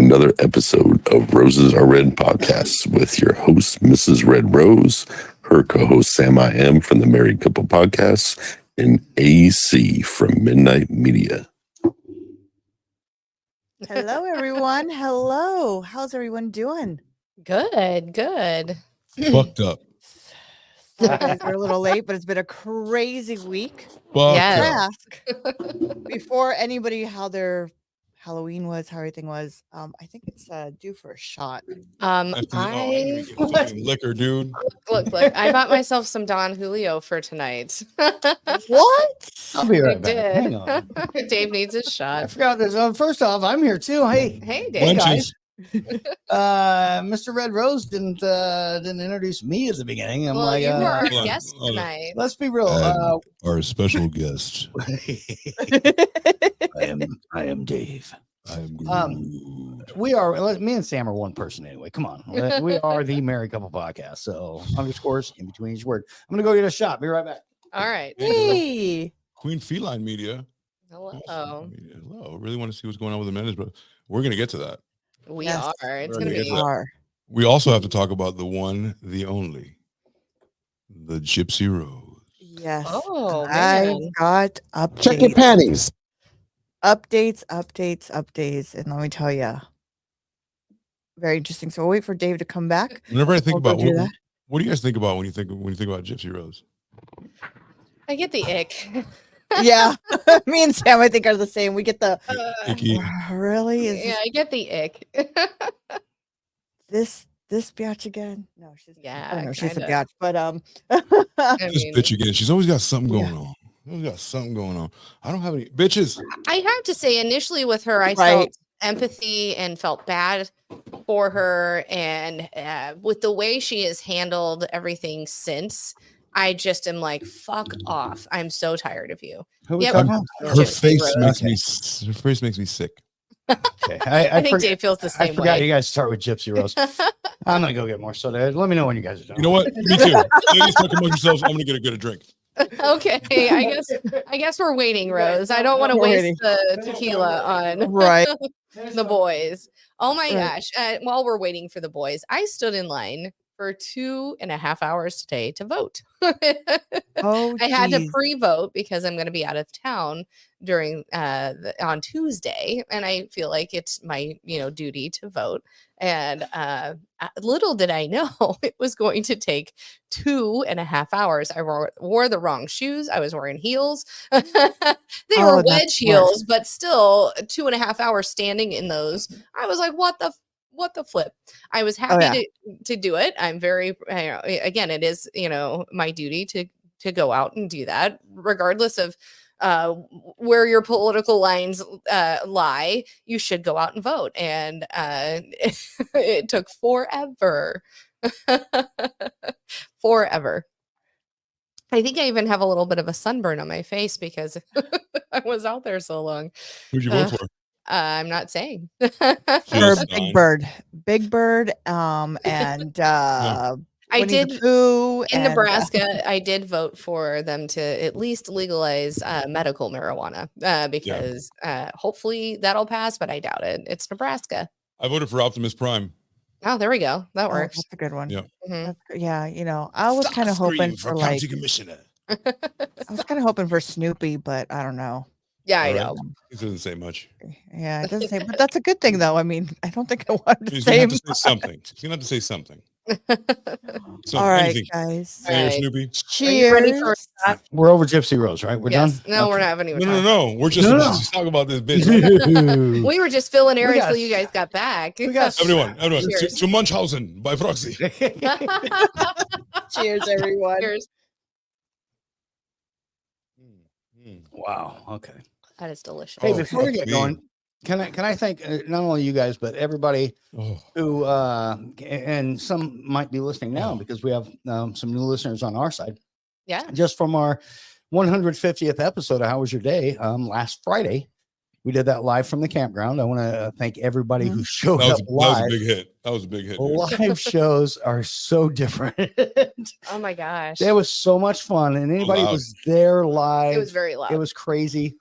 another episode of Roses Are Red podcast with your host, Mrs. Red Rose, her co-host, Sam I Am from the Married Couple Podcast, and AC from Midnight Media. Hello, everyone. Hello. How's everyone doing? Good. Fucked up. Sorry, we're a little late, but it's been a crazy week. Yes. Ask before anybody how their Halloween was, how everything was. I think it's due for a shot. I Liquor, dude. look. I bought myself some Don Julio for tonight. What? I'll be right I back. did. Hang on. Dave needs a I shot. forgot this. First off, I'm here too. Hey, Hey, hey Dave. guys. Mr. Red Rose didn't introduce me at the beginning. I'm Well, like, you were our hold on, guest hold on. tonight. let's be real. Our special guest. I am Dave. I'm We are. Me and Sam are one person anyway. Come on, we are the Married Couple Podcast. So underscores in between each word. I'm gonna go get a shot. Be right back. All right. Hey. Queen Feline Media. Hello. Hello. Really want to see what's going on with the Menendez Brothers. We're going to get to that. We Yes. are. It's We're gonna gonna be. get to We also have to talk about the one, the only, the Gypsy Rose. Yes. Oh, I man. got updates. Check your panties. Updates. And let me tell you, very interesting. So we'll wait for Dave to come back. Whenever I think We'll go about do that. what do you guys think about when you think about Gypsy Rose? I get the ick. Yeah. Me and Sam, I think, are the same. We get the Icky. really is Yeah, I get the ick. this biatch again? No, she's Yeah, I don't know, she's a kinda. biatch, but I This mean, bitch again. She's always got something Yeah. going on. Always got something going on. I don't have any bitches. I have to say, initially with her, I Right. felt empathy and felt bad for her. And with the way she has handled everything since, I just am like, fuck off. I'm so tired of you. Who we Yeah, talking but- about? Her Gypsy face Rose. makes Okay. me. Her face makes me sick. Okay, I think forgot- Dave feels the I same forgot way. you guys start with Gypsy Rose. I'm gonna go get more soda. Let me know when you guys are done. You know what? Me too. Ladies, talk among yourselves. I'm gonna get a drink. Okay, I guess we're waiting, Rose. I don't want to We're waste waiting. the tequila on right. the boys. Oh my Right. gosh. While we're waiting for the boys, I stood in line for 2.5 hours today to vote. Oh, I had to geez. pre-vote because I'm going to be out of town during on Tuesday, and I feel like it's my duty to vote. And little did I know it was going to take 2.5 hours. I wore the wrong shoes. I was wearing heels. They Oh, were that's wedge smart. heels, but still 2.5 hours standing in those. I was like, what the flip? I was happy yeah. to do it. I'm very again, it is my duty to go out and do that, regardless of where your political lines lie. You should go out and vote, and it took forever. Forever. I think I even have a little bit of a sunburn on my face because I was out there so long. Who'd you vote for? I'm not saying. For Yes, Big Don. Bird, and I Winnie the did Pooh in and, Nebraska. I did vote for them to at least legalize medical marijuana because hopefully that'll pass, but I doubt it. It's Nebraska. I voted for Optimus Prime. Oh, there we go. That oh, works. that's a good one. Yeah. Mhm. Yeah, I was kind of hoping for like county commissioner. I was kind of hoping for Snoopy, but I don't know. Yeah, I All right. know. It doesn't say much. Yeah, it doesn't say, but that's a good thing though. I mean, I don't think I wanted to She's gonna say. have to say something. She's gonna have to say something. So All right, anything. guys. Say your Right. Snoopy. Are you ready for Cheers. that? We're over Gypsy Rose, right? We're Yes. done. No, we're Okay. not having any No. We're just No, about no. to talk about this bitch. We were just filling areas got- till you guys got back. We got Everyone. Cheers. To Munchausen by proxy. Cheers, everyone. Cheers. Wow. Okay. That is delicious. Hey, Oh, before we fuck get me. going, can I thank not only you guys but everybody Oh, who and some might be listening now because we have some new listeners on our side. Yeah. Just from our 150th episode of How Was Your Day last Friday. We did that live from the campground. I want to thank everybody who showed that was up a live. big hit. That was a big hit. dude. Live shows are so different. Oh my gosh. It was so much fun, and anybody loud. was there live. It was very loud. It was crazy.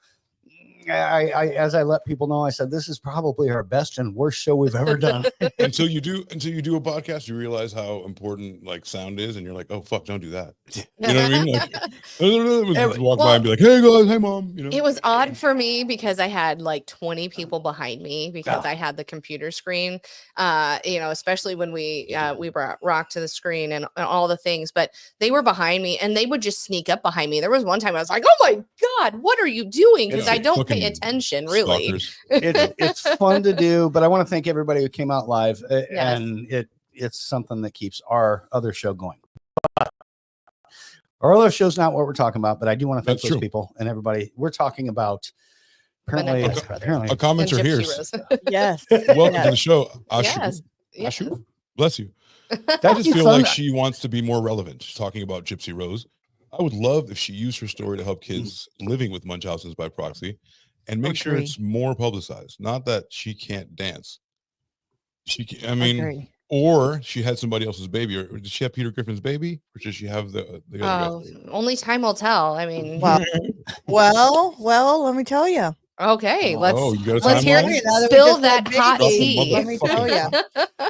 as I let people know, I said this is probably our best and worst show we've ever done. until you do a podcast, you realize how important like sound is, and you're like, oh fuck, don't do that. You know what I mean? Like, walk by and be like, hey guys, hey mom. You know, It was odd for me because I had like 20 people behind me because I had the computer screen, especially when we brought Rock to the screen and all the things, but they were behind me and they would just sneak up behind me. There was one time I was like, oh my God, what are you doing? Because I don't pay attention really. It's fun to do, but I want to thank everybody who came out live, and it's something that keeps our other show going. But our other show's not what we're talking about, but I do want to thank those people and everybody. We're talking about apparently a commenter here. Yes. Welcome to the show. Yes. Ashu, bless you. I just feel like she wants to be more relevant. She's talking about Gypsy Rose. I would love if she used her story to help kids living with Munchausen's by proxy and make sure it's more publicized. Not that she can't dance. Or she had somebody else's baby, or did she have Peter Griffin's baby, or did she have the other guy? Only time will tell. I mean, well, let me tell you. Okay, let's hear it. Spill that hot tea. Let me tell you.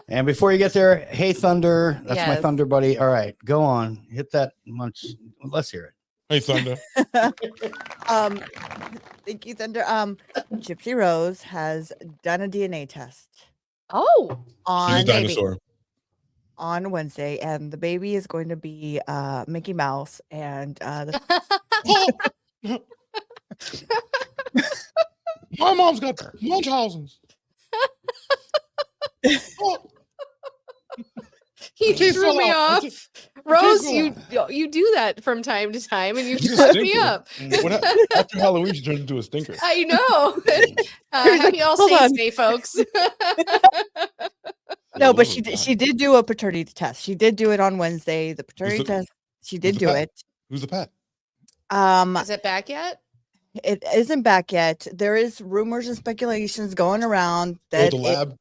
And before you get there, hey Thunder, that's my Thunder buddy. All right, go on, hit that munch. Let's hear it. Hey Thunder. Thank you, Thunder. Gypsy Rose has done a DNA test. Oh, she's a dinosaur. On Wednesday, and the baby is going to be Mickey Mouse, and my mom's got Munchausen's. He threw me off. Rose, you do that from time to time, and you shut me up. After Halloween, she turned into a stinker. I know. Happy All Saints Day, folks. No, but she did do a paternity test. She did do it on Wednesday. The paternity test. She did do it. Who's the pet? Is it back yet? It isn't back yet. There is rumors and speculations going around that the lab.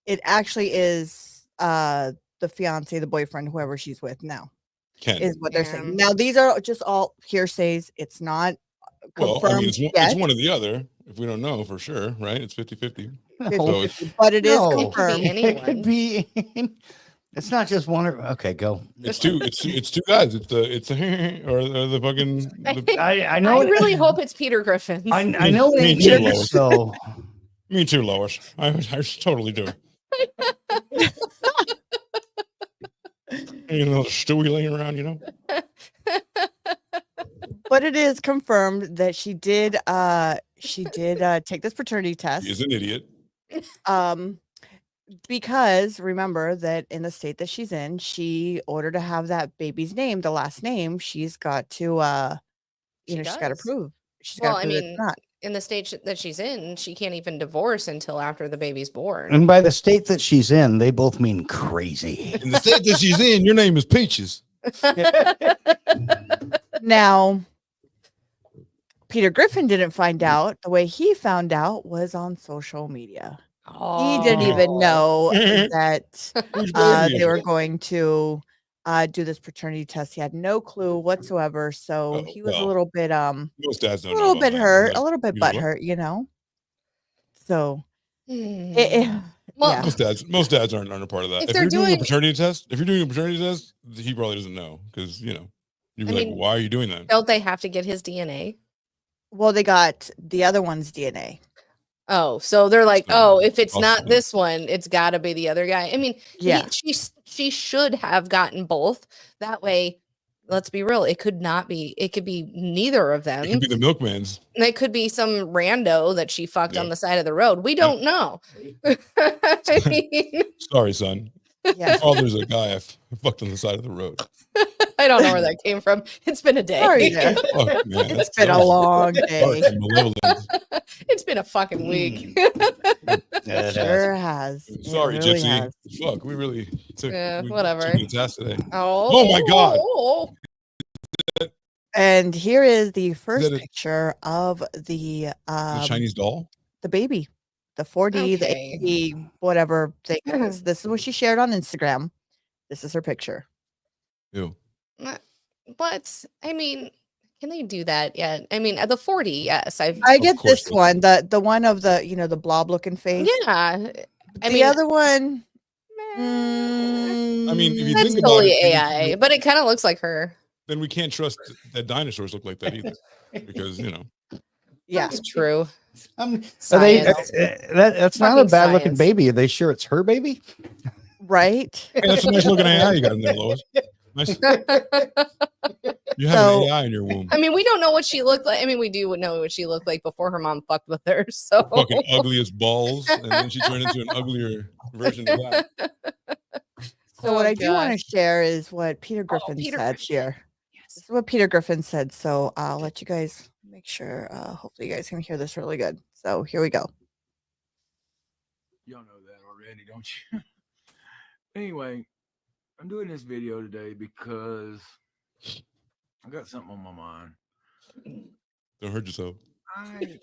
It actually is the fiance, the boyfriend, whoever she's with now. Ken. Is what they're saying. Now these are just all hearsays. It's not confirmed. Well, I mean, it's one or the other. If we don't know for sure, right? It's 50-50. But it is confirmed. It could be. It's not just one or okay, go. It's two guys. It's the or the fucking. I know. I really hope it's Peter Griffin. I know it ain't Peter. So me too, Lois. I totally do. You know, Stewie laying around, you know. But it is confirmed that she did take this paternity test. She's an idiot. Because remember that in the state that she's in, she ordered to have that baby's name, the last name, she's got to she's got to prove. In the state that she's in, she can't even divorce until after the baby's born. And by the state that she's in, they both mean crazy. In the state that she's in, your name is Peaches. Now, Peter Griffin didn't find out. The way he found out was on social media. He didn't even know that they were going to do this paternity test. He had no clue whatsoever. So he was a little bit most dads don't a little bit hurt, that, a little bit butthurt, you know. So most dads aren't a part of that. If you're doing a paternity test, he probably doesn't know because you'd be like, why are you doing that? Don't they have to get his DNA? Well, they got the other one's DNA. Oh, so they're like, if it's not this one, it's got to be the other guy. I mean, she should have gotten both. That way, let's be real. It could not be. It could be neither of them. It could be the milkman's. And it could be some rando that she fucked on the side of the road. We don't know. I mean, sorry, son. Yeah. Father's a guy I fucked on the side of the road. I don't know where that came from. It's been a day. It's been a long day. It's been a fucking week. It sure has. Sorry, really Gypsy. Has. Fuck, we really took whatever. Took the test today. Oh my god. And here is the first picture of the Chinese doll. The baby. The 4D, the 8D, whatever thing. This is what she shared on Instagram. This is her picture. Ew. But I mean, Can they do that yet? I mean, the 40, yes. I Of get course this they one, the one of the, the blob looking face. Yeah. I The mean, other one, I mean, if you that's think about totally it, AI, but it kind of looks like her. then we can't trust that dinosaurs look like that either, because yeah. That's true. Are they, Science. that's not a Fucking bad looking science. baby. Are they sure it's her baby? Right. hey, that's a nice looking AI you got in there, Lois. Nice. You have So- an AI in your womb. I mean, we don't know what she looked like. I mean, we do know what she looked like before her mom fucked with her. So Fucking ugly as balls, and then she turned into an uglier version of that. So what Oh, I do want God. to share is what Peter Griffin Peter said Griffin. here. Yes. This is what Peter Griffin said. So I'll let you guys make sure. Hopefully you guys can hear this really good. So here we go. Y'all know that already, don't you? Anyway, I'm doing this video today because I got something on my mind. Don't hurt yourself. I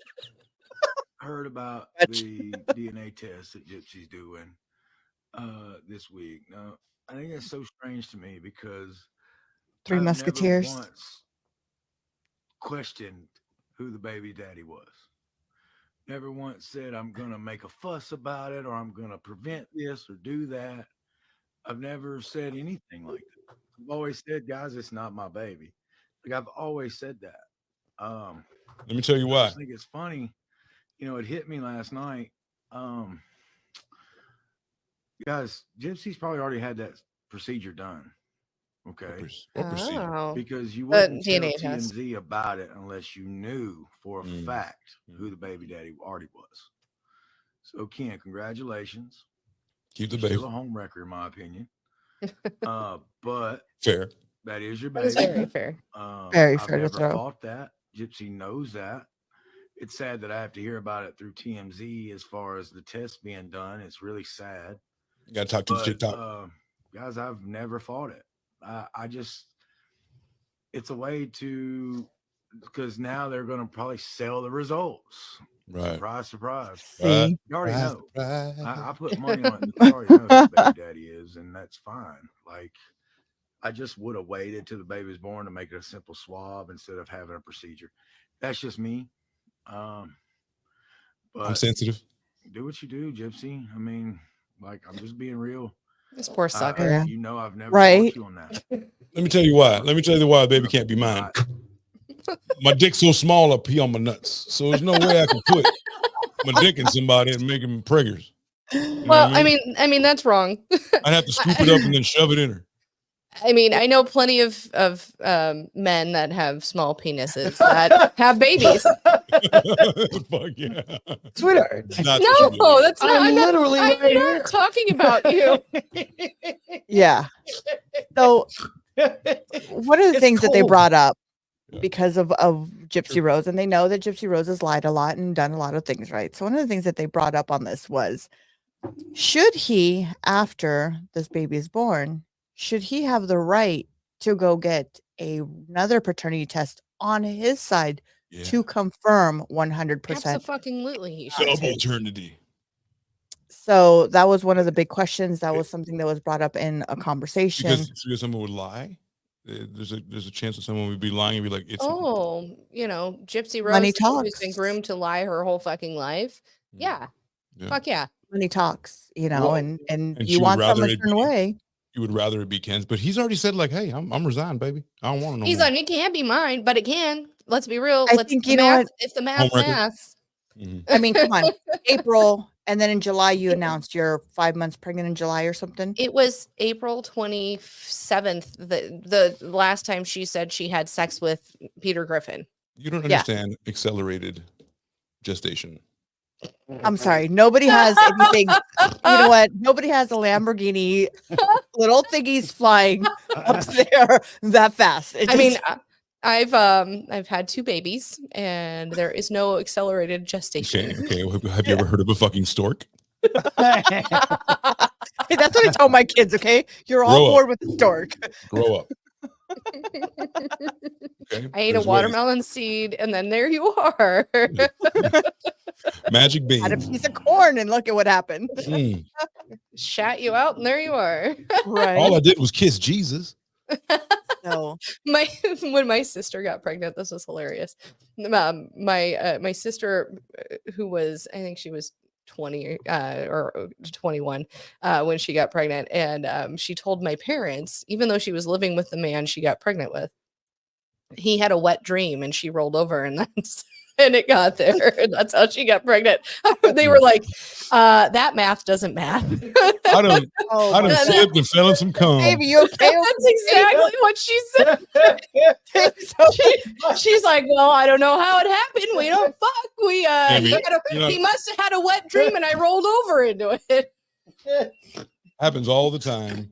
heard about the DNA test that Gypsy's doing this week. Now, I think that's so strange to me because Three I've Musketeers. never once questioned who the baby daddy was. Never once said I'm gonna make a fuss about it or I'm gonna prevent this or do that. I've never said anything like that. I've always said, guys, it's not my baby. Like I've always said that. Let me tell you I why. just think it's funny. It hit me last night. Guys, Gypsy's probably already had that procedure done. Okay. What procedure? Oh. Because you wouldn't tell DNA test. TMZ about it unless you knew for a Mm. fact who the baby daddy already was. So Ken, congratulations. Keep the You're baby. still a home wrecker, in my opinion. But Fair. that is your That is baby. very fair. Very I've fair to never throw. fought that. Gypsy knows that. It's sad that I have to hear about it through TMZ as far as the test being done. It's really sad. You gotta talk to the But TikTok. guys, I've never fought it. I just, it's a way to, because now they're going to probably sell the results. Right. Surprise, surprise. See, You already know. Right. I put money on it. You already know who the baby daddy is, and that's fine. Like, I just would have waited till the baby was born to make it a simple swab instead of having a procedure. That's just me. I'm But sensitive. do what you do, Gypsy. I mean, like, I'm just being real. This poor sucker. Yeah. You know, I've never Right. fought you on that. Let me tell you why. Let me tell you why the baby can't be mine. My dick's so small up here on my nuts, so there's no way I can put my dick in somebody and make them preggers. You know Well, what I mean that's wrong. I'd have to scoop it up and then shove it in her. I mean, I know plenty of men that have small penises that have babies. Fuck yeah. Sweetheart. Not what you No, mean. that's not. I'm I'm not, literally I'm right not here. talking about you. yeah. So one of the It's things that they cold. brought up Yeah. because of Gypsy Rose, and they know that Gypsy Rose has lied a lot and done a lot of things, right? So one of the things that they brought up on this was, should he, after this baby is born, should he have the right to go get another paternity test on his side Yeah. to confirm 100%? Absolutely, he should. Double eternity. So that was one of the big questions. That was something that was brought up in a conversation. Because someone would lie. There's a chance that someone would be lying and be like, it's Oh, Gypsy Rose, Money who's been talks. groomed to lie her whole fucking life. Yeah. Yeah. Fuck yeah. Money talks, Well, and and you she would want rather them a it certain be- way. you would rather it be Ken's, but he's already said like, hey, I'm resigned, baby. I don't want to know He's more. like, it can't be mine, but it can. Let's be real. I Let's think, the you know math, what? if the math record. maths. Mhm. I mean, come on, April, and then in July you announced you're 5 months pregnant in July or something. It was April 27th, the last time she said she had sex with Peter Griffin. You don't Yeah. understand accelerated gestation. I'm sorry, nobody has anything. You know what? Nobody has a Lamborghini, little thingies flying up there that fast. It I mean, just- I've had 2 babies, and there is no accelerated gestation. Okay. Well, have you ever heard of a fucking stork? Hey, that's what I tell my kids. Okay, you're all Grow up. bored with the stork. Grow up. Okay. I ate a There's ways. watermelon seed, and then there you are. Magic beans. Had a piece of corn, and look at what happened. Mm. Shat you out, and there you are. Right. All I did was kiss Jesus. So When my sister got pregnant, this was hilarious. My sister, who was, I think she was 20 or 21 when she got pregnant, and she told my parents, even though she was living with the man she got pregnant with, he had a wet dream and she rolled over, and it got there. And that's how she got pregnant. They were like, that math doesn't math. I don't oh I my done God. slipped and fell in some cum. Baby, you okay? That's exactly what she said. She's like, well, I don't know how it happened. We don't fuck. He must have had a wet dream and I rolled over into it. Happens all the time.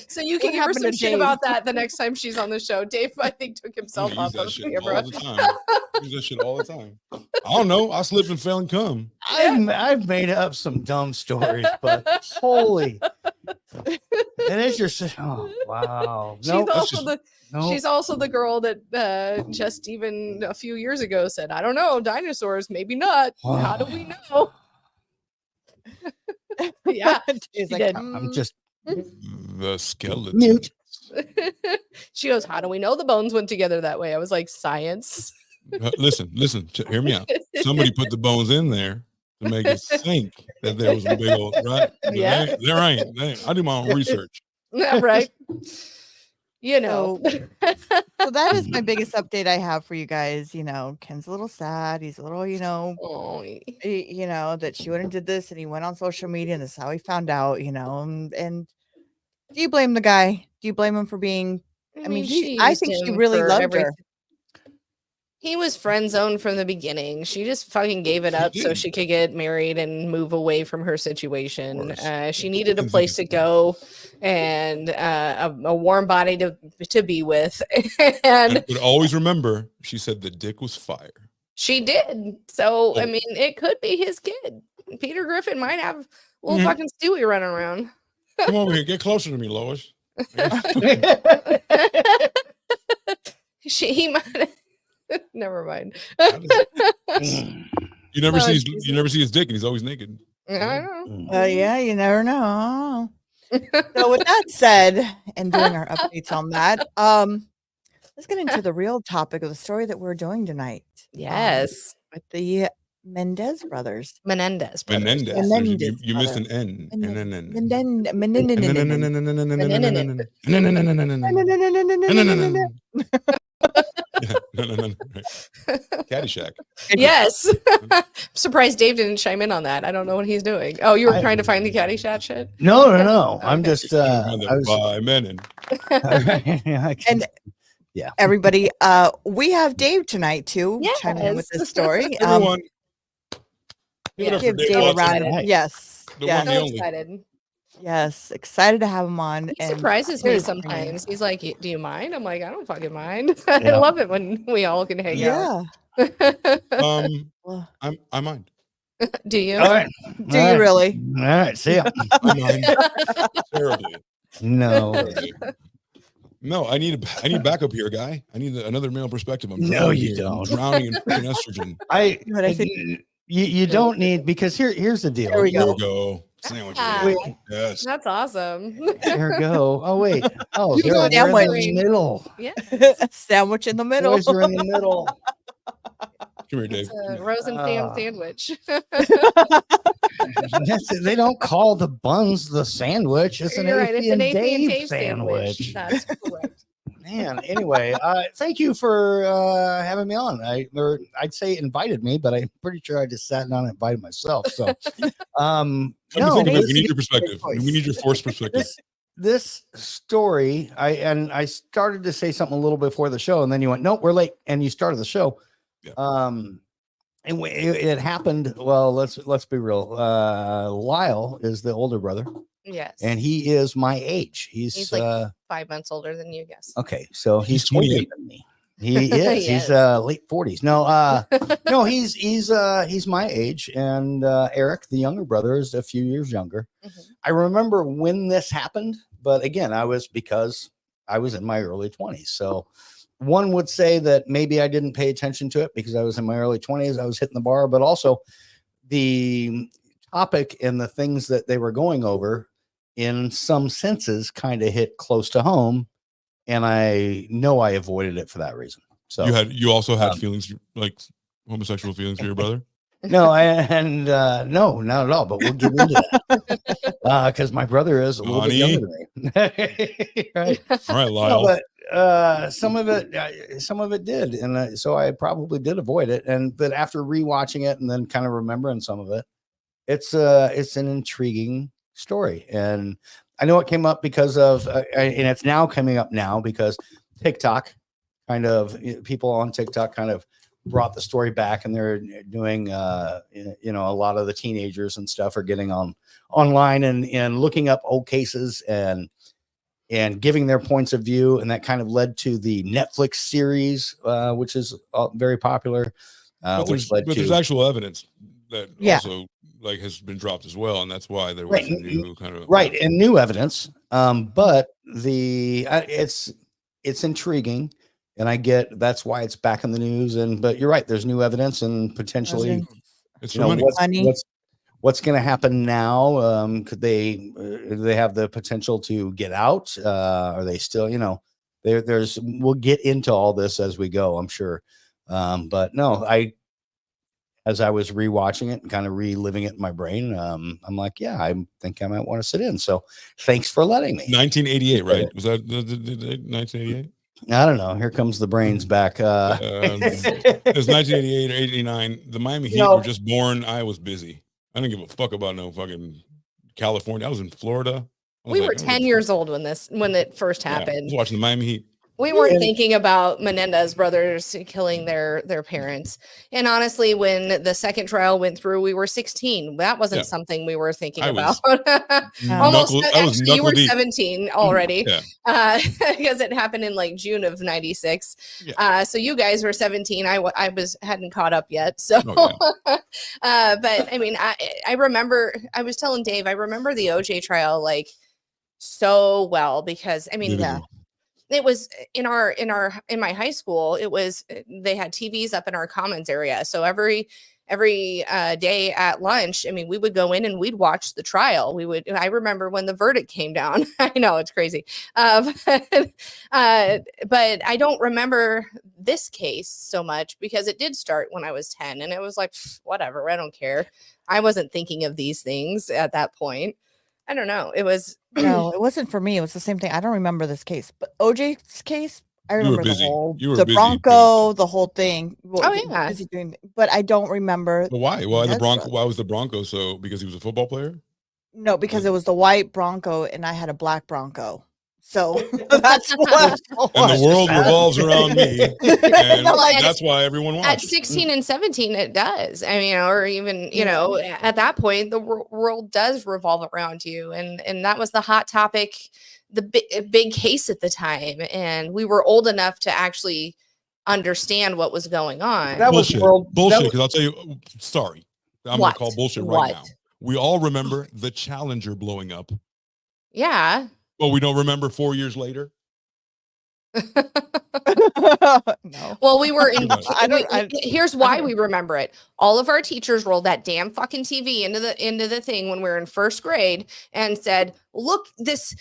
So you can What give her happened some to shit Dave? about that the next time she's on the show. Dave, I think, took I himself use off that of shit camera. all the time. I use that shit all the time. I don't know. I slipped and fell and cum. I've made up some dumb stories, but holy, and as you're saying, oh wow, She's also the girl that just even a few years ago said, I don't know, dinosaurs, maybe not. Wow. How do we know? Yeah. She's She like, did. I'm just The skeleton. mute. She goes, how do we know the bones went together that way? I was like, science. Listen, hear me out. Somebody put the bones in there to make us think that there was a big old, right? Yeah. There ain't. I do my own research. Right. You know. so that is my biggest update I have for you guys. Ken's a little sad. He's a little, Oh, that she went and did this, and he went on social media, and this is how he found out. And do you blame the guy? Do you blame him for being? I mean, I think she really loved her. He was friend zoned from the beginning. She just fucking gave it up so she could get married and move away from her situation. She needed a place to go and a warm body to be with. But always remember, she said the dick was fire. She did. So, I mean, it could be his kid. Peter Griffin might have a little fucking Stewie running around. Come over here. Get closer to me, Lois. He might. Never mind. You never see his dick, and he's always naked. I know. Yeah, you never know. So with that said, and doing our updates on that, let's get into the real topic of the story that we're doing tonight. Yes. With the Menendez Brothers. Menendez. You missed an N. Caddyshack. Yes. I'm surprised Dave didn't chime in on that. I don't know what he's doing. Oh, you were trying to find the Caddyshack shit? No. I'm just by Menon. And yeah, everybody, we have Dave tonight too. Yes. Chiming in with this story. Everyone, Give Dave a round. Yes. One, So excited. Yes, excited to have him on. He surprises me sometimes. He's like, "Do you mind?" I'm like, "I don't fucking mind." I love it when we all can hang out. I mind. Do you? all right. Do you really? All right, see ya. I mind terribly. No, I need backup here, guy. I need another male perspective. No, you here. don't. I'm drowning in freaking estrogen. I think You don't need, because here's the deal. There we There we go. Sandwich. Yes. That's awesome. There we go. Oh wait. Oh, You they're got in the middle. Yeah. a sandwich in the middle. Boys are in the middle. Come here, Dave. It's a Rose and Sam sandwich. They don't call the buns the sandwich. It's an You're right. AP It's an and AP and Dave Dave sandwich. That's correct. Man, anyway, thank you for having me on. I'd say invited me, but I'm pretty sure I just sat down and invited myself. So, we need your perspective. We need your forced perspective. This story, I started to say something a little before the show, and then you went, "Nope, we're late," and you started the show. Yeah. And it happened. Well, let's be real. Lyle is the older brother. Yes. And he is my age. He's like 5 months older than you, guess. Okay, so he's 28 than me. He is. He's late 40s. No, he's my age, and Eric, the younger brother, is a few years younger. Mm-hmm. I remember when this happened, but again, because I was in my early 20s. So one would say that maybe I didn't pay attention to it because I was in my early 20s. I was hitting the bar, but also the topic and the things that they were going over in some senses kind of hit close to home and I know I avoided it for that reason. So you also had feelings like homosexual feelings for your brother? No, no, not at all. But we'll get into that because my brother is a little bit younger than me. Right? All right, Lyle. No, but some of it did, and so I probably did avoid it. But after rewatching it and then kind of remembering some of it, it's an intriguing story, and I know it came up because of, and it's now coming up now because TikTok, kind of people on TikTok kind of brought the story back, and they're doing a lot of the teenagers and stuff are getting online and looking up old cases and giving their points of view, and that kind of led to the Netflix series, which is very popular. There's actual evidence that also like has been dropped as well, and that's why there was some new kind of and new evidence. But it's intriguing. And I get that's why it's back in the news. But you're right. There's new evidence and potentially, it's what's going to happen now? Could they have the potential to get out? Are they still, we'll get into all this as we go, I'm sure. But no, as I was rewatching it and kind of reliving it in my brain, I'm like, yeah, I think I might want to sit in. So thanks for letting me. 1988, right? Was that 1988? I don't know. Here comes the brains back. It was 1988 or 89. The Miami Heat were just born. I was busy. I didn't give a fuck about no fucking California. I was in Florida. We were 10 years old when it first happened. I was watching the Miami Heat. We weren't thinking about Menendez brothers killing their parents. And honestly, when the second trial went through, we were 16. That wasn't something we were thinking about. You were 17 already because it happened in like June of 96. Yeah. So you guys were 17. I hadn't caught up yet. So, but I mean, I remember, I was telling Dave, I remember the OJ trial like so well because I mean, it was in my high school. It was, they had TVs up in our commons area. So every day at lunch, I mean, we would go in and we'd watch the trial. I remember when the verdict came down. I know it's crazy. But I don't remember this case so much because it did start when I was 10 and it was like, whatever, I don't care. I wasn't thinking of these things at that point. I don't know. It was no, it wasn't for me. It was the same thing. I don't remember this case, but OJ's case, I remember the Bronco, the whole thing. But I don't remember. But why? Why the Bronco? Why was the Bronco so? Because he was a football player? No, because it was the white Bronco and I had a black Bronco. So that's what. And the world revolves around me. And that's why everyone watches. At 16 and 17, it does. I mean, or even, at that point, the world does revolve around you. And that was the hot topic, the big case at the time. And we were old enough to actually understand what was going on. That bullshit. Was bullshit. Because I'll tell you, sorry, I'm going to call bullshit right now. We all remember the Challenger blowing up. Yeah. Well, we don't remember 4 years later. No. Well, we were in. Here's why we remember it. All of our teachers rolled that damn fucking TV into the thing when we were in first grade and said, "Look, this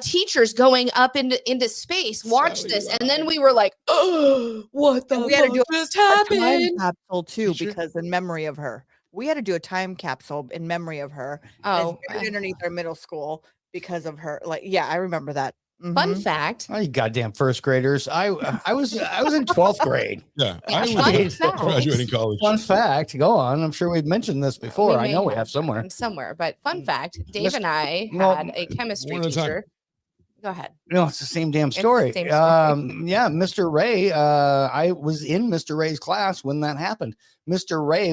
teacher's going up into space. Watch this." And then we were like, "Oh, what the fuck just happened?" Time capsule too, because in memory of her, we had to do a time capsule in memory of her. Oh, it's buried underneath our middle school because of her. Like, yeah, I remember that. Mm-hmm. Fun fact. Oh, you goddamn first graders. I was in 12th grade. Yeah. I was graduating college. Fun fact. Go on. I'm sure we've mentioned this before. I know we have somewhere. But fun fact, Dave and I had a chemistry teacher. Go ahead. No, it's the same damn story. Yeah, Mr. Ray. I was in Mr. Ray's class when that happened. Mr. Ray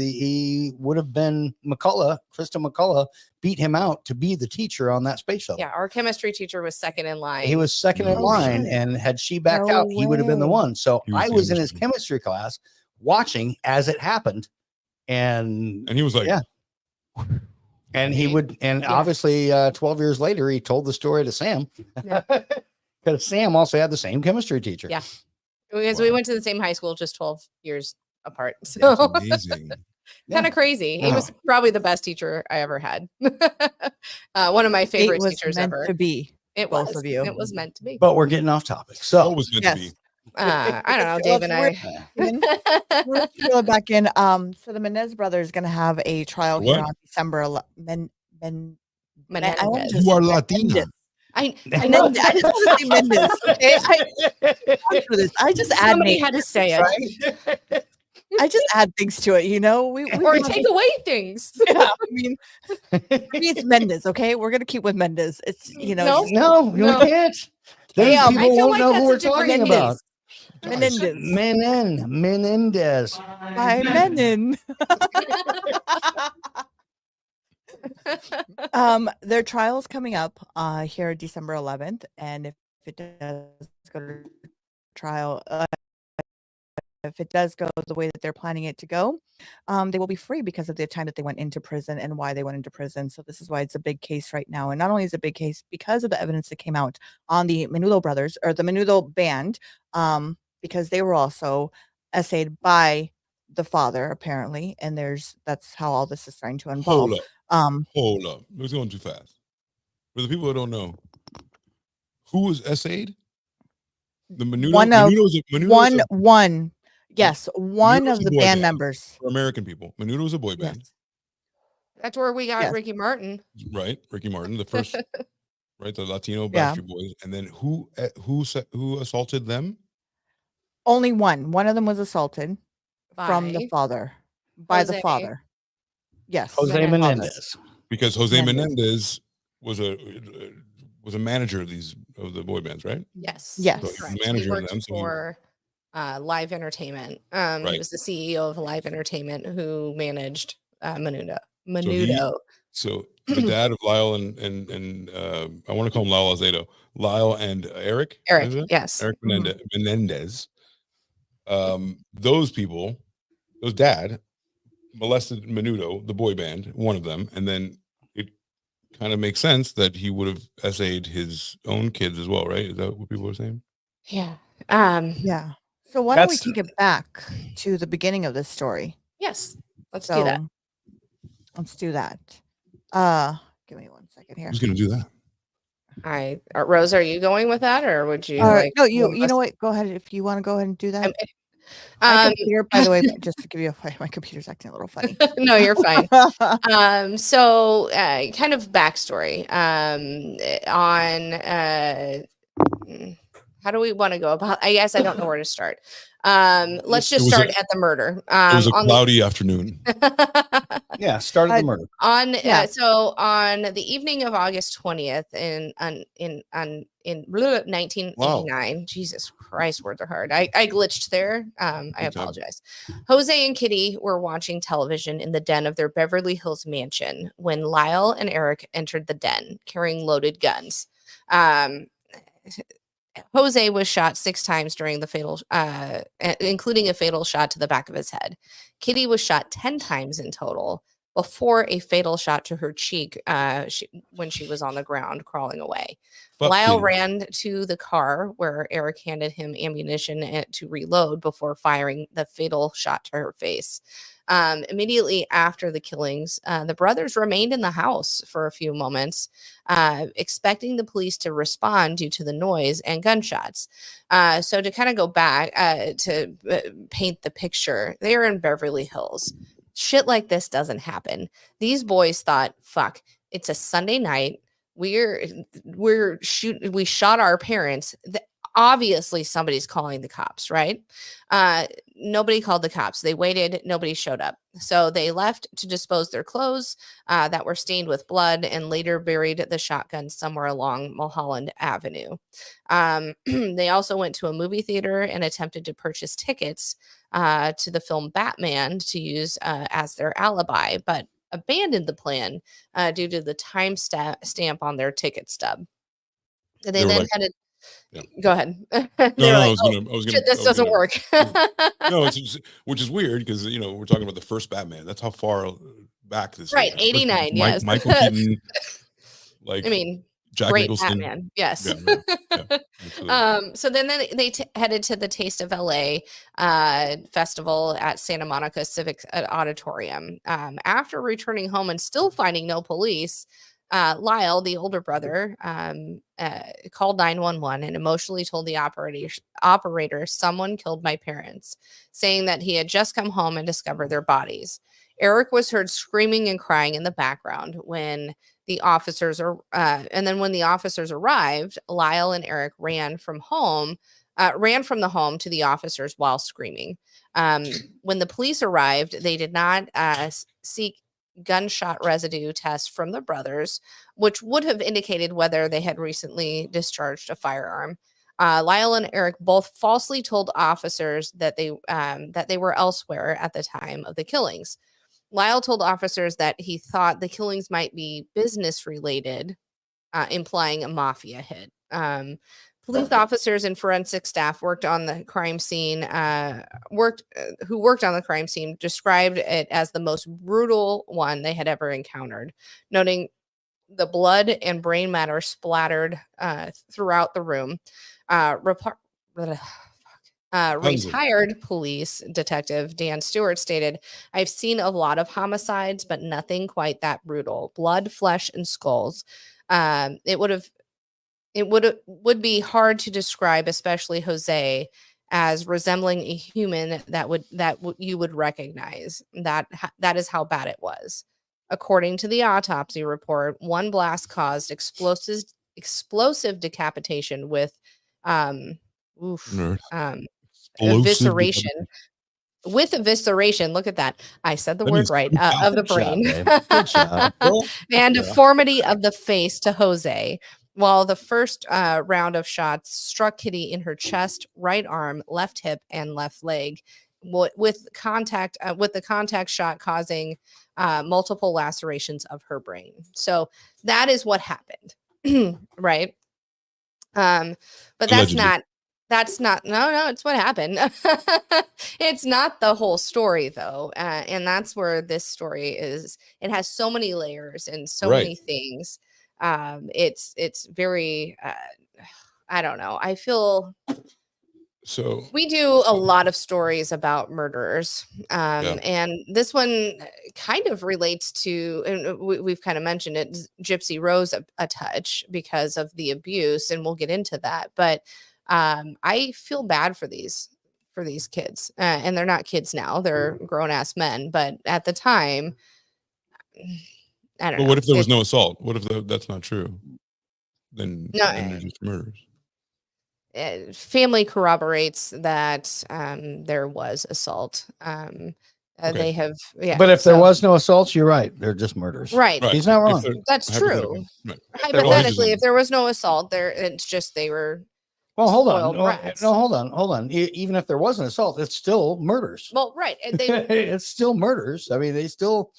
he would have been McCullough. Krista McCullough beat him out to be the teacher on that space shuttle. Yeah, our chemistry teacher was second in line. He was second in line, and had she backed out, he would have been the one. So I was in his chemistry class watching as it happened, and he was like, yeah. And he would, and obviously 12 years later, he told the story to Sam. Because Sam also had the same chemistry teacher. Yeah. Because we went to the same high school, just 12 years apart. So that's amazing. Kind of crazy. He was probably the best teacher I ever had. One of my favorite teachers ever. To be. both of you. It was meant to be. But we're getting off topic. So Always meant to be. I don't know, Dave and I. Let's reel it back in. So the Menendez brothers are going to have a trial here What? on December 11th. Menendez. You are Latina. I I know. I just want to say Menendez. Okay, I just add Somebody names, had to say it. right? I just add things to it. We Or have take it- away things. Yeah, I mean, it's Menendez. Okay, we're gonna keep with Menendez. It's No. no, you No. can't. Then Yeah, people won't know who we're that's a different talking about. Menendez Menendez. by Menon. Their trial's coming up here December 11th, and if it does go to trial, if it does go the way that they're planning it to go, they will be free because of the time that they went into prison and why they went into prison. So this is why it's a big case right now. And not only is it a big case because of the evidence that came out on the Menudo brothers or the Menudo band, because they were also essayed by the father apparently, and that's how all this is starting to involve. Hold up. It was going too fast. For the people that don't know, who was essayed? The Menudo. One of Menudo's one. Yes, one Menudo's of a the boy band band. members. For American people. Menudo was a boy band, Yes. That's where we got Yes. Ricky Martin. right? Ricky Martin, the first, right? The Latino Yeah. Backstreet Boys, and then who assaulted them? Only one. One of them was assaulted from the By father. By the Jose. father. Yes. Jose father. Menendez. Because Jose Menendez. Menendez was a manager of the boy bands, right? Yes. Yes. So he's Correct. the manager He of worked them. So for Live Entertainment. He Right. was the CEO of Live Entertainment who managed Menudo. So the dad of Lyle and I want to call him Lyle Alzado. Lyle and Eric. Eric, is it? yes. Eric Menendez. Those people, those dad molested Menudo, the boy band, one of them, and then it kind of makes sense that he would have essayed his own kids as well, right? Is that what people are saying? Yeah. Yeah. So why don't we take it back to the beginning of this story? Yes. Let's do that. Let's do that. Give me 1 second here. Who's going to do that? Rose, are you going with that, or would you No, you know what? Go ahead if you want to go ahead and do that. My computer, by the way, just to give you my computer's acting a little funny. No, you're fine. So kind of backstory on how do we want to go about? I guess I don't know where to start. Let's just start at the murder. It was a cloudy afternoon. Yeah, started the murder. So on the evening of August 20th in 1989. Wow. Jesus Christ, words are hard. I glitched there. I apologize. Jose and Kitty were watching television in the den of their Beverly Hills mansion when Lyle and Eric entered the den carrying loaded guns. Jose was shot 6 times during the fatal, including a fatal shot to the back of his head. Kitty was shot 10 times in total before a fatal shot to her cheek when she was on the ground crawling away. Lyle ran to the car where Eric handed him ammunition to reload before firing the fatal shot to her face. Immediately after the killings, the brothers remained in the house for a few moments, expecting the police to respond due to the noise and gunshots. So to kind of go back to paint the picture, they are in Beverly Hills. Shit like this doesn't happen. These boys thought, fuck, it's a Sunday night. We shot our parents. Obviously somebody's calling the cops, right? Nobody called the cops. They waited. Nobody showed up. So they left to dispose their clothes that were stained with blood and later buried the shotgun somewhere along Mulholland Avenue. They also went to a movie theater and attempted to purchase tickets to the film Batman to use as their alibi, but abandoned the plan due to the time stamp on their ticket stub. They then headed. Yeah. Go ahead. This doesn't work. No, which is weird because we're talking about the first Batman. That's how far back this right, is. 89. Yes, Michael Keaton. Jack great Nicholson. Batman. Yes. Yeah, so then they headed to the Taste of LA festival at Santa Monica Civic Auditorium. After returning home and still finding no police, Lyle, the older brother, called 911 and emotionally told the operator, someone killed my parents, saying that he had just come home and discovered their bodies. Eric was heard screaming and crying in the background when the officers when the officers arrived, Lyle and Eric ran from the home to the officers while screaming. When the police arrived, they did not seek gunshot residue tests from the brothers, which would have indicated whether they had recently discharged a firearm. Lyle and Eric both falsely told officers that they were elsewhere at the time of the killings. Lyle told officers that he thought the killings might be business related, implying a mafia hit. Police officers and forensic staff who worked on the crime scene described it as the most brutal one they had ever encountered, noting the blood and brain matter splattered throughout the room. Retired police detective Dan Stewart stated, "I've seen a lot of homicides, but nothing quite that brutal. Blood, flesh, and skulls. It would be hard to describe, especially Jose, as resembling a human you would recognize. That is how bad it was." According to the autopsy report, one blast caused explosive decapitation with evisceration. With evisceration, look at that. I said the word right, of the brain. Good job. And deformity of the face to Jose. While the first round of shots struck Kitty in her chest, right arm, left hip, and left leg, with the contact shot causing multiple lacerations of her brain. So that is what happened, right? But Allegedly. that's not no, it's what happened. It's not the whole story though. And that's where this story is. It has so many layers and so many things. It's very, I don't know. I feel so we do a lot of stories about murderers. And this one kind of relates to, and we've kind of mentioned it, Gypsy Rose a touch because of the abuse, and we'll get into that. But I feel bad for these kids, and they're not kids now; they're grown ass men. But at the time, I don't know. But what if there was no assault? What if that's not true? Then they're just murders. Family corroborates that there was assault. They have, But if there was no assaults, you're right. They're just murders. Right. He's not wrong. That's true. Right. Hypothetically, if there was no assault, it's just they were. Well, hold on. No, hold on. Even if there was an assault, it's still murders. Well, right. It's still murders. I mean, they still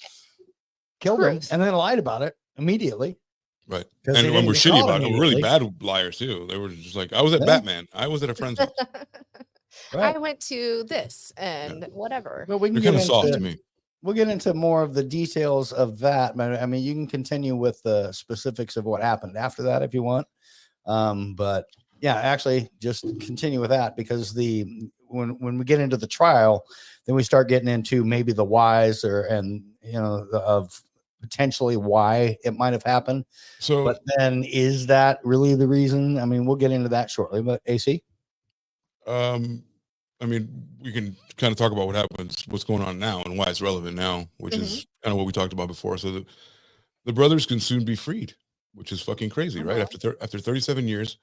killed him and then lied about it immediately. Right. And when we're shitty about it, we're really bad liars too. They were just like, I was at Batman. I was at a friend's house. Right. I went to this and whatever. But we can kind of soft to me. We'll get into more of the details of that. I mean, you can continue with the specifics of what happened after that if you want. But yeah, actually just continue with that, because when we get into the trial, then we start getting into maybe the whys of potentially why it might have happened. So, but then is that really the reason? I mean, we'll get into that shortly, but AC? I mean, we can kind of talk about what's going on now and why it's relevant now, which is kind of what we talked about before. So the brothers can soon be freed, which is fucking crazy, right? After 37 years,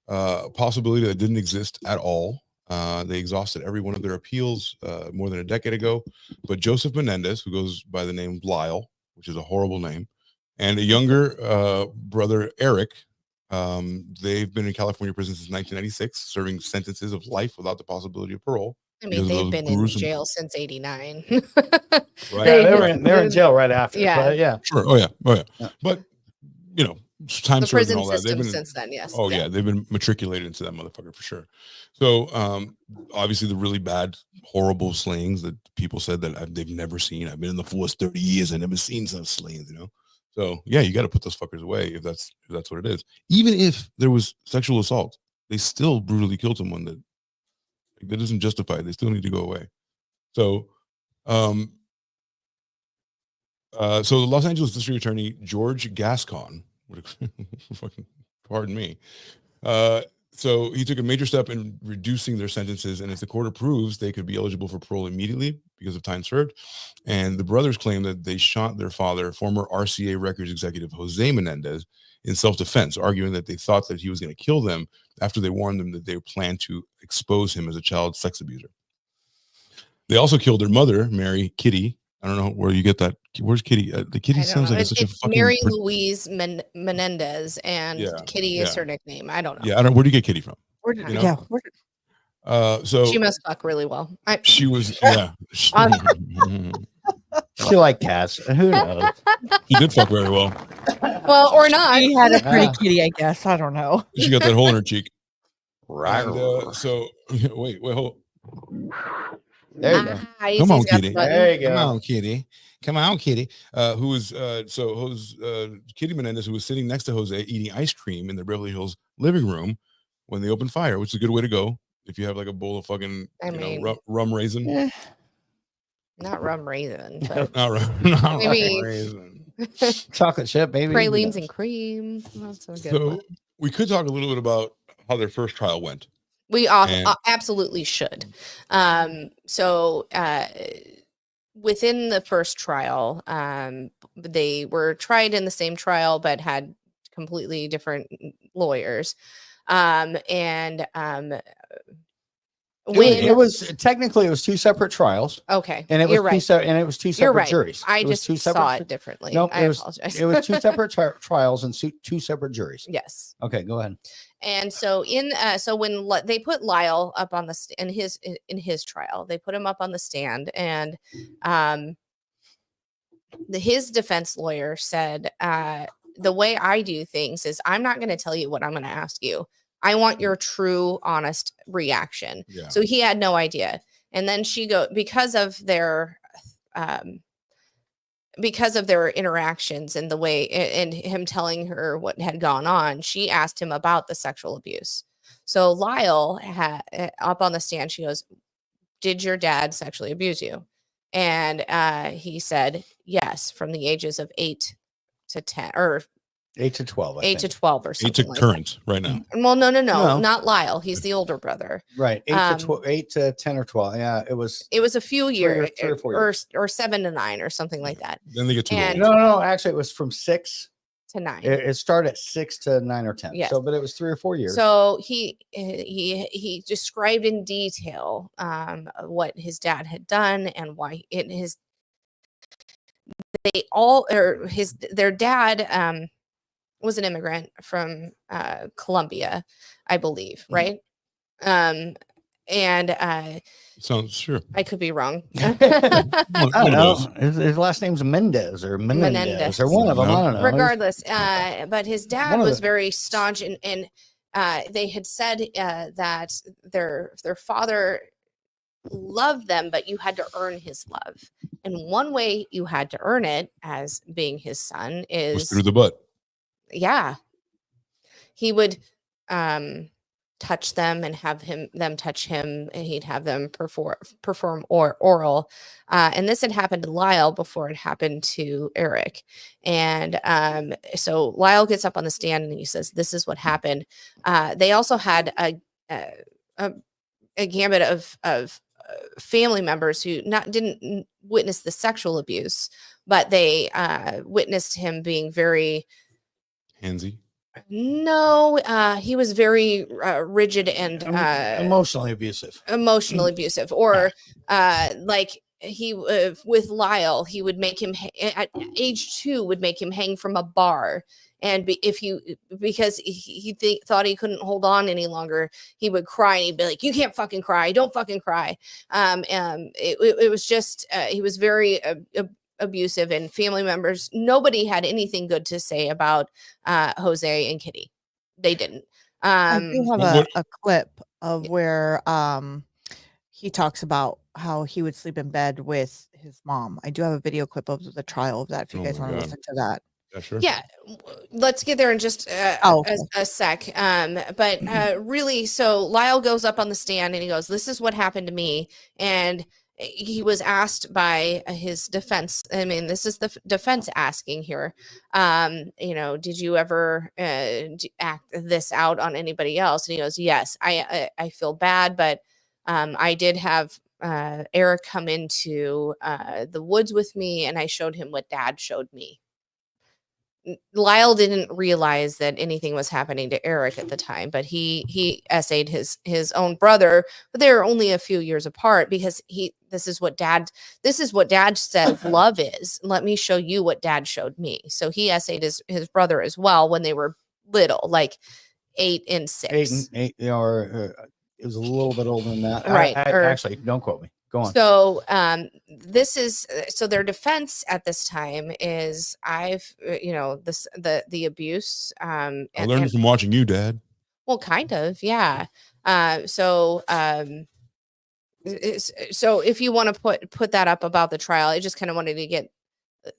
possibility that didn't exist at all. They exhausted every one of their appeals more than a decade ago. But Joseph Menendez, who goes by the name Lyle, which is a horrible name, and a younger brother, Eric, they've been in California prison since 1996, serving sentences of life without the possibility of parole. I mean, they've been in jail since '89. Right. They're in jail right after. Yeah. But yeah. Sure. Oh yeah. But time the served prison and all that. system since then, yes. Oh yeah, they've been matriculated into that motherfucker for sure. So obviously the really bad, horrible slayings that people said that they've never seen. I've been in the force 30 years and never seen such slayings, So yeah, you got to put those fuckers away if that's what it is. Even if there was sexual assault, they still brutally killed someone that isn't justified. They still need to go away. So So the Los Angeles District Attorney George Gascon, fucking pardon me. So he took a major step in reducing their sentences, and if the court approves, they could be eligible for parole immediately because of time served. And the brothers claim that they shot their father, former RCA Records executive Jose Menendez, in self-defense, arguing that they thought that he was going to kill them after they warned them that they planned to expose him as a child sex abuser. They also killed their mother, Mary Kitty. I don't know where you get that. Where's Kitty? The Kitty sounds like such a fucking Mary Louise Menendez, and Kitty is her nickname. I don't know. Yeah, I don't. Where do you get Kitty from? So she must fuck really well. She was, yeah. She liked cats. Who knows? She did fuck very well. Well, or not. She had a pretty kitty, I guess. I don't know. She got that hole in her cheek. Right. And, so wait, hold. There you go. Come on, Kitty. There you go. Come on, Kitty. Come on, Kitty. Who was Kitty Menendez, who was sitting next to Jose eating ice cream in the Beverly Hills living room when they opened fire, which is a good way to go if you have like a bowl of fucking rum raisin. Not rum raisin, but not maybe raisin. Chocolate chip, baby. pralines and cream. That's a good one. We could talk a little bit about how their first trial went. We absolutely should. Within the first trial, they were tried in the same trial, but had completely different lawyers. It was technically two separate trials. Okay, and it was right. two separate juries. I just saw it differently. No, I apologize. It was two separate trials and two separate juries. Yes. Okay, go ahead. And so when they put Lyle up on in his trial, they put him up on the stand, and his defense lawyer said, the way I do things is I'm not going to tell you what I'm going to ask you. I want your true, honest reaction. Yeah. So he had no idea. And then because of their interactions and the way, and him telling her what had gone on, she asked him about the sexual abuse. So Lyle had up on the stand, she goes, "Did your dad sexually abuse you?" And he said, yes, from the ages of 8 to 10 or 8 to 12. 8 to 12 or something. 8 to current right now. Well, no, not Lyle. He's the older brother. Right. 8 to 10 or 12. Yeah, it was a few years, 3 or 4 years. or 7 to 9 or something like that. Then they get too old. No, actually it was from 6 to 9. It started at 6 to 9 or 10. Yes. So, but it was 3 or 4 years. So he described in detail what his dad had done and why their dad was an immigrant from Colombia, I believe, right? Sounds sure. I could be wrong. I don't know. His last name's Menendez or Menendez or one of them. I don't know. Regardless, but his dad was very staunch, and they had said that their father loved them, but you had to earn his love, and one way you had to earn it as being his son was through the butt. Yeah, he would touch them and have them touch him, and he'd have them perform oral. And this had happened to Lyle before it happened to Eric. And so Lyle gets up on the stand and he says, "This is what happened." They also had a gambit of family members who didn't witness the sexual abuse, but they witnessed him being very handsy. No, he was very rigid and emotionally abusive. Or like he with Lyle, he would make him at age 2 would make him hang from a bar. And because he thought he couldn't hold on any longer, he would cry and he'd be like, "You can't fucking cry. Don't fucking cry." It was just he was very abusive, and family members, nobody had anything good to say about Jose and Kitty. They didn't. I do have a clip of where he talks about how he would sleep in bed with his mom. I do have a video clip of the trial of that if you guys want to listen to that. Yeah, sure. Yeah, let's get there in just a sec. But really, so Lyle goes up on the stand and he goes, "This is what happened to me." And he was asked by his defense. I mean, this is the defense asking here. Did you ever act this out on anybody else? And he goes, yes, I feel bad, but I did have Eric come into the woods with me, and I showed him what Dad showed me. Lyle didn't realize that anything was happening to Eric at the time, but he essayed his own brother, but they were only a few years apart, because this is what Dad said love is. Let me show you what Dad showed me. So he essayed his brother as well when they were little, like 8 and 6. 8, or it was a little bit older than that. Right. Actually, don't quote me. Go on. So so their defense at this time is the abuse. I learned from watching you, Dad. Well, kind of, yeah. So if you want to put that up about the trial, I just kind of wanted to get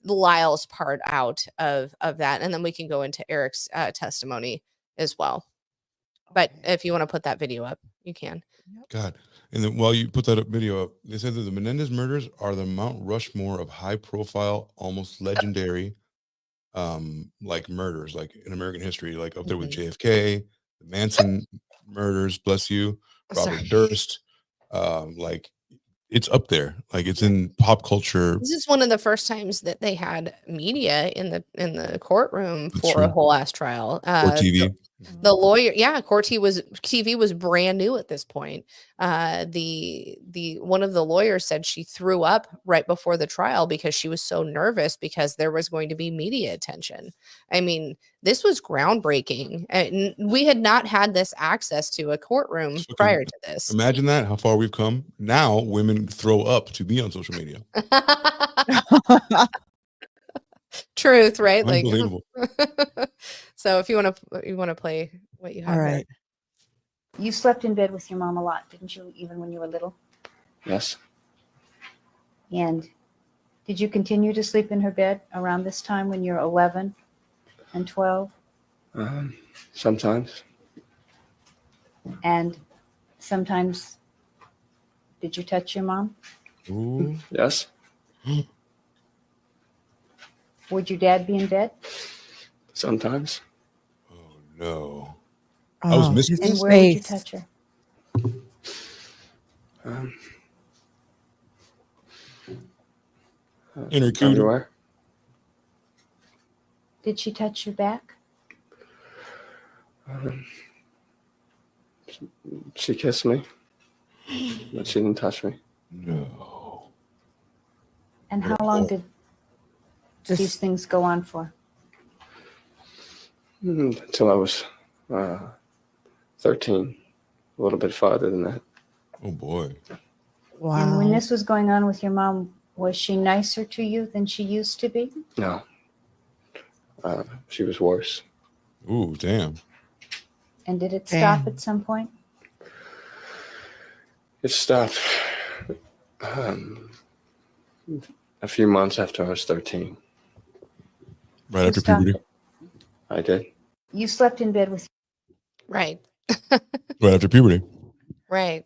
Lyle's part out of that, and then we can go into Eric's testimony as well. But if you want to put that video up, you can. God. And then while you put that video up, they said that the Menendez murders are the Mount Rushmore of high profile, almost legendary, like murders, like in American history, like up there with JFK, the Manson murders, bless you, Robert Durst. Like it's up there, like it's in pop culture. This is one of the first times that they had media in the courtroom That's for true. a whole ass trial. Or TV. The lawyer, court TV was brand new at this point. The one of the lawyers said she threw up right before the trial because she was so nervous because there was going to be media attention. I mean, this was groundbreaking. And we had not had this access to a courtroom prior to this. Imagine that, how far we've come. Now women throw up to be on social media. Truth, right? Unbelievable. Like, so if you want to play what you have. All right. You slept in bed with your mom a lot, didn't you, even when you were little? Yes. And did you continue to sleep in her bed around this time when you're 11 and 12? Sometimes. And sometimes, did you touch your mom? Ooh. Yes. Would your dad be in bed? Sometimes. Oh no. I was missing And this. where would you touch her? In her cootie. Everywhere. Did she touch your back? She kissed me, but she didn't touch me. No. And how long did these Just things go on for? Until I was 13, a little bit farther than that. Oh boy. And when wow. this was going on with your mom, was she nicer to you than she used to be? No. She was worse. Ooh, damn. And did it stop Damn. at some point? It stopped a few months after I was 13. Right You after stopped puberty. it. I did. You slept in bed with Right. Right after puberty. Right.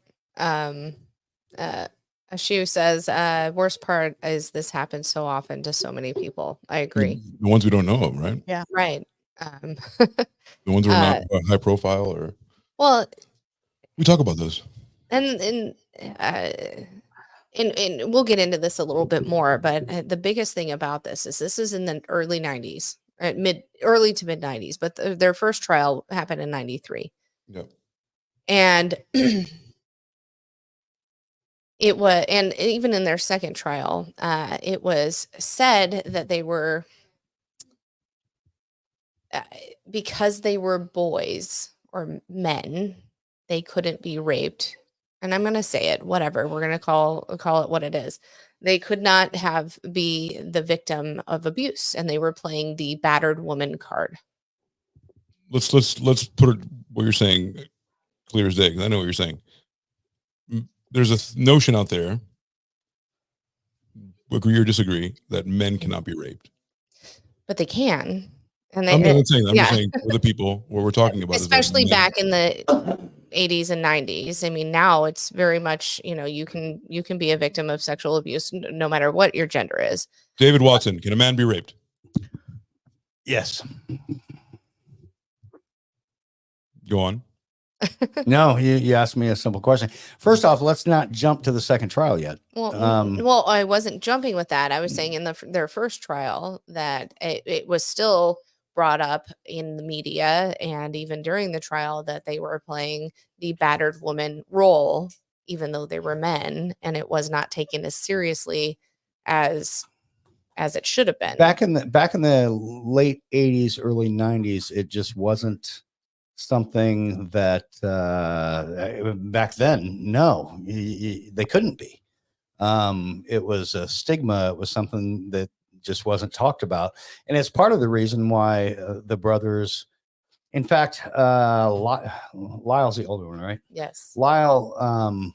She says, worst part is this happens so often to so many people. I agree. The ones we don't know of, right? Right. The ones who are not high profile, or Well, we talk about those. and we'll get into this a little bit more, but the biggest thing about this is in the early 90s, early to mid 90s, but their first trial happened in 93. Yep. And it was, and even in their second trial, it was said that they were, because they were boys or men, they couldn't be raped. And I'm going to say it, whatever. We're going to call it what it is. They could not be the victim of abuse, and they were playing the battered woman card. Let's put it what you're saying clear as day, because I know what you're saying. There's a notion out there, agree or disagree, that men cannot be raped. But they can. And I'm not saying that. I'm just saying for the people what we're talking about. Especially back in the 80s and 90s. I mean, now it's very much, you can be a victim of sexual abuse no matter what your gender is. David Watson, can a man be raped? Yes. Go on. No, you asked me a simple question. First off, let's not jump to the second trial yet. Well, I wasn't jumping with that. I was saying in their first trial that it was still brought up in the media and even during the trial that they were playing the battered woman role, even though they were men, and it was not taken as seriously as it should have been. Back in the late 80s, early 90s, it just wasn't something that back then, no, they couldn't be. It was a stigma. It was something that just wasn't talked about. And it's part of the reason why the brothers, in fact, Lyle's the older one, right? Yes. Lyle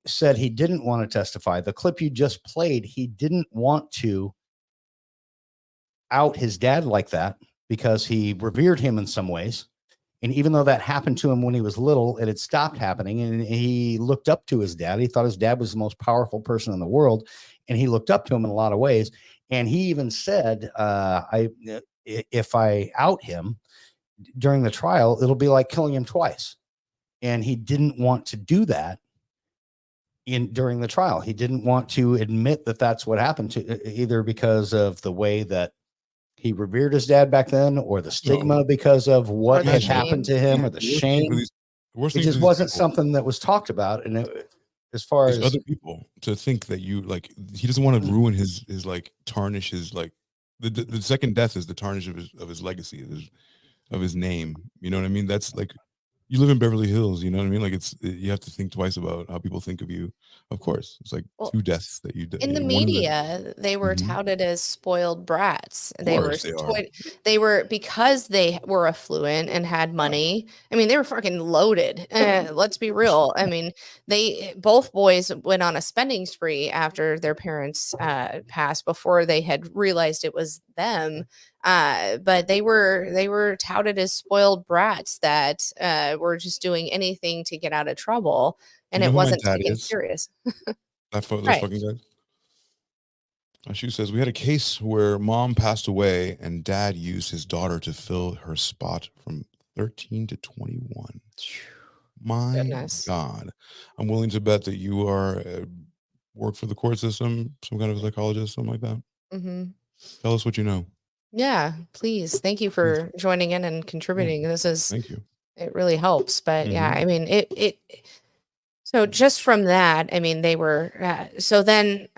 said he didn't want to testify. The clip you just played, he didn't want to out his dad like that because he revered him in some ways. And even though that happened to him when he was little, it had stopped happening. And he looked up to his dad. He thought his dad was the most powerful person in the world. And he looked up to him in a lot of ways. And he even said, if I out him during the trial, it'll be like killing him twice. And he didn't want to do that during the trial. He didn't want to admit that that's what happened to either because of the way that he revered his dad back then, or the stigma because of what had happened to him, or the shame. It just wasn't something that was talked about. And as far as other people to think that you like, he doesn't want to ruin his like tarnish his like the second death is the tarnish of his legacy, of his name. You know what I mean? That's like, you live in Beverly Hills, you know what I mean? Like you have to think twice about how people think of you. Of course, it's like two deaths that you did. In the media, they were touted as spoiled brats. They were because they were affluent and had money. I mean, they were fucking loaded. Let's be real. I mean, both boys went on a spending spree after their parents passed before they had realized it was them. But they were touted as spoiled brats that were just doing anything to get out of trouble, and it wasn't taken serious. Those fucking guys. She says, we had a case where mom passed away and dad used his daughter to fill her spot from 13 to 21. My God. I'm willing to bet that you are work for the court system, some kind of psychologist, something like that. Mm-hmm. Tell us what you know. Yeah, please. Thank you for joining in and contributing. Thank you. It really helps. But yeah, I mean, so just from that, I mean, they were, so then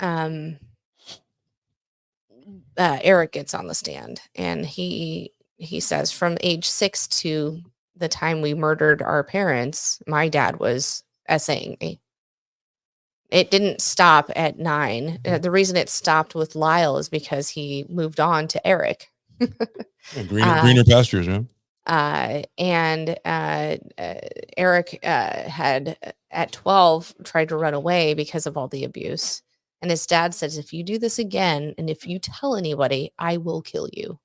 Eric gets on the stand and he says from age 6 to the time we murdered our parents, my dad was essaying me. It didn't stop at 9. The reason it stopped with Lyle is because he moved on to Eric. Greener pastures, yeah. And Eric had at 12 tried to run away because of all the abuse. And his dad says, if you do this again, and if you tell anybody, I will kill you.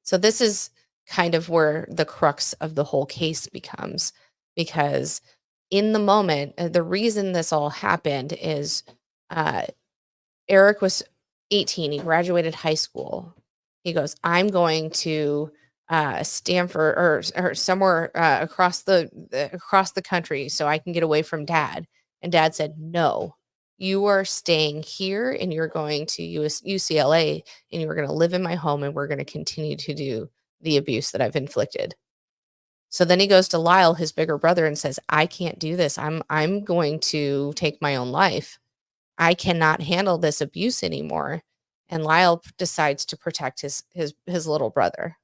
So this is kind of where the crux of the whole case becomes, because in the moment, the reason this all happened is Eric was 18. He graduated high school. He goes, I'm going to Stanford or somewhere across the country so I can get away from dad. And dad said, no, you are staying here and you're going to UCLA and you're going to live in my home and we're going to continue to do the abuse that I've inflicted. So then he goes to Lyle, his bigger brother, and says, I can't do this. I'm going to take my own life. I cannot handle this abuse anymore. And Lyle decides to protect his little brother.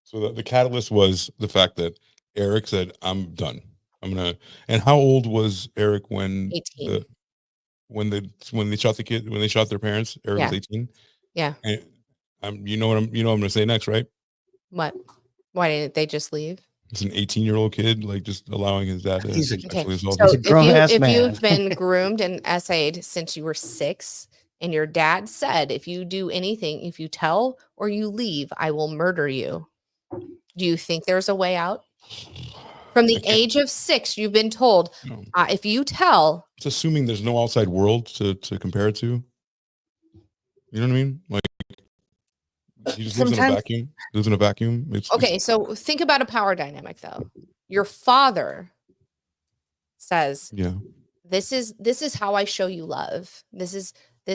So the catalyst was the fact that Eric said, I'm done. And how old was Eric when 18. When they shot when they shot their parents? Eric was 18. Yeah. And you know what I'm going to say next, right? What? Why didn't they just leave? It's an 18-year-old kid, like just allowing his dad to sexually assault him. So if you've been groomed and essayed since you were 6, and your dad said, if you do anything, if you tell or you leave, I will murder you. Do you think there's a way out? From the age of 6, you've been told, if you tell. It's assuming there's no outside world to compare it to. You know what I mean? Like, he just lives in a vacuum. Lives in a vacuum. Okay, so think about a power dynamic, though. Your father says, yeah, this is how I show you love. This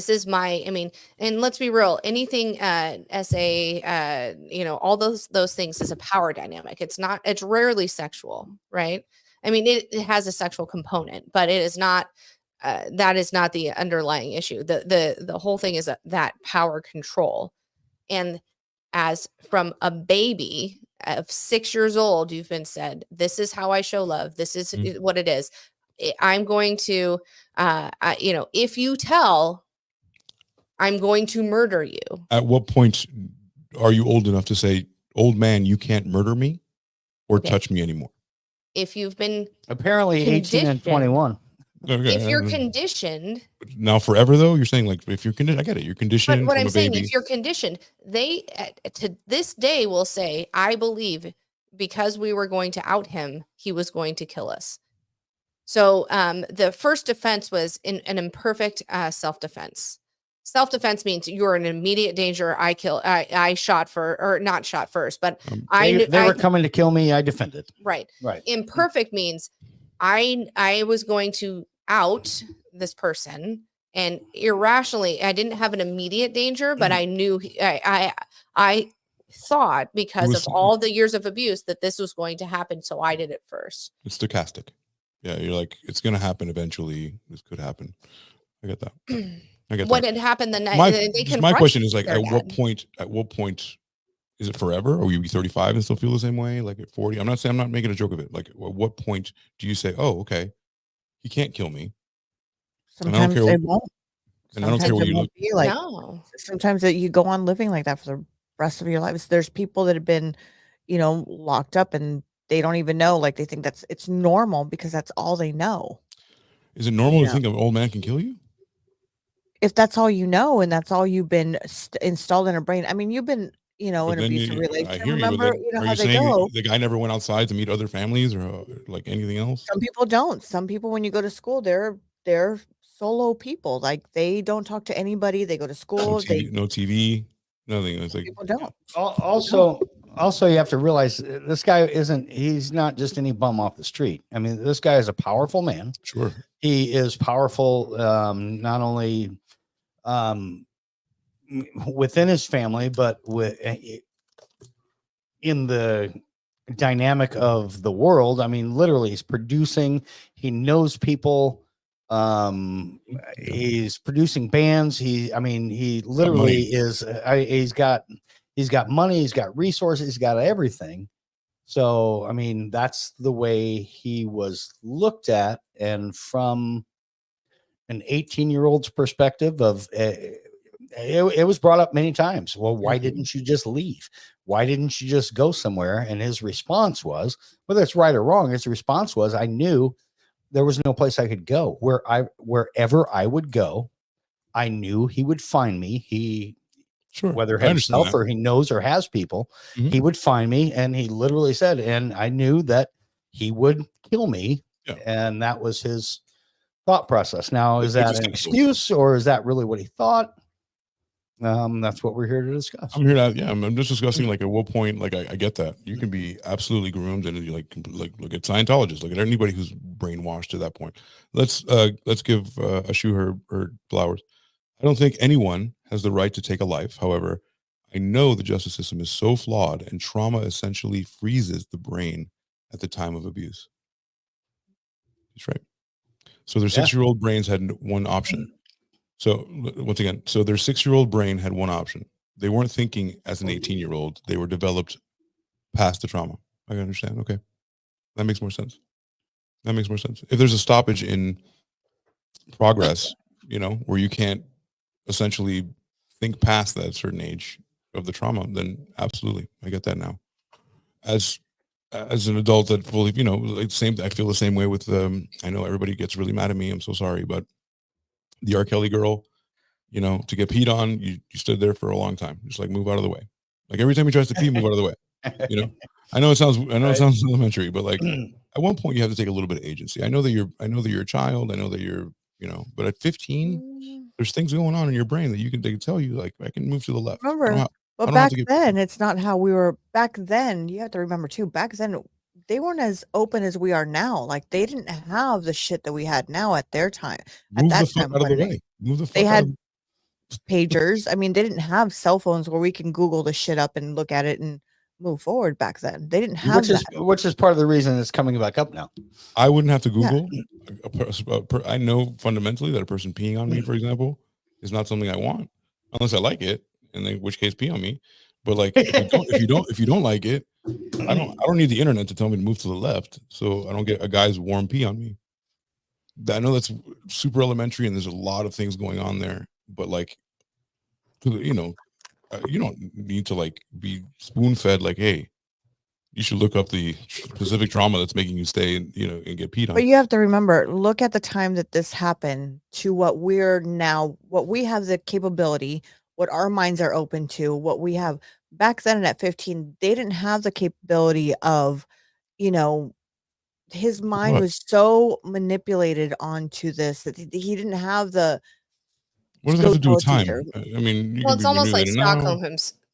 is my, I mean, and let's be real, anything SA, all those things is a power dynamic. It's rarely sexual, right? I mean, it has a sexual component, but it is not, that is not the underlying issue. The whole thing is that power control. And as from a baby of 6 years old, you've been said, this is how I show love. This is what it is. I'm going to, if you tell, I'm going to murder you. At what point are you old enough to say, old man, you can't murder me or touch me anymore? If you've been apparently 18 and 21. Okay. If you're conditioned. Now forever though, you're saying like, if you're conditioned, I get it. You're conditioned. But what from I'm a saying, baby. if you're conditioned, they to this day will say, I believe because we were going to out him, he was going to kill us. So the first defense was an imperfect self-defense. Self-defense means you're in immediate danger. I shot for, or not shot first, but they were coming to kill me. I defended. Right. Imperfect means I was going to out this person, and irrationally, I didn't have an immediate danger, but I knew I thought because of all the years of abuse that this was going to happen. So I did it first. It's stochastic. Yeah. You're like, it's going to happen eventually. This could happen. I get that. I get what that. had happened the night. My question is like, at what point is it forever? Or will you be 35 and still feel the same way? Like at 40? I'm not making a joke of it. Like, at what point do you say, oh, okay, he can't kill me? Sometimes they won't. And I don't care what you look like. No. Sometimes you go on living like that for the rest of your lives. There's people that have been, locked up and they don't even know. Like they think it's normal because that's all they know. Is it normal to think an old man can kill you? If that's all you know and that's all you've been installed in a brain. I mean, you've been, in an abusive relationship. Remember, how they go. The guy never went outside to meet other families or like anything else? Some people don't. Some people, when you go to school, they're solo people. Like they don't talk to anybody. They go to school. No TV, nothing. It's like people don't. Also, you have to realize this guy he's not just any bum off the street. I mean, this guy is a powerful man. Sure. He is powerful, not only within his family, but in the dynamic of the world. I mean, literally he's producing, he knows people. He's producing bands. He literally is, he's got money, he's got resources, he's got everything. So, I mean, that's the way he was looked at. And from an 18-year-old's perspective it was brought up many times. Well, why didn't you just leave? Why didn't you just go somewhere? And his response was, whether it's right or wrong, his response was, I knew there was no place I could go. Wherever I would go, I knew he would find me. Whether himself or he knows or has people, he would find me. And he literally said, and I knew that he would kill me. Yeah. And that was his thought process. Now, is that an excuse or is that really what he thought? That's what we're here to discuss. I'm just discussing like at what point, like I get that you can be absolutely groomed and you like look at Scientologists, look at anybody who's brainwashed to that point. Let's give Ashu her flowers. I don't think anyone has the right to take a life. However, I know the justice system is so flawed and trauma essentially freezes the brain at the time of abuse. That's right. So their 6-year-old brains had one option. So once again, their 6-year-old brain had one option. They weren't thinking as an 18-year-old. They were developed past the trauma. I understand. Okay. That makes more sense. If there's a stoppage in progress, where you can't essentially think past that certain age of the trauma, then absolutely. I get that now. As an adult that fully, I feel the same way with I know everybody gets really mad at me. I'm so sorry, but the R. Kelly girl, to get peed on, you stood there for a long time. Just like move out of the way. Like every time he tries to pee, move out of the way. I know it sounds elementary, but like at one point you have to take a little bit of agency. I know that you're a child. I know that you're, but at 15, there's things going on in your brain that they can tell you, like, I can move to the left. Remember, but back then, it's not how we were back then. You have to remember too, back then they weren't as open as we are now. Like they didn't have the shit that we had now at their time. Move the fuck out of the way. Move the fuck they out had of pagers. I mean, they didn't have cell phones where we can Google the shit up and look at it and move forward back then. They didn't have which is part of the reason it's coming back up now. I wouldn't have to Google. I know fundamentally that a person peeing on me, for example, is not something I want unless I like it, and in which case pee on me. But like if you don't like it, I don't need the internet to tell me to move to the left, so I don't get a guy's warm pee on me. I know that's super elementary, and there's a lot of things going on there. But like, you don't need to like be spoon fed. Like, hey, you should look up the specific trauma that's making you stay and get peed on. But you have to remember, look at the time that this happened to what we're now, what we have the capability, what our minds are open to, what we have back then at 15, they didn't have the capability of, his mind was so manipulated onto this that he didn't have the. What does that have to do with time? I mean, well, it's almost like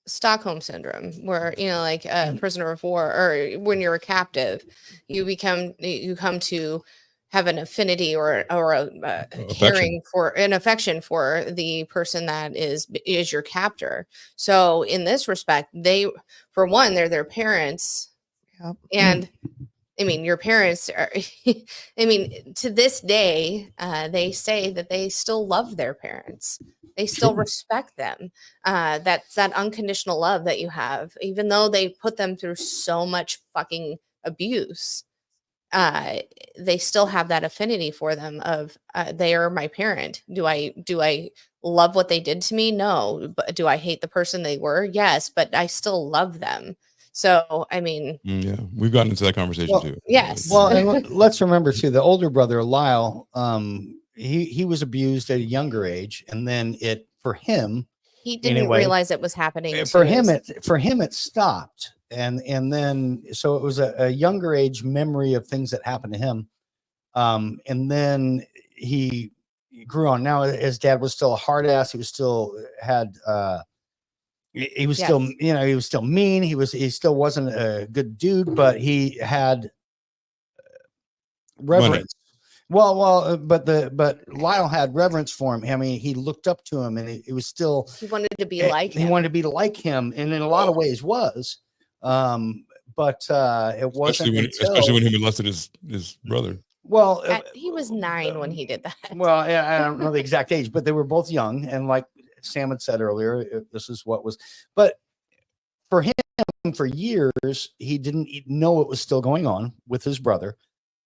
Stockholm syndrome, where like a prisoner of war, or when you're a captive, you come to have an affinity or a caring for an affection for the person that is your captor. So in this respect, they're their parents, and I mean, your parents are, I mean, to this day, they say that they still love their parents. They still respect them. That's that unconditional love that you have, even though they put them through so much fucking abuse. They still have that affinity for them of, they are my parent. Do I love what they did to me? No. But do I hate the person they were? Yes, but I still love them. So, I mean, yeah, we've gotten into that conversation too. Yes. Well, and let's remember too, the older brother, Lyle, he was abused at a younger age, and then he didn't realize it was happening. For him, it stopped, and then so it was a younger age memory of things that happened to him, and then he grew on. Now his dad was still a hard ass. He was still had. He was still, he was still mean. He still wasn't a good dude, but he had reverence. Well, but Lyle had reverence for him. I mean, he looked up to him, and he was still. He wanted to be like him. He wanted to be like him, and in a lot of ways was. But it wasn't especially when he molested his brother. Well, he was 9 when he did that. Well, I don't know the exact age, but they were both young, and like Sam had said earlier, this is what was, but for him, for years, he didn't know it was still going on with his brother.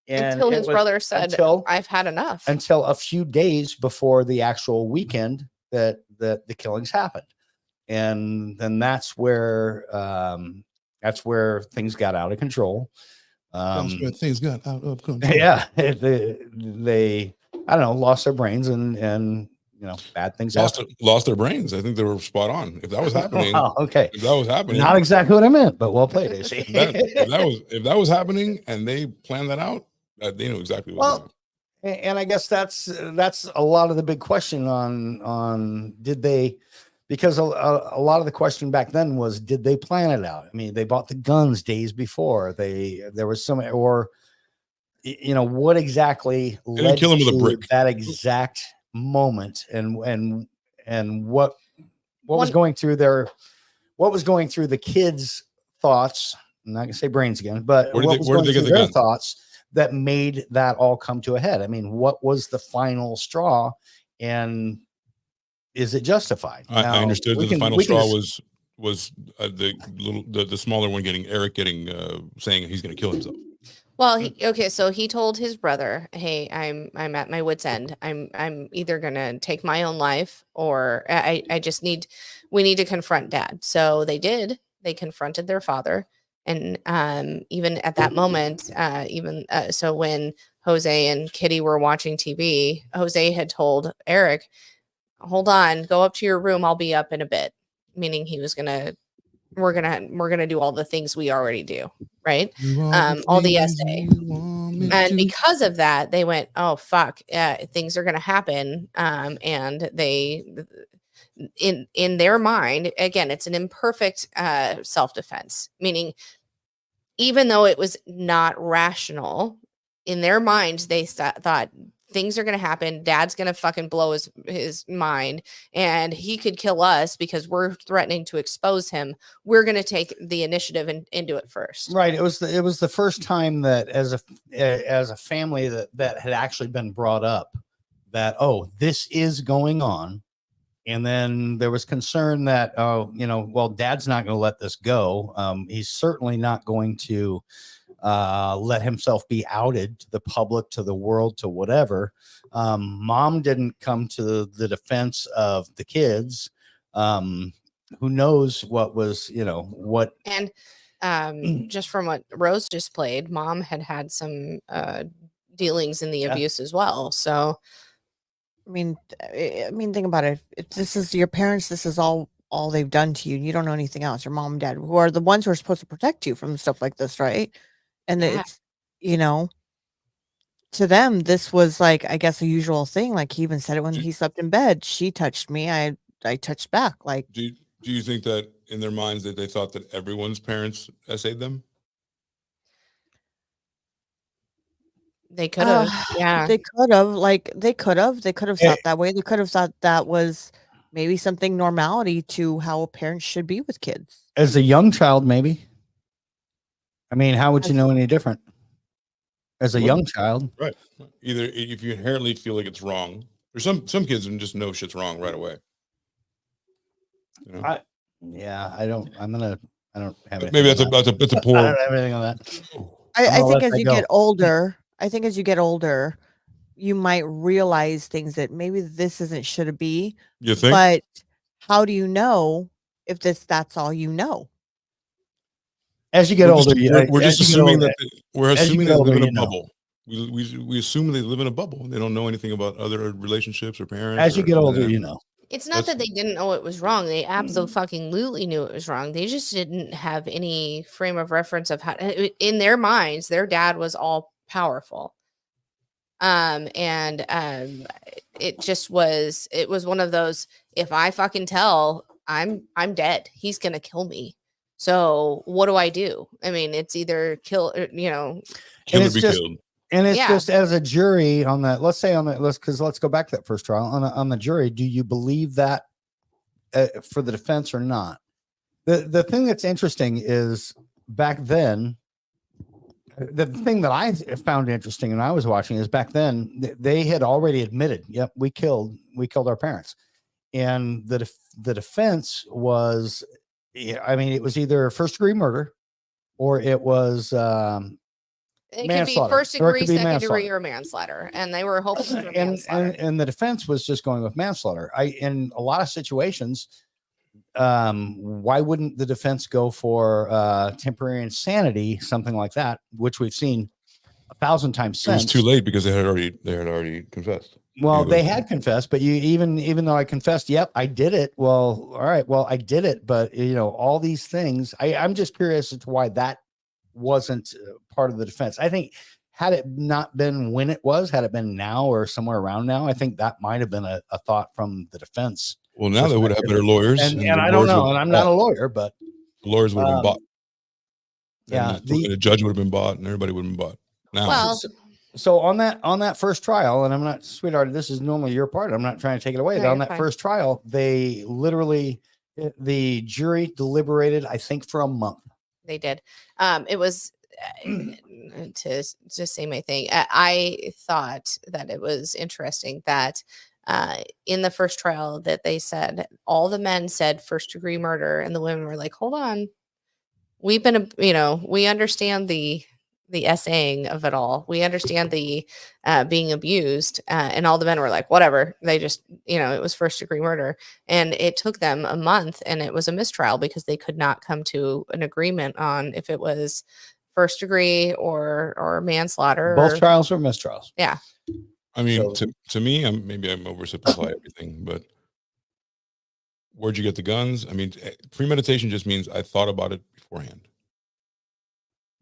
And until his brother said, I've had enough. Until a few days before the actual weekend that the killings happened. And then that's where things got out of control. Things got out of control. Yeah. They I don't know, lost their brains and bad things lost their brains. I think they were spot on. If that was happening, okay. If that was happening, not exactly what I meant, but well played, AC. if that was happening and they planned that out, they knew exactly what. Well, and I guess that's a lot of the big question on did they, because a lot of the question back then was, did they plan it out? I mean, they bought the guns days before. There was some, or what exactly led kill him with a to brick. that exact moment, and what was going through the kids' thoughts. I'm not gonna say brains again, but where did they get their thoughts that made that all come to a head? I mean, what was the final straw, and is it justified? I understood that the final straw was the smaller one saying he's going to kill himself. Well, so he told his brother, "Hey, I'm at my wit's end. I'm either gonna take my own life, or we need to confront Dad." So they did. They confronted their father, and even at that moment, so when Jose and Kitty were watching TV, Jose had told Eric, "Hold on, go up to your room. I'll be up in a bit," meaning he was gonna we're gonna do all the things we already do, right? All the essay. And because of that, they went, oh fuck, things are gonna happen. And they in their mind, again, it's an imperfect self-defense, meaning even though it was not rational, in their minds, they thought things are going to happen. Dad's going to fucking blow his mind and he could kill us because we're threatening to expose him. We're going to take the initiative and do it first. Right. It was the first time that as a family that had actually been brought up that, oh, this is going on. And then there was concern that, well, Dad's not going to let this go. He's certainly not going to let himself be outed to the public, to the world, to whatever. Mom didn't come to the defense of the kids. Who knows what was, what. And just from what Rose just played, Mom had some dealings in the abuse as well. So, I mean, think about it. If this is your parents, this is all they've done to you. You don't know anything else. Your mom and dad, who are the ones who are supposed to protect you from stuff like this, right? And it's, to them, this was like, I guess, a usual thing. Like he even said it when he slept in bed. She touched me. I touched back. Like, do you think that in their minds that they thought that everyone's parents essayed them? They could have, yeah. They could have, thought that way. They could have thought that was maybe something normality to how a parent should be with kids. As a young child, maybe. I mean, how would you know any different? As a young child, right? Either if you inherently feel like it's wrong, or some kids just know shit's wrong right away. I don't have. Maybe that's a poor. I don't have anything on that. I think as you get older, you might realize things that maybe this isn't should it be. You think? But how do you know if that's all you know? As you get older, we're just assuming that they live in a bubble. We assume they live in a bubble. They don't know anything about other relationships or parents. As you get older, It's not that they didn't know it was wrong. They absolutely knew it was wrong. They just didn't have any frame of reference of how, in their minds, their dad was all powerful. It just was, it was one of those, if I fucking tell, I'm dead. He's going to kill me. So what do I do? I mean, it's either kill, or, kill or be killed. And it's just as a jury on that, let's go back to that first trial on the jury. Do you believe that for the defense or not? The thing that's interesting is back then, the thing that I found interesting and I was watching is back then they had already admitted, yep, we killed our parents. And the defense was, I mean, it was either first degree murder or it was, it could be first degree, second degree, or manslaughter, and they were hoping for manslaughter. And the defense was just going with manslaughter. In a lot of situations, why wouldn't the defense go for temporary insanity, something like that, which we've seen 1,000 times since? It was too late because they had already confessed. Well, they had confessed, but even though I confessed, yep, I did it. Well, all right, well, I did it, but all these things. I'm just curious as to why that wasn't part of the defense. I think had it not been when it was, had it been now or somewhere around now, I think that might have been a thought from the defense. Well, now they would have better lawyers. And I don't know, and I'm not a lawyer, but the lawyers would have been bought. Yeah. The judge would have been bought and everybody would have been bought. Now, well, so on that first trial, and I'm not, sweetheart, this is normally your part. I'm not trying to take it away. No, but on you're that fine. first trial, they literally, the jury deliberated, I think, for a month. They did. It was to just say my thing. I thought that it was interesting that in the first trial that they said all the men said first degree murder, and the women were like, "Hold on, we've been, we understand the essaying of it all. We understand the being abused," and all the men were like, "Whatever." They just, it was first degree murder, and it took them a month, and it was a mistrial because they could not come to an agreement on if it was first degree or manslaughter. Both trials were mistrials. Yeah. I mean, to me, maybe I'm oversimplifying everything, but Where'd you get the guns? I mean, premeditation just means I thought about it beforehand.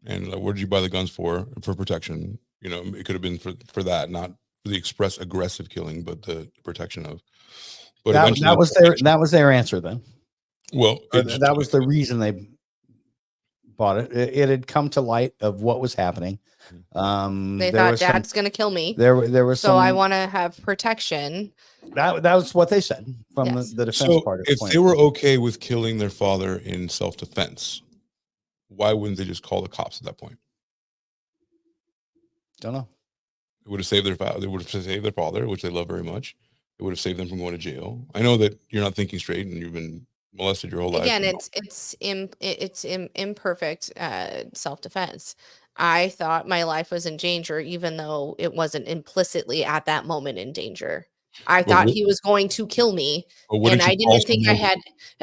And where did you buy the guns for protection? You know, it could have been for that, not for the express aggressive killing, but the protection of. But that was their answer then. Well, that was the reason they bought it. It had come to light of what was happening. They thought Dad's going to kill me. There was so I want to have protection. That was what they said from the defense part. If they were okay with killing their father in self-defense, why wouldn't they just call the cops at that point? Don't know. It would have saved their father. They would have saved their father, which they love very much. It would have saved them from going to jail. I know that you're not thinking straight and you've been molested your whole life. Again, it's imperfect self-defense. I thought my life was in danger, even though it wasn't implicitly at that moment in danger. I thought he was going to kill me, and I didn't think I had.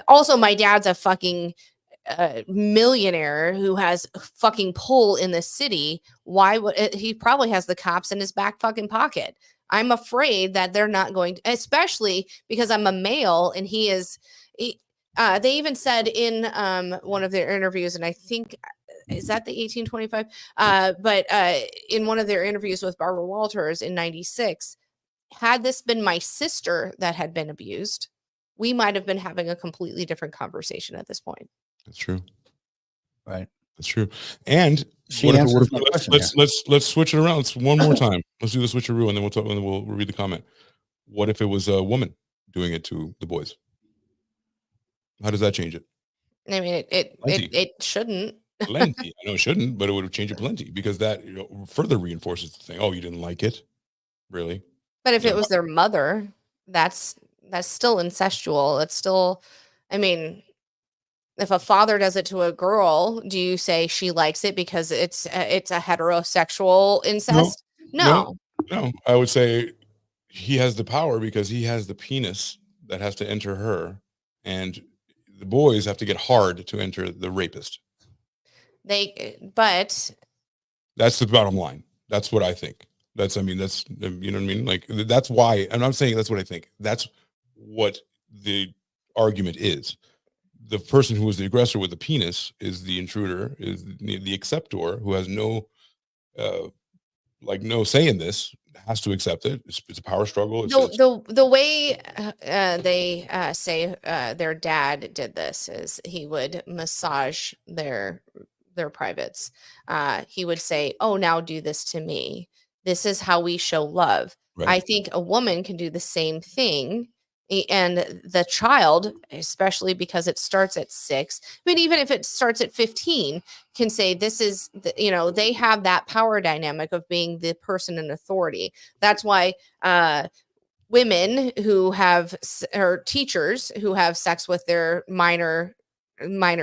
Also, my dad's a fucking millionaire who has fucking pull in the city. Why would he probably has the cops in his back fucking pocket? I'm afraid that they're not going to, especially because I'm a male and he is. They even said in one of their interviews, and I think is that the 1825? But in one of their interviews with Barbara Walters in '96, had this been my sister that had been abused, we might have been having a completely different conversation at this point. That's true. Right. That's true. And let's switch it around. Let's one more time. Let's do the switcheroo, and then we'll talk, and then we'll read the comment. What if it was a woman doing it to the boys? How does that change it? I mean, it shouldn't. Plenty. I know it shouldn't, but it would change it plenty because that further reinforces the thing. Oh, you didn't like it, really? But if it was their mother, that's still incestual. It's still, I mean, if a father does it to a girl, do you say she likes it because it's a heterosexual incest? No. I would say he has the power because he has the penis that has to enter her, and the boys have to get hard to enter the rapist. But that's the bottom line. That's what I think. That's, you know what I mean? Like, that's why, and I'm saying that's what I think. That's what the argument is. The person who is the aggressor with the penis is the intruder, is the acceptor who has no say in this, has to accept it. It's a power struggle. The way they say their dad did this is he would massage their privates. He would say, "Oh, now do this to me. This is how we show love." Right. I think a woman can do the same thing. And the child, especially because it starts at 6, I mean, even if it starts at 15, can say this is, they have that power dynamic of being the person in authority. That's why women who have, or teachers who have sex with their minor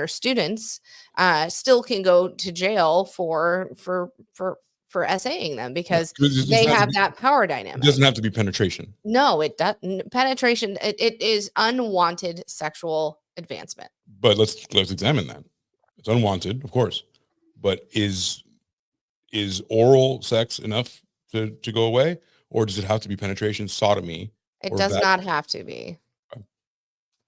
students still can go to jail for essaying them because they have that power dynamic. It doesn't have to be penetration. No, it doesn't. Penetration, it is unwanted sexual advancement. But let's examine that. It's unwanted, of course. But is oral sex enough to go away? Or does it have to be penetration, sodomy? It does not have to be. Okay.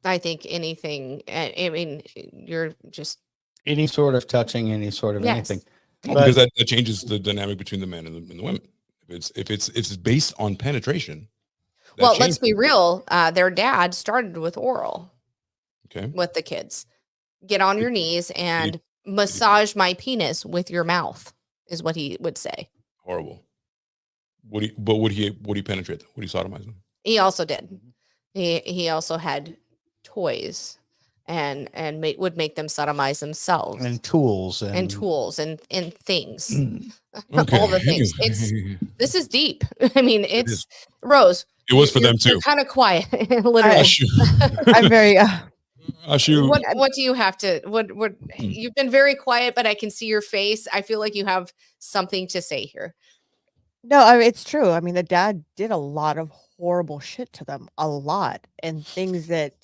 I think anything, I mean, you're just... Any sort of touching, any sort of anything. Because that changes the dynamic between the men and the women. If it's based on penetration. Well, let's be real. Their dad started with oral. Okay. With the kids, get on your knees and massage my penis with your mouth, is what he would say. Horrible. Would he penetrate them? Would he sodomize them? He also did. He also had toys. And would make them sodomize themselves and tools and things, okay. All the things. This is deep. I mean, it's Rose. It was for them too. Kind of quiet, literally. I'm very. What do you have to? What? You've been very quiet, but I can see your face. I feel like you have something to say here. No, I mean, it's true. I mean, the dad did a lot of horrible shit to them, a lot, and things that.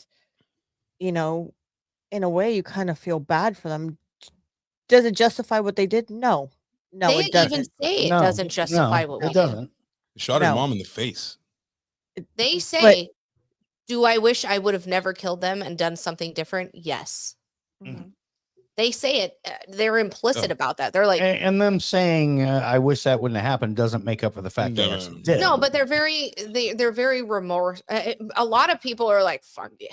In a way, you kind of feel bad for them. Does it justify what they did? No, it doesn't. Even say it doesn't justify what we doesn't. Shot her mom in the face. They say Do I wish I would have never killed them and done something different? Yes. Mhm. They say it. They're implicit about that. They're like, and them saying, I wish that wouldn't have happened doesn't make up for the fact they actually did. no, but they're very remorse. A lot of people are like, fuck yeah.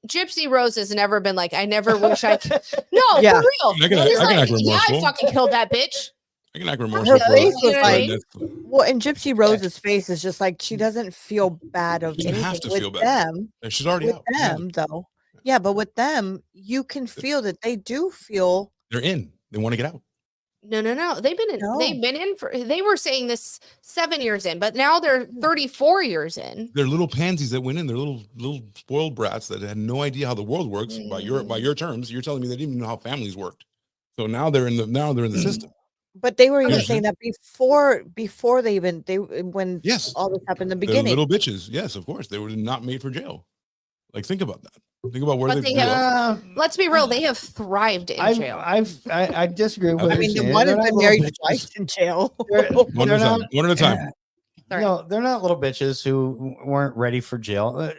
Gypsy Rose has never been like, I never wish I could. No, Yeah. for real. I can She's act like, yeah, I remorseful. fucking killed that bitch. I can act Her remorseful. face was You know what I like, mean? well, and Gypsy Rose's face is just like she doesn't feel bad of She doesn't have anything to with feel bad. them. She's already With out. them, though. Yeah, but with them, you can feel that they do feel. They're in. They want to get out. No. They've been in. No. They've been in for. They were saying this 7 years in, but now they're 34 years in. They're little pansies that went in. They're little spoiled brats that had no idea how the world works. By your terms, you're telling me they didn't even know how families worked. So now they're in the system. But they were even Yes. saying that before they when Yes. all this happened in the They're beginning. little bitches. Yes, of course. They were not made for jail. Like, think about that. Think about where But they they grew up. Let's be real. They have thrived in jail. I disagree with I what I you're mean, the saying. one They're has not been little married bitches. twice in jail. One at a time. One at a time. Sorry. No, they're not little bitches who weren't ready for jail.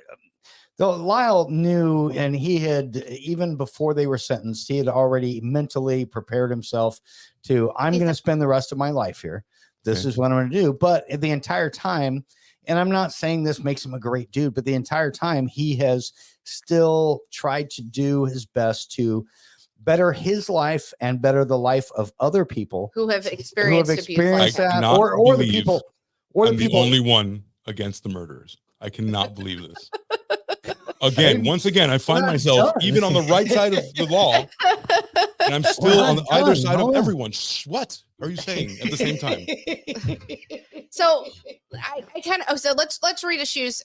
Though Lyle knew, and he had, even before they were sentenced, he had already mentally prepared himself to, I'm going to spend the rest of my life here. This Okay. is what I'm going to do. But the entire time, and I'm not saying this makes him a great dude, but the entire time he has still tried to do his best to better his life and better the life of other people who have experienced abuse like experienced that. that, cannot or the believe people, or I'm the the people. only one against the murderers. I cannot believe this. Again, once again, I find not myself done. even on the right side of the law, and I'm still not on the either done, side no. of everyone. What are you saying at the same time? So I kind of so let's read a Shoe's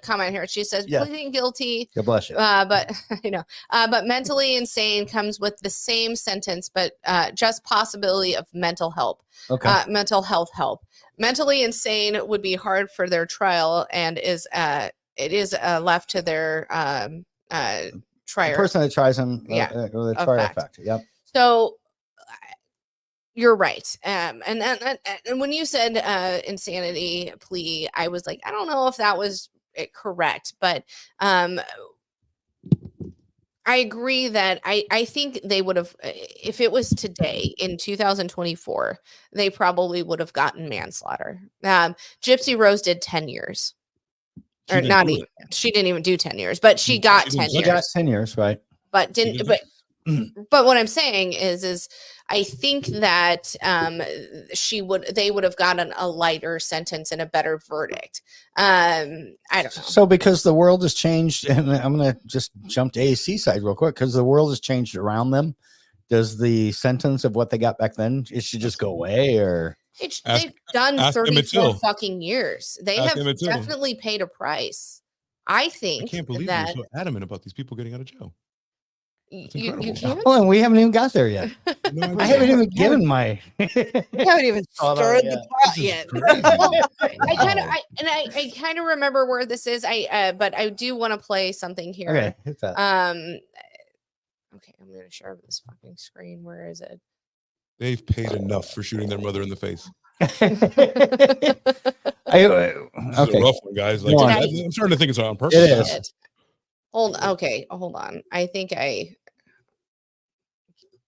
comment here. She says Yeah. pleading guilty, God bless you. but I know, but mentally insane comes with the same sentence, but just possibility of mental help. Okay. Mental health help. Mentally insane would be hard for their trial, and it is left to their The trier. person that tries him, or the of trial fact. fact. Yep. So you're right. And when you said insanity plea, I was like, I don't know if that was correct, but I agree that I think they would have, if it was today in 2024, they probably would have gotten manslaughter. Gypsy Rose did 10 years. She Or didn't not do even, she didn't even do 10 years, but she got She didn't 10 touch He got years. 10 years, right? But She didn't, didn't but what I'm saying is I think that they would have gotten a lighter sentence and a better verdict. I don't know. So because the world has changed, and I'm going to just jump to AC side real quick, because the world has changed around them. Does the sentence of what they got back then, it should just go away, or? They've done ask Emmett 34 Till. fucking years. They Ask have Emmett Till. definitely paid a price. I I think can't believe that you're so adamant about these people getting out of jail. you incredible. can't. Oh, and we haven't even got there yet. No I haven't even given my. We haven't even Oh, no, stirred yeah. the pot This is yet. crazy. I kind of remember where this is. But I do want to play something here. Okay, hit that. Okay, I'm gonna share this fucking screen. Where is it? They've paid enough for shooting their mother in the face. Okay. This is a rough one, guys. Like, Go on. I'm starting to think it's on purpose. It now. is. Hold on. I think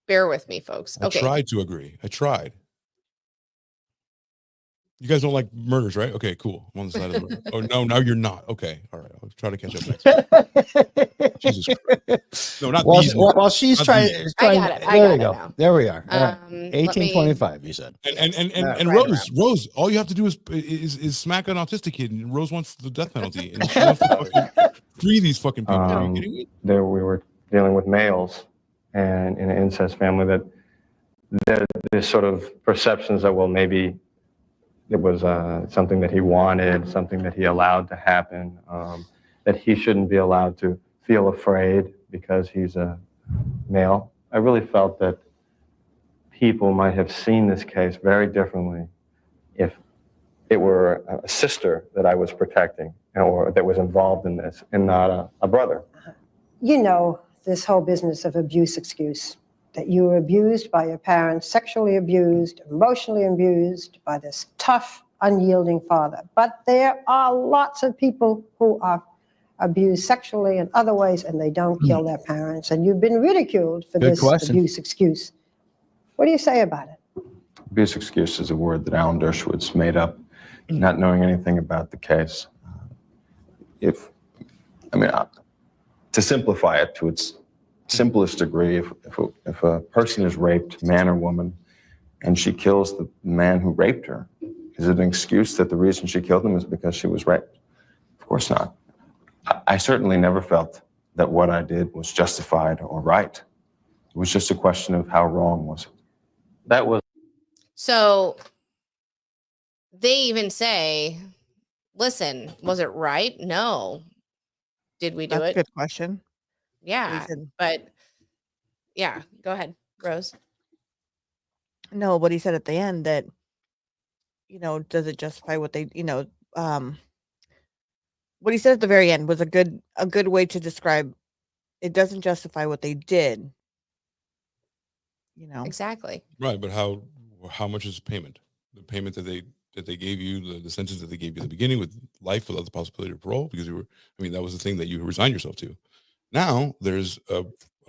bear with me, folks. I Okay. tried to agree. I tried. You guys don't like murders, right? Okay, cool. I'm on the side of the murder. Oh no, now you're not. Okay, all right. I'll try to catch up next. Jesus Christ. No, not these. While she's Not trying, these. I got it. I there got we it go. now. There we are. All right. Let me- 1825. You said. And Right Rose, all you have to do is smack an autistic kid, and Rose wants the death penalty, and she wants to fucking free these fucking people. Are you kidding me? There we were dealing with males and in an incest family that there's sort of perceptions that, well, maybe it was something that he wanted, something that he allowed to happen, that he shouldn't be allowed to feel afraid because he's a male. I really felt that people might have seen this case very differently if it were a sister that I was protecting or that was involved in this and not a brother. You know, this whole business of abuse excuse, that you were abused by your parents, sexually abused, emotionally abused by this tough, unyielding father. But there are lots of people who are abused sexually in other ways and they don't kill their parents. And you've been ridiculed for Good this question. abuse excuse. What do you say about it? Abuse excuse is a word that Alan Dershowitz made up, not knowing anything about the case. To simplify it to its simplest degree, if a person is raped, man or woman, and she kills the man who raped her, is it an excuse that the reason she killed him is because she was raped? Of course not. I certainly never felt that what I did was justified or right. It was just a question of how wrong was it. That was. So they even say, listen, was it right? No. Did we do That's it? a good question. Yeah. Reason. But yeah, go ahead, Rose. No, but he said at the end that, does it justify what they, what he said at the very end was a good way to describe it doesn't justify what they did. Exactly. Right, but how much is payment? The payment that they gave you, the sentence that they gave you at the beginning with life without the possibility of parole, because that was the thing that you resigned yourself to. Now there's a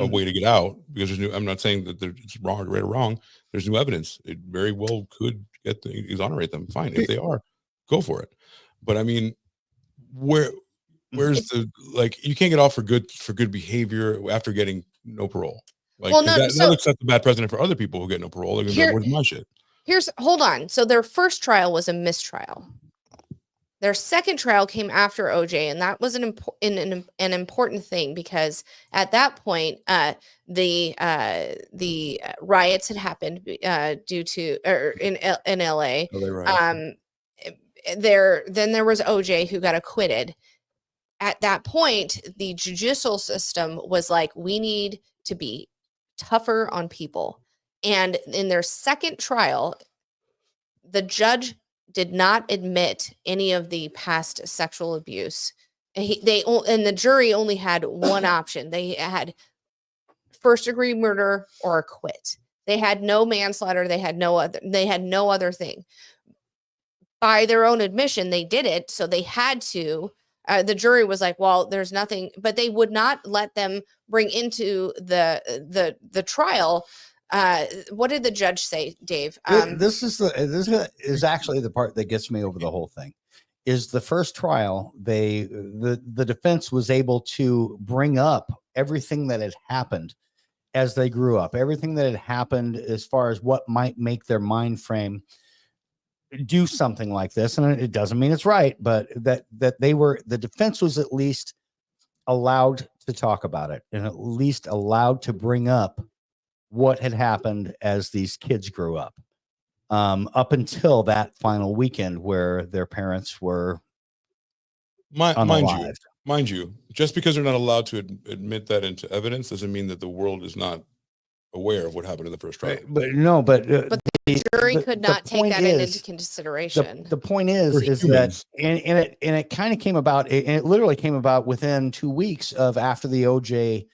way to get out because there's new. I'm not saying that it's wrong, right or wrong. There's new evidence. It very well could exonerate them. Fine, if they are, go for it. But I mean, where's the you can't get off for good behavior after getting no parole. That looks set the bad precedent for other people who get no parole. Where's my shit? Hold on. So their first trial was a mistrial. Their second trial came after OJ, and that was an important thing because at that point, the riots had happened due to in LA. Then there was OJ who got acquitted. At that point, the judicial system was like, we need to be tougher on people. And in their second trial, the judge did not admit any of the past sexual abuse. And the jury only had one option. They had first degree murder or acquit. They had no manslaughter. They had no other thing. By their own admission, they did it. So they had to. The jury was like, well, there's nothing, but they would not let them bring into the trial. What did the judge say, Dave? This is actually the part that gets me over the whole thing. Is the first trial, the defense was able to bring up everything that had happened as they grew up, everything that had happened as far as what might make their mind frame do something like this. And it doesn't mean it's right, but that the defense was at least allowed to talk about it and at least allowed to bring up what had happened as these kids grew up until that final weekend where their parents were mind you, just because they're not allowed to admit that into evidence doesn't mean that the world is not aware of what happened in the first trial. But the jury could not take that into consideration. The point is that it kind of came about, and it literally came about within 2 weeks of after the OJ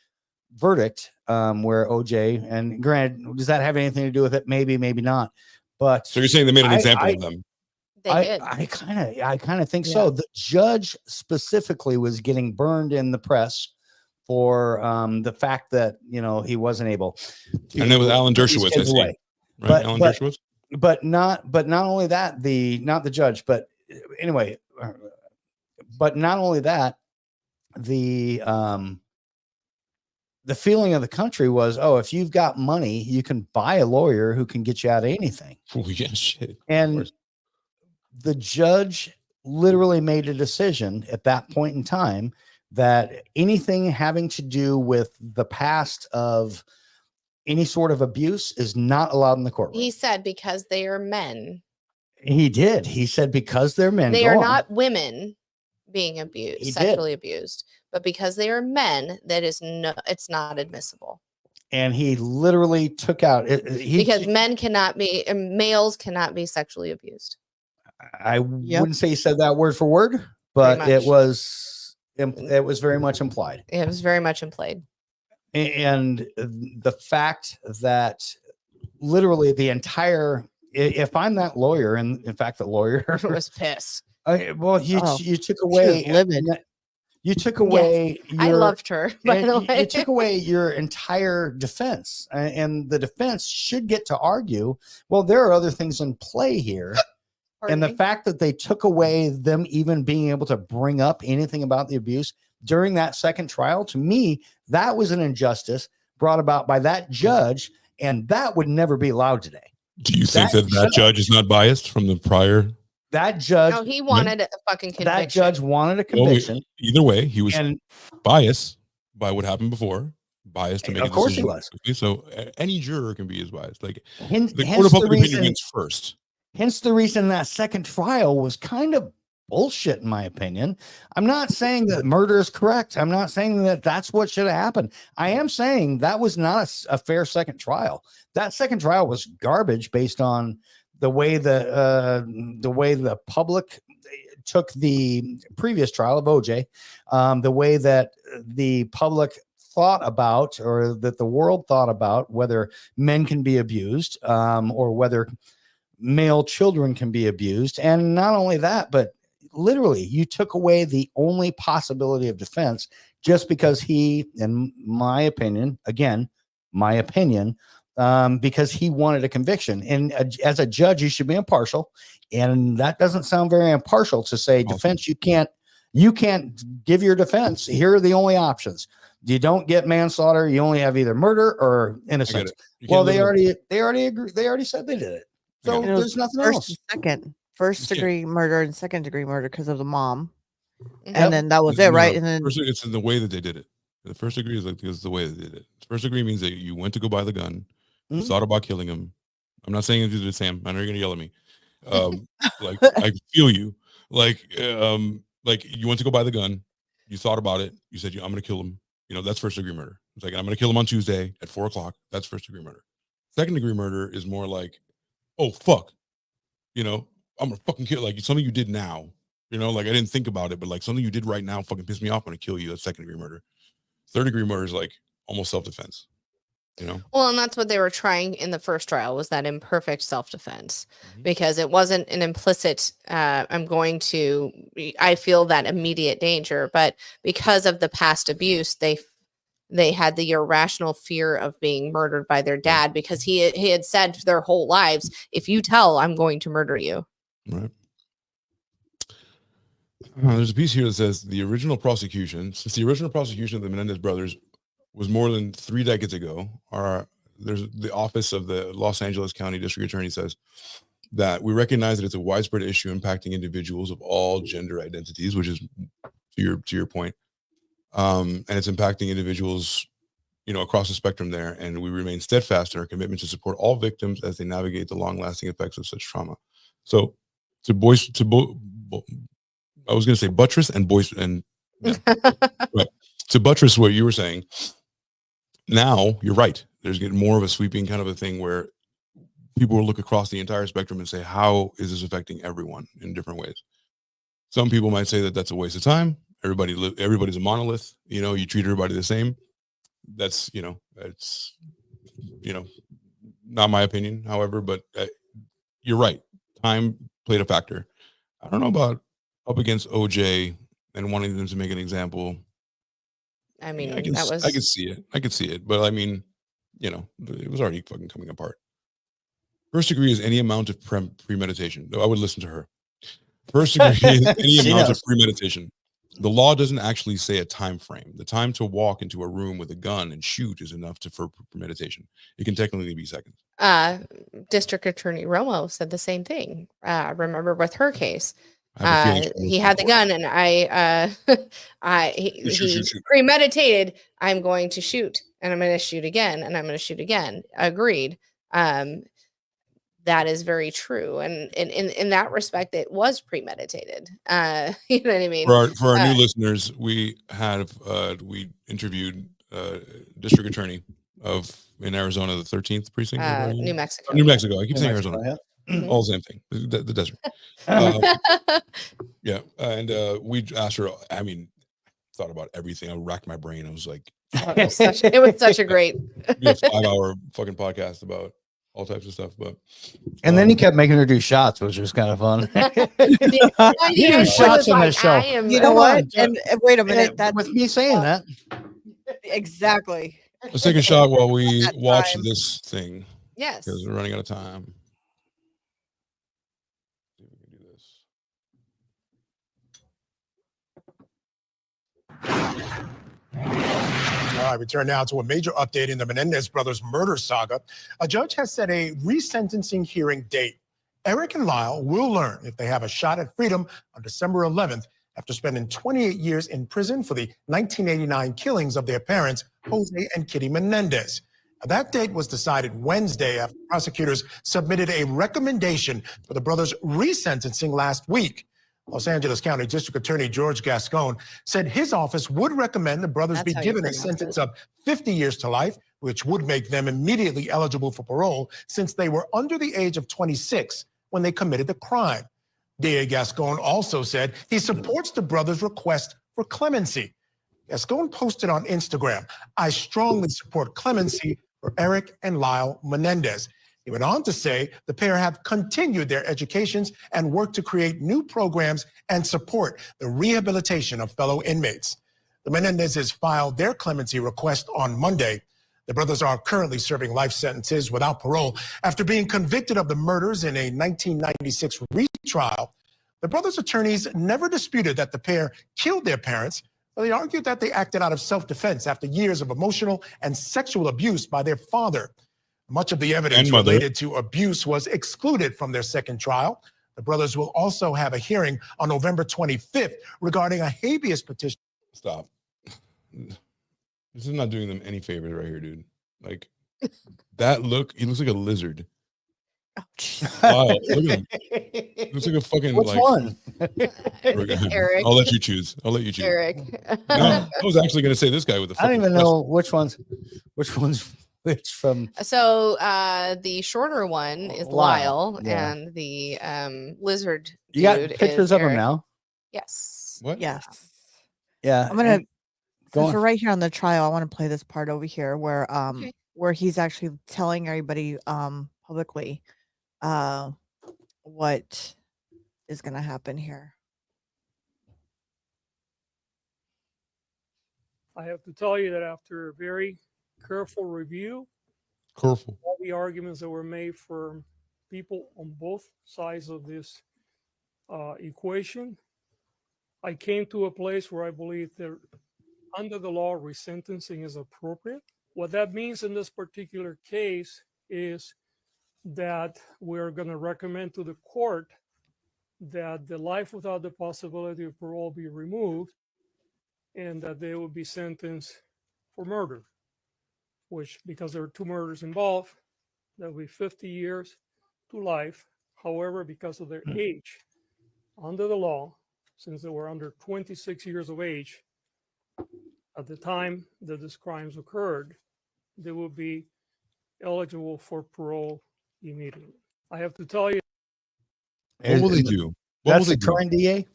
verdict, where OJ, and granted, does that have anything to do with it? Maybe not. But so you're saying they made an example of them? They did. I kind of think so. The judge specifically was getting burned in the press for the fact that he wasn't able to, and it was Alan Dershowitz, I see. Right? Alan Dershowitz? But not only that, not the judge, but anyway, but not only that, the feeling of the country was, if you've got money, you can buy a lawyer who can get you out of anything. Oh yeah, shit. And the judge literally made a decision at that point in time that anything having to do with the past of any sort of abuse is not allowed in the courtroom. He said because they are men. He did. He said because they're men. They are not women being abused, sexually abused, but because they are men, it's not admissible. And he literally took out because males cannot be sexually abused. I wouldn't say he said that word for word, but it was very much implied. It was very much implied. And the fact that literally the entire, if I'm that lawyer, and in fact, the lawyer was pissed. You took away You took away I your loved her, by the way. you took away your entire defense, and the defense should get to argue, well, there are other things in play here. Pardon And the me? fact that they took away them even being able to bring up anything about the abuse during that second trial, to me, that was an injustice brought about by that judge, and that would never be allowed today. Do you think that judge is not biased from the prior? That judge, No, he wanted a fucking conviction. that judge wanted a conviction. Well, either way, he was and biased by what happened before, biased to make of a course he decision. was. So any juror can be as biased. Like Hence, the hence court of the public opinion reason- wins first. Hence the reason that second trial was kind of bullshit, in my opinion. I'm not saying that murder is correct. I'm not saying that that's what should have happened. I am saying that was not a fair second trial. That second trial was garbage based on the way the public took the previous trial of OJ, the way that the public thought about, or that the world thought about, whether men can be abused, or whether male children can be abused. And not only that, but literally you took away the only possibility of defense just because he, in my opinion, again, my opinion, because he wanted a conviction. And as a judge, you should be impartial. And that doesn't sound very impartial to say defense. You can't give your defense. Here are the only options. You don't get manslaughter. You only have either murder or innocence. Well, they already agree. They already said they did it. So there's nothing else. First degree murder and second degree murder because of the mom. Yep. And then that was it, right? And then It's in the way that they did it. The first degree is like because the way they did it. First degree means that you went to go buy the gun, you thought about killing him. I'm not saying you did it, Sam. I know you're gonna yell at me. Like I feel you. Like you went to go buy the gun, you thought about it, you said, I'm gonna kill him. That's first degree murder. It's like I'm gonna kill him on Tuesday at 4:00. That's first degree murder. Second degree murder is more like, oh fuck, I'm gonna fucking kill, like something you did now. Like I didn't think about it, but like something you did right now fucking pissed me off. I'm gonna kill you. That's second degree murder. Third degree murder is like almost self-defense. Well, and that's what they were trying in the first trial, was that imperfect self-defense, because it wasn't an implicit I feel that immediate danger, but because of the past abuse, they had the irrational fear of being murdered by their dad, because he had said their whole lives, if you tell, I'm going to murder you. Right. There's a piece here that says since the original prosecution of the Menendez brothers was more than 3 decades ago, there's the office of the Los Angeles County District Attorney says that we recognize that it's a widespread issue impacting individuals of all gender identities, which is to your point. And it's impacting individuals, across the spectrum there. And we remain steadfast in our commitment to support all victims as they navigate the long-lasting effects of such trauma. So I was going to say buttress and boys and right. To buttress what you were saying, now you're right. There's getting more of a sweeping kind of a thing where people will look across the entire spectrum and say, how is this affecting everyone in different ways? Some people might say that that's a waste of time. Everybody's a monolith. You treat everybody the same. That's, it's, not my opinion, however, but you're right. Time played a factor. I don't know about up against OJ and wanting them to make an example. I mean, I can see it. But I mean, it was already fucking coming apart. First degree is any amount of premeditation. I would listen to her. First degree is any amount of premeditation. The law doesn't actually say a time frame. The time to walk into a room with a gun and shoot is enough for premeditation. It can technically be seconds. District Attorney Romo said the same thing. Remember with her case, he had the gun, and he premeditated. I'm going to shoot, and I'm going to shoot again, and I'm going to shoot again. Agreed. That is very true, and in that respect, it was premeditated. You know what I mean? For our new listeners, we interviewed district attorney in Arizona, the 13th precinct, New Mexico. New Mexico. I keep saying Arizona. Yeah. All the same thing. The desert. Yeah, and we asked her. I mean, thought about everything. I racked my brain. I was like, it was such a great. we had a 5-hour fucking podcast about all types of stuff. But and then he kept making her do shots, which was kind of fun. The You do idea shots was on like, this show. I am. You know Come what? on, And wait a minute. That with me saying that. exactly. let's take a shot while we That watch time. this thing Yes. because we're running out of time. See if we can do this. All right, we turn now to a major update in the Menendez Brothers murder saga. A judge has set a resentencing hearing date. Eric and Lyle will learn if they have a shot at freedom on December 11th after spending 28 years in prison for the 1989 killings of their parents, Jose and Kitty Menendez. That date was decided Wednesday after prosecutors submitted a recommendation for the brothers' resentencing last week. Los Angeles County District Attorney George Gascon said his office would recommend the brothers That's be how you given a pronounce sentence it. of 50 years to life, which would make them immediately eligible for parole since they were under the age of 26 when they committed the crime. DA Gascon also said he supports the brothers' request for clemency. Gascon posted on Instagram, "I strongly support clemency for Eric and Lyle Menendez." He went on to say the pair have continued their educations and work to create new programs and support the rehabilitation of fellow inmates. The Menendezes filed their clemency request on Monday. The brothers are currently serving life sentences without parole after being convicted of the murders in a 1996 retrial. The brothers' attorneys never disputed that the pair killed their parents, but they argued that they acted out of self-defense after years of emotional and sexual abuse by their father. Much of the evidence And mother. related to abuse was excluded from their second trial. The brothers will also have a hearing on November 25th regarding a habeas petition. Stop. This is not doing them any favors right here, dude. Like that look, he looks like a lizard. Oh, jeez. Wow, look at him. He looks like a fucking Which like one? Eric. I'll let you choose. I'll let you choose. Eric. No, I was actually gonna say this guy with the I don't fucking even crest. know which one's which from. So the shorter one is Lyle, Lyle, yeah. and the lizard You got dude pictures is of him Eric. now? Yes. What? Yes. Yeah. I'm gonna. Go Since on. we're right here on the trial, I want to play this part over here where Okay. where he's actually telling everybody publicly what is gonna happen here. I have to tell you that after a very careful review, Careful. all the arguments that were made for people on both sides of this equation, I came to a place where I believe that under the law, resentencing is appropriate. What that means in this particular case is that we're going to recommend to the court that the life without the possibility of parole be removed and that they will be sentenced for murder, which, because there are two murders involved, that will be 50 years to life. However, because of their age, under the law, since they were under 26 years of age at the time that these crimes occurred, they will be eligible for parole immediately. I have to tell you. What will they do? What will That's they the do? current DA?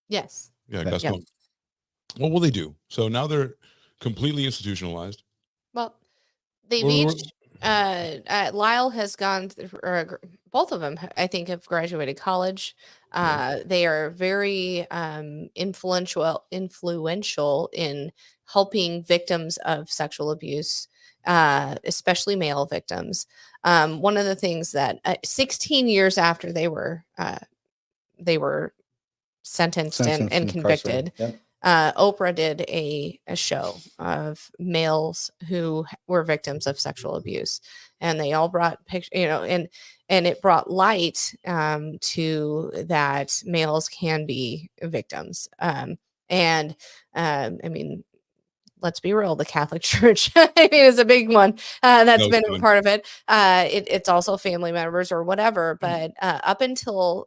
Yes. Yeah, Okay. Gaston. What will they do? So now they're completely institutionalized. Well, they've Well, each. Lyle has gone, or both of them, I think, have graduated college. They are very influential in helping victims of sexual abuse, especially male victims. One of the things that 16 years after they were sentenced and convicted, Yep. Oprah did a show of males who were victims of sexual abuse, and they all brought pictures, and it brought light to that males can be victims. I mean, let's be real, the Catholic Church, I mean, is a big one that's been a part of it. It's also family members or whatever, but up until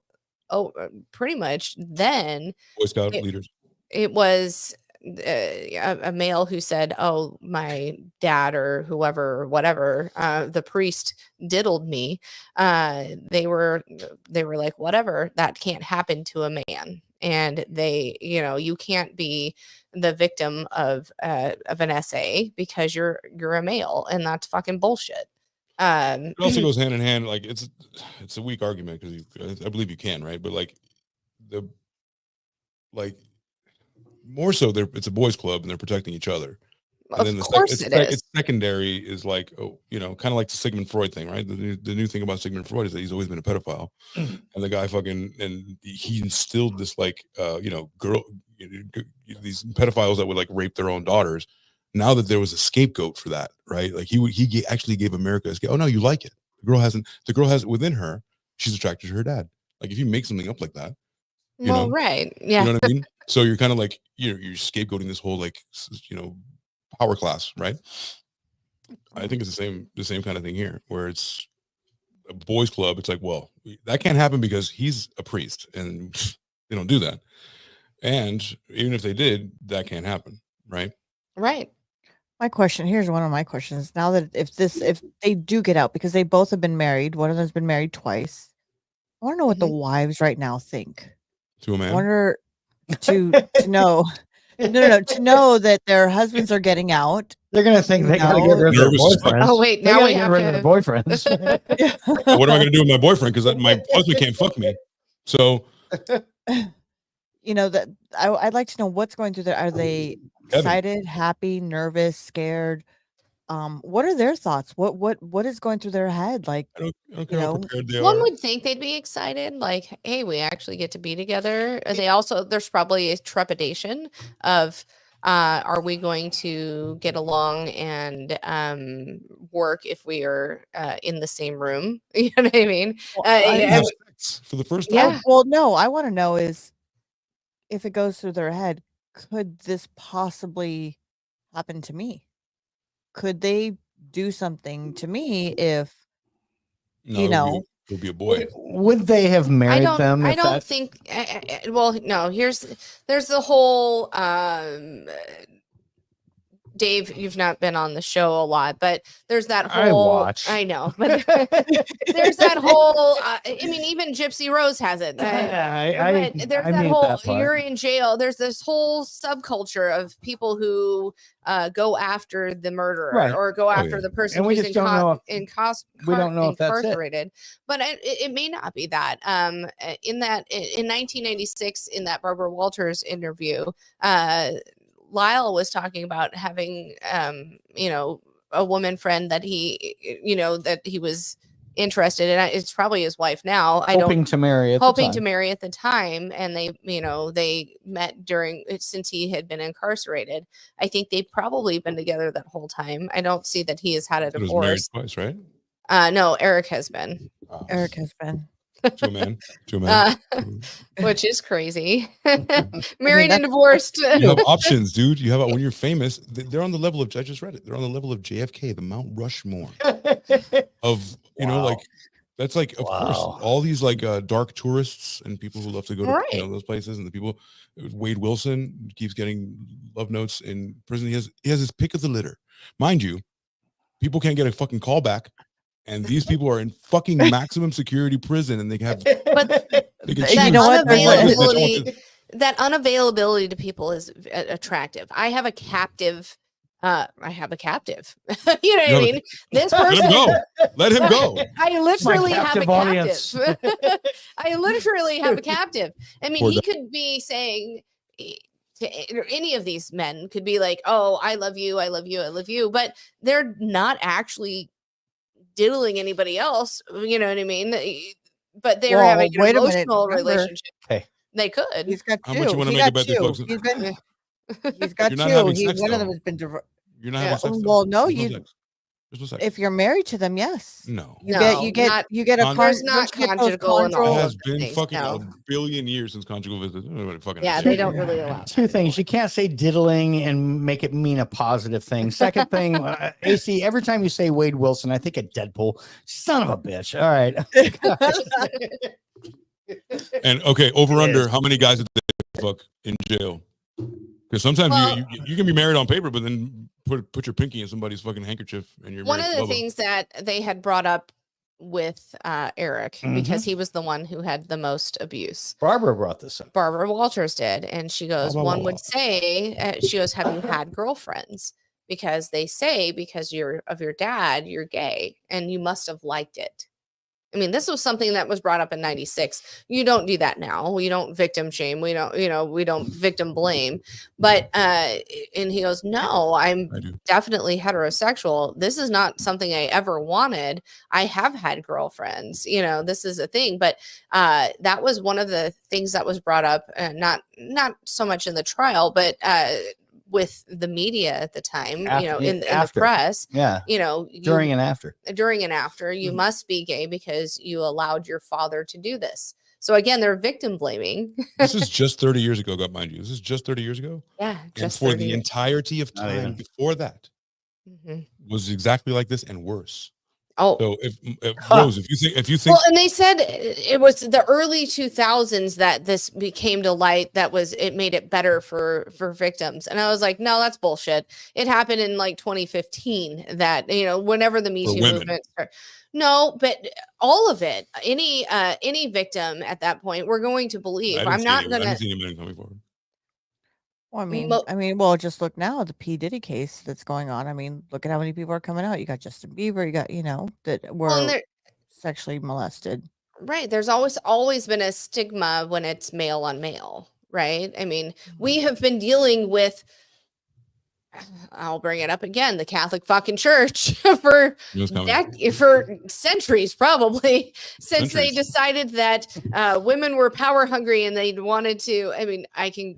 pretty much then, Boy Scout leaders. it was a male who said, "Oh, my dad or whoever, or whatever, the priest diddled me." They were like, "Whatever, that can't happen to a man." And you can't be the victim of an SA because you're a male, and that's fucking bullshit. Um, It also goes hand in hand. Like it's a weak argument because I believe you can, right? But like more so, it's a boys' club and they're protecting each other. And of then course it is. It's secondary is like, oh, you know, kind of like the Sigmund Freud thing, right? The new thing about Sigmund Freud is that he's always been a pedophile, and the guy he instilled this like, you know, these pedophiles that would like rape their own daughters. Now that there was a scapegoat for that, right? Like he actually gave America a scapegoat. Oh no, you like it. The girl has it within her. She's attracted to her dad. Like if you make something up like that, you know, right. Yeah. you know what I mean? So you're kind of like, you're scapegoating this whole like, you know, power class, right? I think it's the same kind of thing here, where it's a boys' club. It's like, well, that can't happen because he's a priest, and they don't do that. And even if they did, that can't happen, right? Right. Here's one of my questions. Now that if they do get out, because they both have been married, one of them's been married twice. I want to know what the wives right now think. To a I man. wonder to know. No, to know that their husbands are getting out. They're gonna think they gotta get rid of their Nervous as fuck. boyfriends. Oh wait, They now gotta we get have rid of their to. boyfriends. What am I going to do with my boyfriend? Because my husband can't fuck me. So, You know that I'd like to know what's going through there. Are they excited, happy, nervous, scared? What are their thoughts? What is going through their head? Like, I don't care how prepared they One are. would think they'd be excited, like, hey, we actually get to be together. There's probably a trepidation of, are we going to get along and work if we are in the same room? You know what I mean? For the first time. Yeah. Well, no, I want to know is if it goes through their head, could this possibly happen to me? Could they do something to me if It'll be a boy. Would they have married them? I don't think. Well, no. There's the whole. Dave, you've not been on the show a lot, but there's that whole. I watch. I know, but there's that whole. I mean, even Gypsy Rose has it. There's that whole. You're in jail. There's this whole subculture of people who go after the murderer or go after the person who's we don't know if that's incarcerated. But it may not be that. In 1996, in that Barbara Walters interview, Lyle was talking about having, a woman friend that he was interested in. It's probably his wife now. Hoping to marry at the time. And they met since he had been incarcerated. I think they've probably been together that whole time. I don't see that he has had a divorce. He was married twice, right? No, Eric has been. Eric has been. To a man. Which is crazy. Married and divorced. You have options, dude. You have when you're famous. They're on the level of. I just read it. They're on the level of JFK, the Mount Rushmore of like. That's like of course all these like dark tourists and people who love to go to those places, and the people. Wade Wilson keeps getting love notes in prison. He has his pick of the litter, mind you. People can't get a fucking call back. And these people are in fucking maximum security prison, and they have. But that unavailability to people is attractive. I have a captive. You know what I mean? This person. Let him go. I literally have a captive. I literally have a captive. I mean, he could be saying. Any of these men could be like, "Oh, I love you, I love you, I love you," but they're not actually diddling anybody else, you know what I mean? But they're having an emotional relationship. Okay. They could. He's got two. How much you want to make about the folks? He's got You're not two. having sex, One of though. them has been divorced. You're not having sex. Well, no, There's no sex. There's no sex. if you're married to them, yes. No. You get a there's not conjugal and all It has been things, fucking no. a billion years since conjugal visits. They don't really allow. Two things. You can't say diddling and make it mean a positive thing. Second thing, AC, every time you say Wade Wilson, I think of Deadpool. Son of a bitch. All right. And okay, over under, how many guys did they fuck in jail? Because sometimes you can be married on paper, but then put your pinky in somebody's fucking handkerchief and you're one of the Bubba. things that they had brought up with Eric, because he was the one who had the most abuse. Barbara brought this up. Barbara Walters did, and she goes, one would say, she goes, have you had girlfriends? because they say because you're of your dad, you're gay and you must have liked it. I mean, this was something that was brought up in 96. You don't do that now. We don't victim shame. We don't, we don't victim blame. But and he goes, "No, I'm definitely heterosexual. This is not something I ever wanted. I have had girlfriends. This is a thing." But that was one of the things that was brought up, not so much in the trial, but with the media at the time, in the press, during and after, you must be gay because you allowed your father to do this. So again, they're victim blaming. This is just 30 years ago, mind you. This is just 30 years ago. Yeah. And for the entirety of time before that was exactly like this and worse. Oh, so if Rose, if you think, well, and they said it was the early 2000s that this came to light. It made it better for victims, and I was like, no, that's bullshit. It happened in like 2015. That whenever the Me Too movement started. No, but all of it, any victim at that point, we're going to believe. I'm not gonna. I didn't see any men coming forward. Well, just look now at the P. Diddy case that's going on. I mean, look at how many people are coming out. You got Justin Bieber, you got, that were sexually molested. Right. There's always been a stigma when it's male on male, right? I mean, we have been dealing with, I'll bring it up again, the Catholic fucking Church for centuries, probably since they decided that women were power hungry and they wanted to. I mean,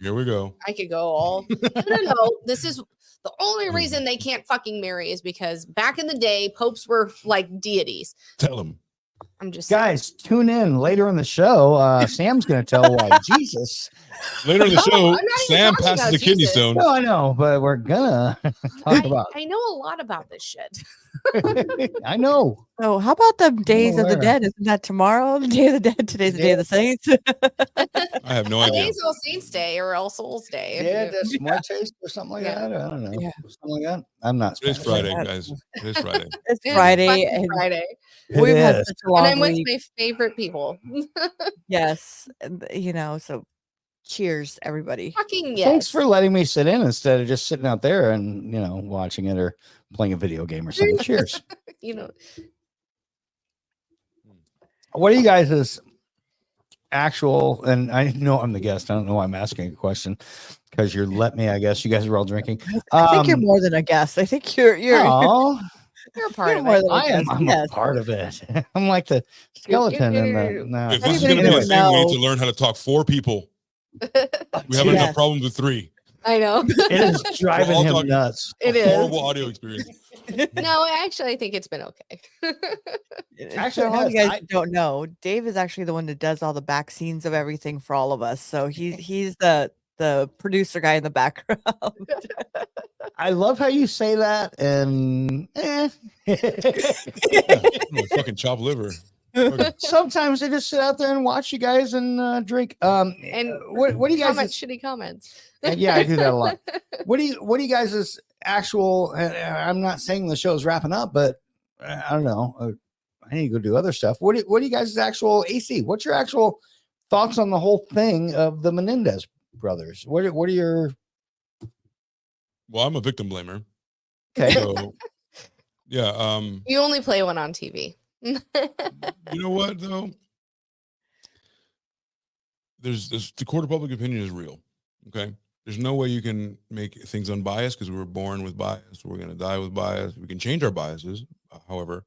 here we go. I could go all. No. This is the only reason they can't fucking marry is because back in the day, popes were like deities. Tell them. I'm just guys, tune in later in the show. Sam's going to tell why Jesus. Later in the show, Sam passes the kidney stone. No, I know, but we're gonna talk about. I know a lot about this shit. I know. So, how about the Days of the Dead? Isn't that tomorrow? The Day of the Dead. Today's the Day of the Saints. I have no idea. Today's All Saints Day or All Souls Day. Yeah, that's more taste or something like that. I don't know. Yeah. Something like that. I'm not. It's Friday, guys. It's Friday. It's Friday. And Friday. We've had such a long and I'm with week. my favorite people. Yes, so. Cheers, everybody. Fucking yes. Thanks for letting me sit in instead of just sitting out there and watching it or playing a video game or something. Cheers. What are you guys' actual? And I know I'm the guest. I don't know why I'm asking a question because you're let me. I guess you guys are all drinking. I think you're more than a guest. I think you're. You're a part of it. I'm a part of it. I'm like the skeleton in the. No. If this is going to be a thing, we need to learn how to talk 4 people. We have enough problems with 3. I know. It is driving him nuts. It is horrible audio experience. No, actually, I think it's been okay. Actually, all you guys don't know, Dave is actually the one that does all the back scenes of everything for all of us. So he's the producer guy in the background. I love how you say that, and fucking chop liver. Sometimes I just sit out there and watch you guys and drink. And what do you guys? Shitty comments. Yeah, I do that a lot. What do you guys' actual? I'm not saying the show's wrapping up, but I don't know. I need to go do other stuff. What do you guys' actual AC? What's your actual thoughts on the whole thing of the Menendez brothers? What are your? Well, I'm a victim blamer. Okay. So, yeah. You only play one on TV. You know what though? There's the court of public opinion is real. Okay. There's no way you can make things unbiased because we were born with bias. We're going to die with bias. We can change our biases. However,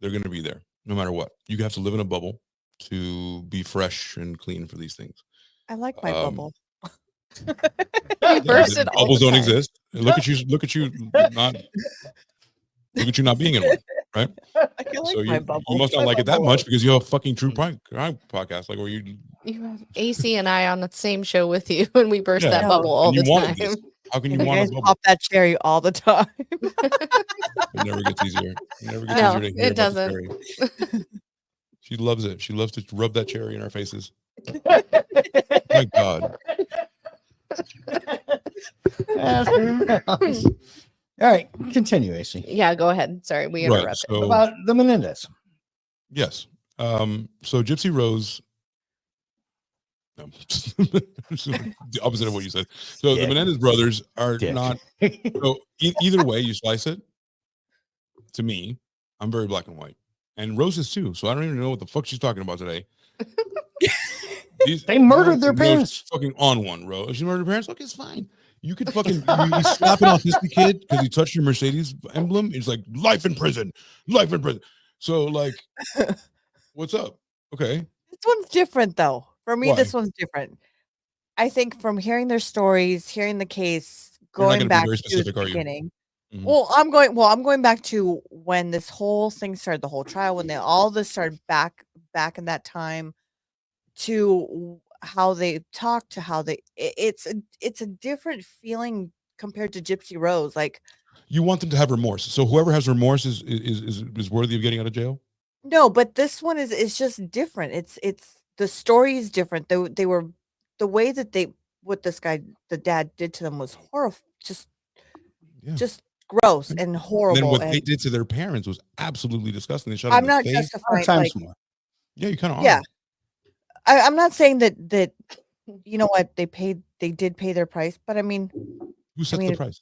they're going to be there no matter what. You have to live in a bubble to be fresh and clean for these things. I like my bubble. Bubbles don't exist. Look at you not being in one, right? So you must not like it that much because you have a fucking true crime podcast, like where you have AC and I on the same show with you, and we burst that bubble all the time. How can you want to pop that cherry all the time? It never gets easier. It never gets easier to hear it doesn't. She loves it. She loves to rub that cherry in our faces. My God. All right, continue, AC. Yeah, go ahead. Sorry, we interrupted. So, about the Menendez. Yes. So Gypsy Rose No. The opposite of what you said. So Dick. the Menendez brothers are Dick. not. So either way you slice it, to me, I'm very black and white, and Rose is too. So I don't even know what the fuck she's talking about today. They murdered their Rose parents. Fucking on one, Rose. She murdered her parents. Okay, it's fine. You could fucking you slap an autistic kid because he touched your Mercedes emblem. It's like life in prison, life in prison. So like, what's up? Okay, This one's different though. For me, Why? this one's different. I think from hearing their stories, hearing the case, You're not going gonna be back very to the specific, are you? beginning. Mhm. Well, I'm going back to when this whole thing started, the whole trial, when all this started back in that time, to how they talk, to how it's a different feeling compared to Gypsy Rose. Like, You want them to have remorse. So whoever has remorse is worthy of getting out of jail. no, but this one is just different. It's the story is different. They were the way that what this guy, the dad, did to them was horrible, Yeah. just gross and And then horrible. what they And did to their parents was absolutely disgusting. They shot I'm them in not the face. justifying, Times like, more. Yeah, you kind of yeah, are. I'm not saying that you know what, they did pay their price, but I mean, Who sets mean, the price?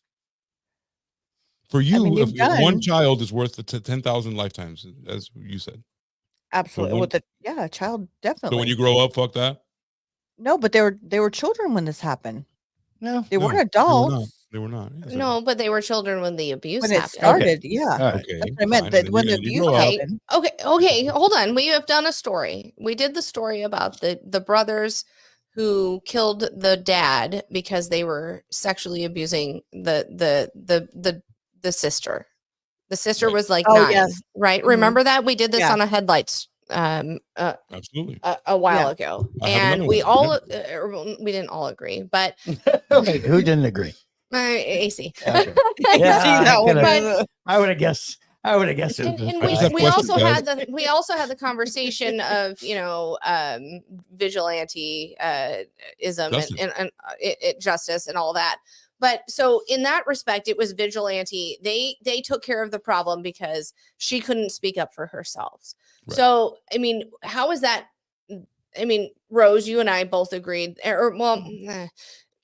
For you, they've one done child is worth 10,000 lifetimes, as you said. absolutely one- with a child, So definitely. when you grow up, fuck that. No, but they were children when this happened. No, They No, weren't adults They were not. Yes, they No, but they were children when the abuse when it happened. started. Yeah, All right. Okay, that's what I meant. fine. That And when the then you abuse grow up. happened. Okay, hold on. We have done a story. We did the story about the brothers who killed the dad because they were sexually abusing the sister. The sister Right. was like Oh 9, yes, right? Mhm. Remember that? We did this Yeah. on a headlights Absolutely. a while Yeah. ago. I have And another we one. all we didn't all agree, but Okay, who didn't agree? AC. Okay. You Yeah, see that I one? But- I would have guessed. it was And I just have we questions, also guys. had the conversation of vigilante ism Justice. and justice and all that. But so in that respect, it was vigilante. They took care of the problem because she couldn't speak up for herself. Right. So I mean, how is that? I mean, Rose, you and I both agreed, or well,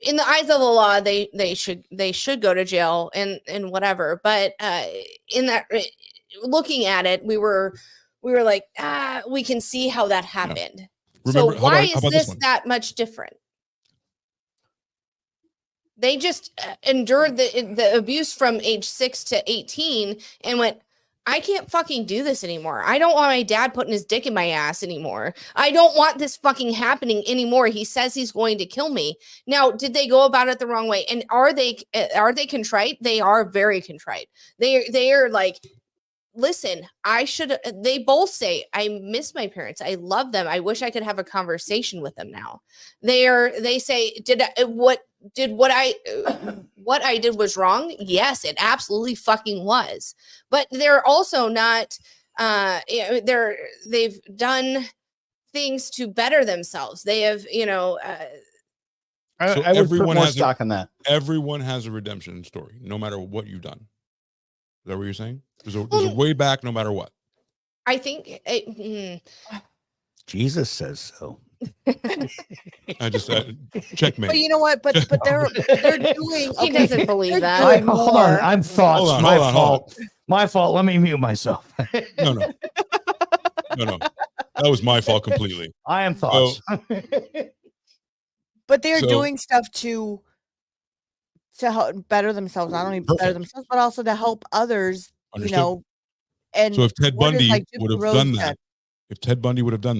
in the eyes of the law, they should go to jail and whatever. But in that, looking at it, we were like, we can see how that happened. So Remember, why how is about this one? that much different? They just endured the abuse from age 6 to 18 and went, I can't fucking do this anymore. I don't want my dad putting his dick in my ass anymore. I don't want this fucking happening anymore. He says he's going to kill me. Now, did they go about it the wrong way? And are they contrite? They are very contrite. They are like, listen, they both say, I miss my parents. I love them. I wish I could have a conversation with them now. They say, what I did was wrong? Yes, it absolutely fucking was. But they're also not, they've done things to better themselves. They have, I So would put everyone more has stock in that. Everyone has a redemption story, no matter what you've done. Is that what you're saying? There's a way back, no matter what. I think Jesus says so. I just checkmate. But you know what? But they're doing. he doesn't believe they're that. doing Hold on. more. I'm thoughts. Hold on, My hold on, hold fault. My fault. Let me mute myself. No. That was my fault completely. I am thoughts. But they're So- doing stuff to help better themselves. Not only better Perfect. themselves, but also to help others. Understood. You know. And So if Ted what is, Bundy like, Gypsy would have Rose done said-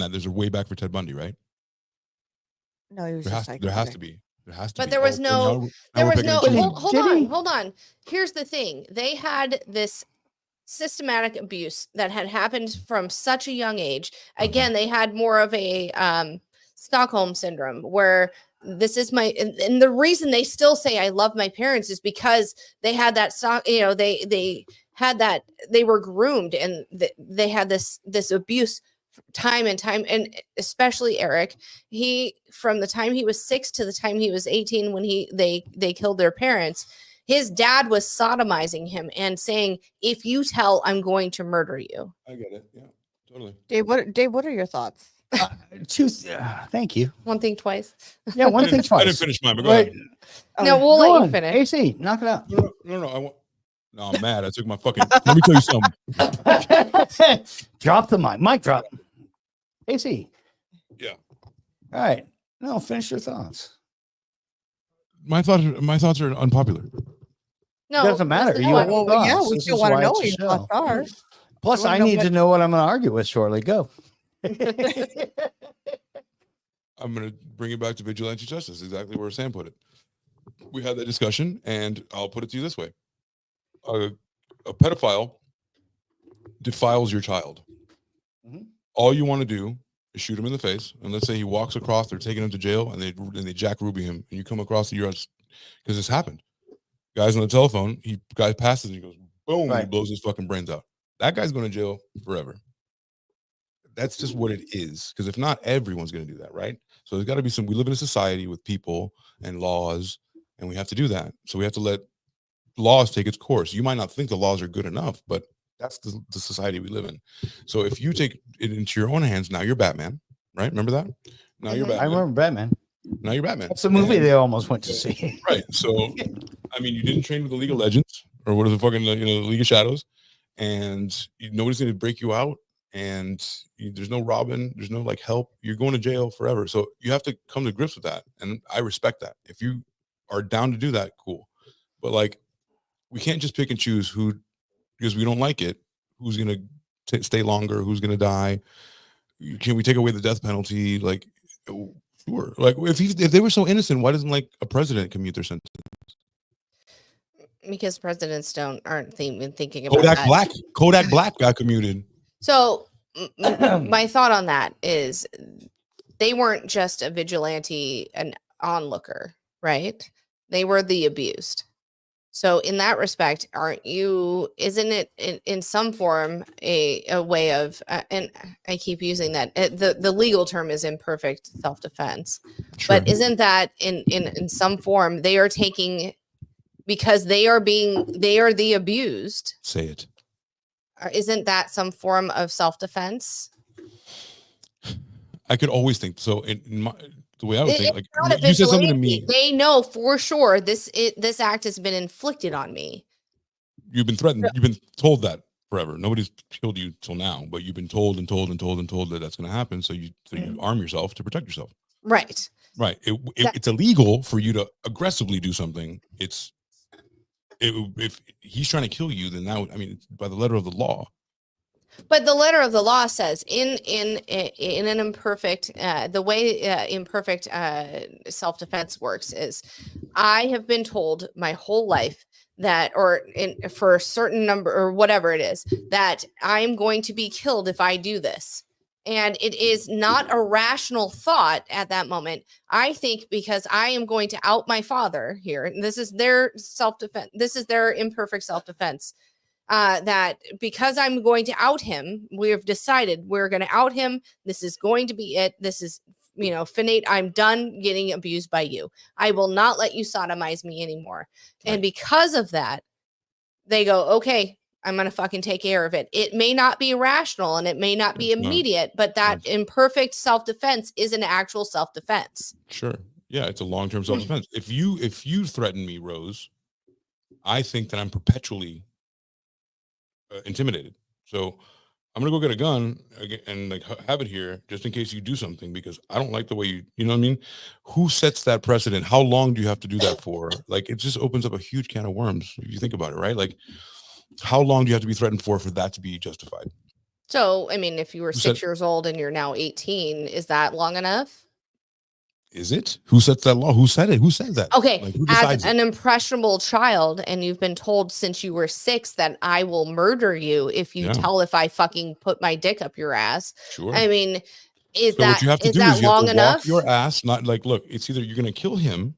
that, there's a way back for Ted Bundy, right? No, he was There just has, like, there has okay. to be. There has to But be. there was Oh, no- now There we're was picking no and choosing. hold on. Here's the thing. They had this systematic abuse that had happened from such a young age. Again, they had more of a Stockholm syndrome where this is my and the reason they still say I love my parents is because they had that they had that, they were groomed and they had this abuse time and time, and especially Eric, he from the time he was 6 to the time he was 18 when they killed their parents, his dad was sodomizing him and saying, if you tell, I'm going to murder you. I get it. Yeah, totally. Dave, what are your thoughts? Choose. Thank you. One thing twice. Yeah, one thing I twice. didn't finish mine, but go Wait. ahead. No, we'll Go let on, you finish. AC, knock it out. No, I'm mad. I took my fucking. Let me tell you something. Drop the mic. Mic drop. AC. Yeah. All right. No, finish your thoughts. My thoughts are unpopular. No, Doesn't matter. listen, You no, have Well, thoughts. yeah, we This still is want to why know it's what a your show. thoughts are. Plus, We wanna I know need what- to know what I'm going to argue with shortly. Go. I'm going to bring it back to vigilante justice, exactly where Sam put it. We had that discussion, and I'll put it to you this way. A pedophile defiles your child. Mhm. All you want to do is shoot him in the face, and let's say he walks across, they're taking him to jail, and they Jack Ruby him, and you come across the because this happened. Guy's on the telephone, guy passes, and he goes, boom, and he Right. blows his fucking brains out. That guy's going to jail forever. That's just what it is. Because if not, everyone's going to do that, right? So there's got to be we live in a society with people and laws, and we have to do that. So we have to let laws take its course. You might not think the laws are good enough, but that's the society we live in. So if you take it into your own hands, now you're Batman, right? Remember that? Now you're Mhm. Batman. I remember Batman. Now you're Batman. That's the movie they almost went to see. Right. So, I mean, you didn't train with the League of Legends or what is the fucking, the League of Shadows, and nobody's going to break you out, and there's no Robin, there's no like help. You're going to jail forever. So you have to come to grips with that. And I respect that. If you are down to do that, cool. But like, we can't just pick and choose who, because we don't like it, who's going to stay longer, who's going to die. Can we take away the death penalty? Like, sure. Like if they were so innocent, why doesn't like a president commute their sentence? Because presidents aren't even thinking about that. Kodak Black got commuted. So my thought on that is they weren't just a vigilante, an onlooker, right? They were the abused. So in that respect, isn't it in some form a way of, and I keep using that, the legal term is imperfect self-defense, Sure. but isn't that in some form they are taking, because they are the abused. Say it. Isn't that some form of self-defense? I could always think so. The way I would think, like Not a you said something to vigilante. me. They know for sure this act has been inflicted on me. You've been threatened. You've been told that forever. Nobody's killed you till now, but you've been told and told and told and told that that's going to happen. So you arm yourself to protect yourself. Right. Right. It's illegal for you to aggressively do something. If he's trying to kill you, then now, I mean, by the letter of the law. But the letter of the law says in an imperfect, the way imperfect self-defense works is, I have been told my whole life that, for a certain number or whatever it is, that I'm going to be killed if I do this. And it is not a rational thought at that moment. I think because I am going to out my father here, and this is their self-defense, this is their imperfect self-defense. That because I'm going to out him, we have decided we're going to out him. This is going to be it. This is, finite. I'm done getting abused by you. I will not let you sodomize me anymore. Right. And because of that, they go, okay, I'm going to fucking take care of it. It may not be rational and it may not be immediate, but that imperfect self-defense is an actual self-defense. Sure. Yeah. It's a long-term self-defense. If you threaten me, Rose, I think that I'm perpetually intimidated. So I'm gonna go get a gun and like have it here just in case you do something, because I don't like the way you know what I mean? Who sets that precedent? How long do you have to do that for? Like, it just opens up a huge can of worms if you think about it, right? Like, how long do you have to be threatened for that to be justified? So, I mean, if you were 6 years old and you're now 18, is that long enough? Is it? Who sets that law? Who said it? Who says that? Okay, like, who as an impressionable child, and you've been told since you were 6 that I will murder you if you tell if I fucking put my dick up your ass. Sure. I mean, is what you have to do is you long have to enough? walk your ass. Not like, look, it's either you're gonna kill him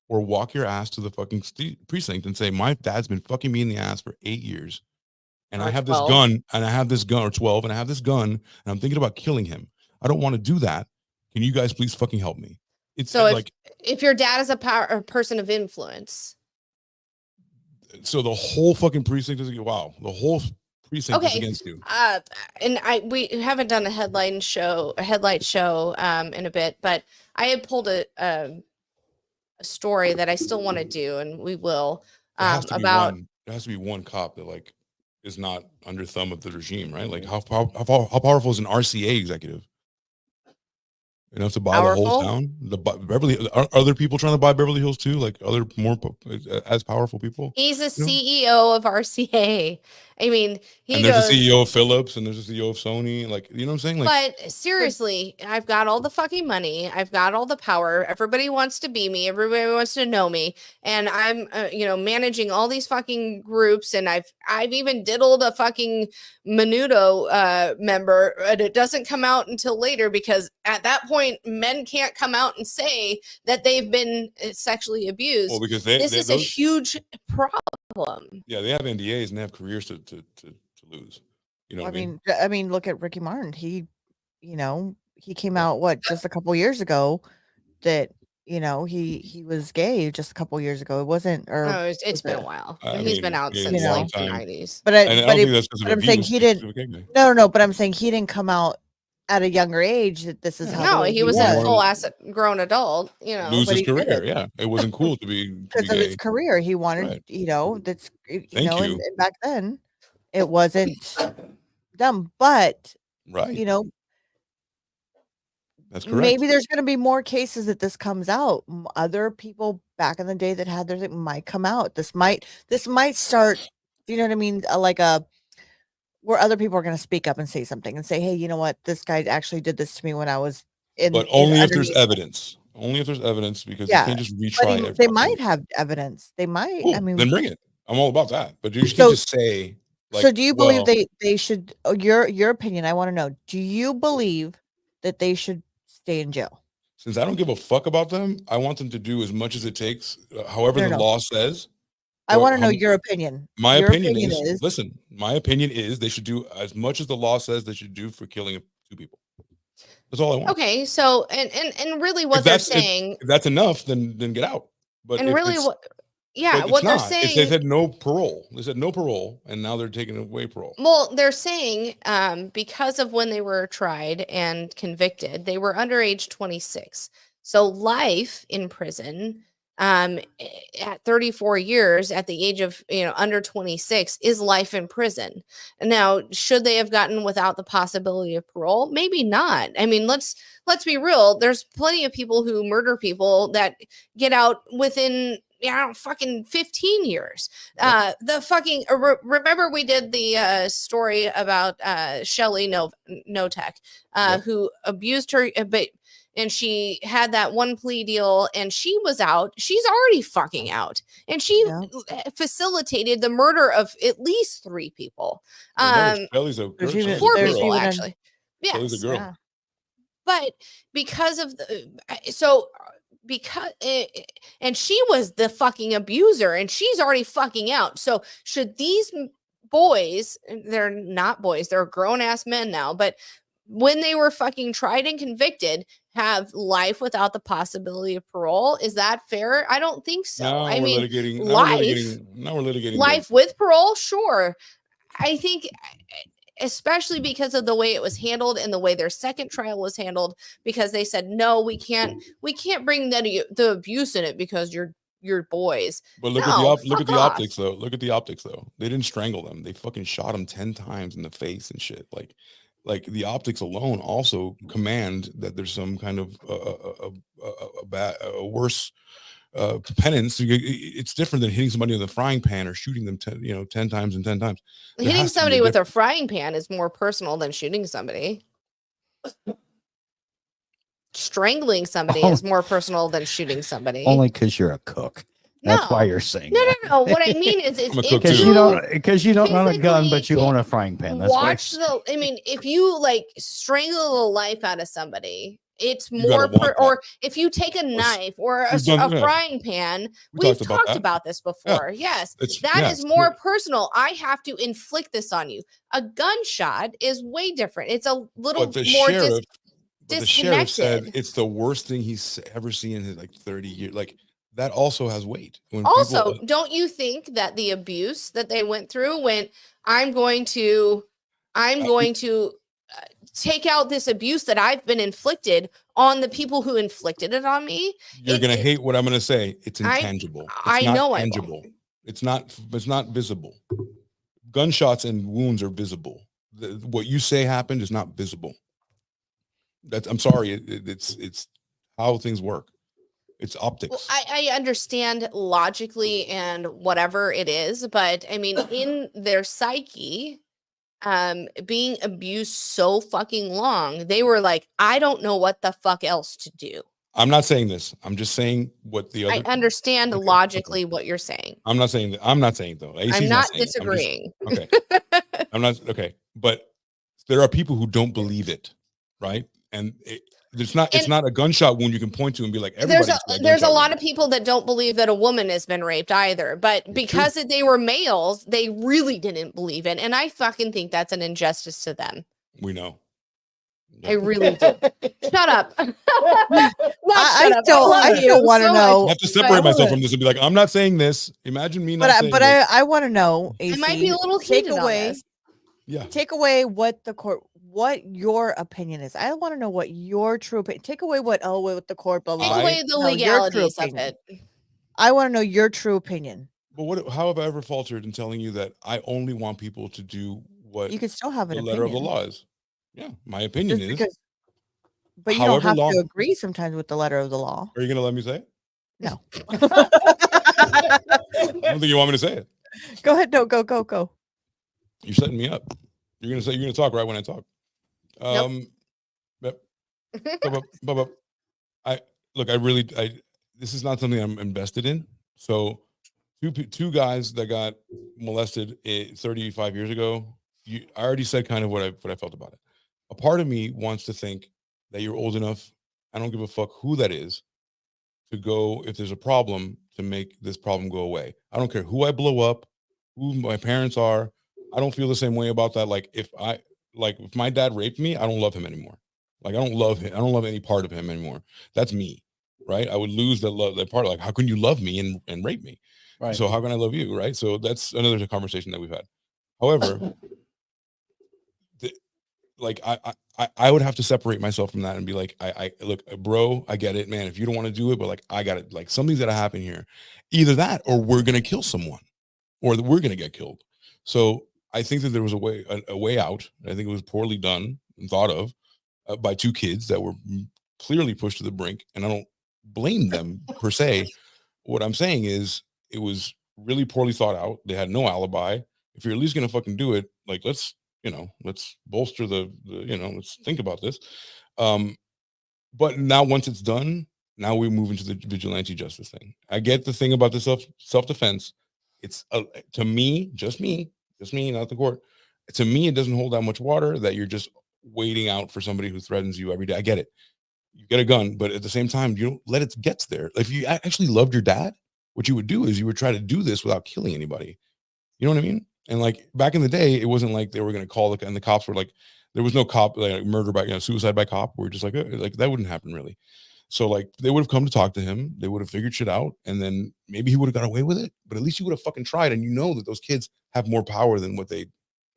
or walk your ass to the fucking precinct and say, my dad's been fucking me in the ass for 8 years, and I have 12. this gun, and I have this gun, or 12, and I have this gun, and I'm thinking about killing him. I don't want to do that. Can you guys please fucking help me? It's so like, if your dad is a person of influence, so the whole fucking precinct is wow. The whole precinct is Okay. against you. And we haven't done a headlight show in a bit, but I had pulled a story that I still want to do, and we will. There has to be About one. There has to be one cop that like is not under thumb of the regime, right? Like how powerful is an RCA executive? Enough to buy the whole Powerful? town? The Beverly are other people trying to buy Beverly Hills too? Like other as powerful people? he's a You know? CEO of RCA. I mean, he And there's goes. a CEO of Philips, and there's a CEO of Sony. Like, you know what I'm saying? Like, But seriously, I've got all the fucking money. I've got all the power. Everybody wants to be me. Everybody wants to know me. And I'm, managing all these fucking groups. And I've even diddled a fucking Menudo member, and it doesn't come out until later because at that point, men can't come out and say that they've been sexually abused. well, because This is a huge problem. yeah, they have NDAs and they have careers to lose. You know what I mean, look at Ricky Martin. He came out just a couple years ago that he was gay just a couple years ago. It wasn't, or Oh, it's was been it? a while. I He's mean, been out yeah, since a long like the time. 90s. But And I don't think that's because of I'm saying abuse. he it's didn't. because of gay. No. But I'm saying he didn't come out at a younger age that this is how the No, way he was a was. full ass grown adult, Lose but his he career. didn't. Yeah, it wasn't cool to be because of his gay. career. He wanted, Right. that's Thank and you. back then it wasn't dumb, but Right. That's correct. maybe there's going to be more cases that this comes out. Other people back in the day that had their thing might come out. This might start, you know what I mean? Where other people are going to speak up and say something and say, hey, you know what? This guy actually did this to me when I was But only if there's underneath. evidence. Only if there's evidence, because you Yeah, can't just but retry they everything. might have evidence. They might. Cool. I mean, Then bring it. I'm all about that. But you just So- can't just say like, so do you believe well, they should? Your opinion? I want to know. Do you believe that they should stay in jail? since I don't give a fuck about them, I want them to do as much as it takes, however the No. law says. I Or want to know how- your opinion. My Your opinion is, listen, my opinion is they should do as much as the law says they should do for killing 2 people. That's all I want. Okay, so and really what they're saying, if that's enough, then get out. But and if really it's, what but what it's they're not. If they saying, said no parole. They said no parole, and now they're taking away parole. well, they're saying because of when they were tried and convicted, they were under age 26. So life in prison at 34 years at the age of under 26 is life in prison. Now, should they have gotten without the possibility of parole? Maybe not. I mean, let's be real. There's plenty of people who murder people that get out within fucking 15 years. The fucking remember we did the story about Shelly Notek who abused her, and she had that one plea deal and she was out. She's already fucking out. And she facilitated the murder of at least 3 people. Shelly's a girl. even- 4 there's people, even a- actually. Shelly's a Yes. girl. Yeah. But because of and she was the fucking abuser and she's already fucking out. So should these boys, they're not boys, they're grown ass men now, but when they were fucking tried and convicted, have life without the possibility of parole? Is that fair? I don't think so. Now I we're mean, litigating. Now we're litigating life with parole, sure. I think especially because of the way it was handled and the way their second trial was handled, because they said, no, we can't bring the abuse in it because you're boys. But look No, at fuck the off. optics though. Look at the optics though. They didn't strangle them. They fucking shot him 10 times in the face and shit. Like the optics alone also command that there's some kind of a worse penance. It's different than hitting somebody in the frying pan or shooting them 10 times and 10 times. There Hitting has to be somebody a with a difference. frying pan is more personal than shooting somebody. Strangling somebody is more personal than shooting somebody. Only because you're a cook. That's why No. you're saying No, that. no. What I mean is I'm a if cook Because too. you don't own a gun, physically but you own a frying pan. That's watch why. I mean, if you like strangle the life out of somebody, it's You gotta more want that. or if you take a knife or a we've done- yeah. frying pan, We we've talked about talked that. about this before. Yes, It's- that yeah, is it's more true. personal. I have to inflict this on you. A gunshot is way different. It's a little But the more sheriff, but the sheriff said disconnected. it's the worst thing he's ever seen in his 30 years. Like that also has weight. When Also, people, don't you think that the abuse that they went through I'm going to take out this abuse that I've been inflicted on the people who inflicted it on me. You're going to hate what I'm going to say. It's intangible. I know I tangible. It's not visible. Gunshots and wounds are visible. What you say happened is not visible. I'm sorry. It's how things work. It's optics. Well, I understand logically and whatever it is, but I mean, in their psyche, being abused so fucking long, they were like, I don't know what the fuck else to do. I'm not saying this. I'm just saying what the other. I understand logically what you're saying. I'm not saying that. I'm not saying though. AC's I'm not saying it. disagreeing. Okay. I'm not okay. But there are people who don't believe it, right? And it's not a gunshot wound you can point to and be like, there's a lot of people that don't believe that a woman has been raped either, but because they were males, they really didn't believe it. And I fucking think that's an injustice to them. We know. I really do. Shut up. I still want to know. I have to separate myself from this and be like, I'm not saying this. Imagine me not saying this. I want to know. AC, I might be a little heated on this. Yeah. Take away what your opinion is. I want to know what your true opinion. Take away what the court. Blah, blah, Take away the legalities of it. I want to know your true opinion. But how have I ever faltered in telling you that I only want people to do what you can still have the an letter of the opinion. law is? Yeah, my opinion is. But you don't have to agree sometimes with the letter of the law. Are you going to let me say it? No. I don't think you want me to say it. Go ahead. No, go. You're setting me up. You're going to talk right when I talk. Nope. This is not something I'm invested in. So two guys that got molested 35 years ago, I already said kind of what I felt about it. A part of me wants to think that you're old enough, I don't give a fuck who that is, to go, if there's a problem, to make this problem go away. I don't care who I blow up, who my parents are. I don't feel the same way about that. Like if my dad raped me, I don't love him anymore. Like I don't love him. I don't love any part of him anymore. That's me, right? I would lose that part. Like, how can you love me and rape me? Right. So how can I love you, right? So that's another conversation that we've had. However, I would have to separate myself from that and be like, I look, bro, I get it, man. If you don't want to do it, but like, I got it. Like something's gonna happen here. Either that, or we're gonna kill someone, or we're gonna get killed. So I think that there was a way out. I think it was poorly done and thought of by two kids that were clearly pushed to the brink, and I don't blame them per se. What I'm saying is it was really poorly thought out. They had no alibi. If you're at least gonna fucking do it, like let's bolster the let's think about this. But now once it's done, now we move into the vigilante justice thing. I get the thing about the self-defense. It's to me, just me, not the court. To me, it doesn't hold that much water that you're just waiting out for somebody who threatens you every day. I get it. You get a gun, but at the same time, you don't let it get there. If you actually loved your dad, what you would do is you would try to do this without killing anybody. You know what I mean? And like back in the day, it wasn't like they were going to call and the cops were like, there was no cop like murder by suicide by cop. We're just like that wouldn't happen really. So like they would have come to talk to him. They would have figured shit out, and then maybe he would have got away with it. But at least he would have fucking tried. And you know that those kids have more power than what they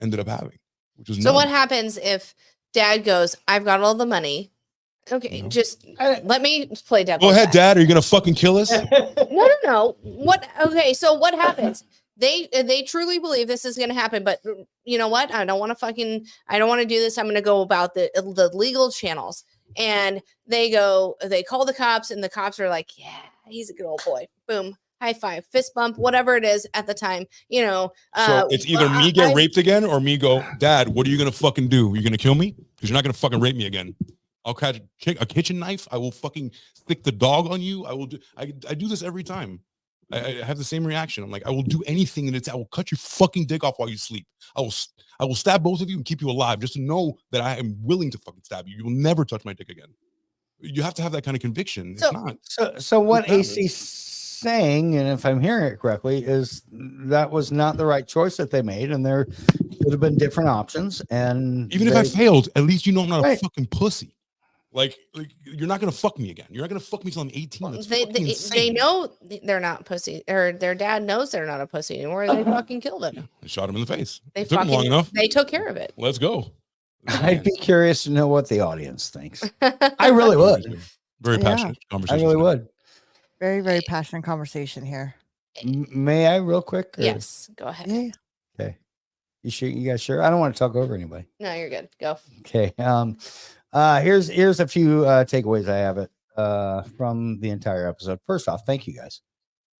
ended up having. Which was so. What happens if dad goes, "I've got all the money. Okay, just let me play devil." Go ahead, Dad. Are you gonna fucking kill us? No. What? Okay, so what happens? They truly believe this is going to happen, but you know what? I don't want to do this. I'm going to go about the legal channels. And they call the cops, and the cops are like, yeah, he's a good old boy. Boom. High five, fist bump, whatever it is at the time, So it's either me get raped again or me go, Dad, what are you going to fucking do? You're going to kill me? Because you're not going to fucking rape me again. I'll catch a kitchen knife. I will fucking stick the dog on you. I do this every time. I have the same reaction. I'm like, I will do anything, and I will cut your fucking dick off while you sleep. I will stab both of you and keep you alive, just to know that I am willing to fucking stab you. You will never touch my dick again. You have to have that kind of conviction. So what AC's saying, and if I'm hearing it correctly, is that was not the right choice that they made, and there could have been different options. And even if I failed, at least you know I'm not a fucking pussy. Like you're not gonna fuck me again. You're not gonna fuck me till I'm 18. That's fucking They insane. know they're not pussy, or their dad knows they're not a pussy anymore. They fucking killed him. They shot him in the face. They It took him long fucking enough. they took care of it. Let's go. I'd be curious to know what the audience thinks. I really would. Very Yeah. passionate I conversation. really would. Very, very passionate conversation here. May I real quick? or- Yes, go ahead. Yeah. Okay. You sure? You guys sure? I don't want to talk over anybody. No, you're good. Go. Okay. Here's a few takeaways I have it from the entire episode. First off, thank you guys.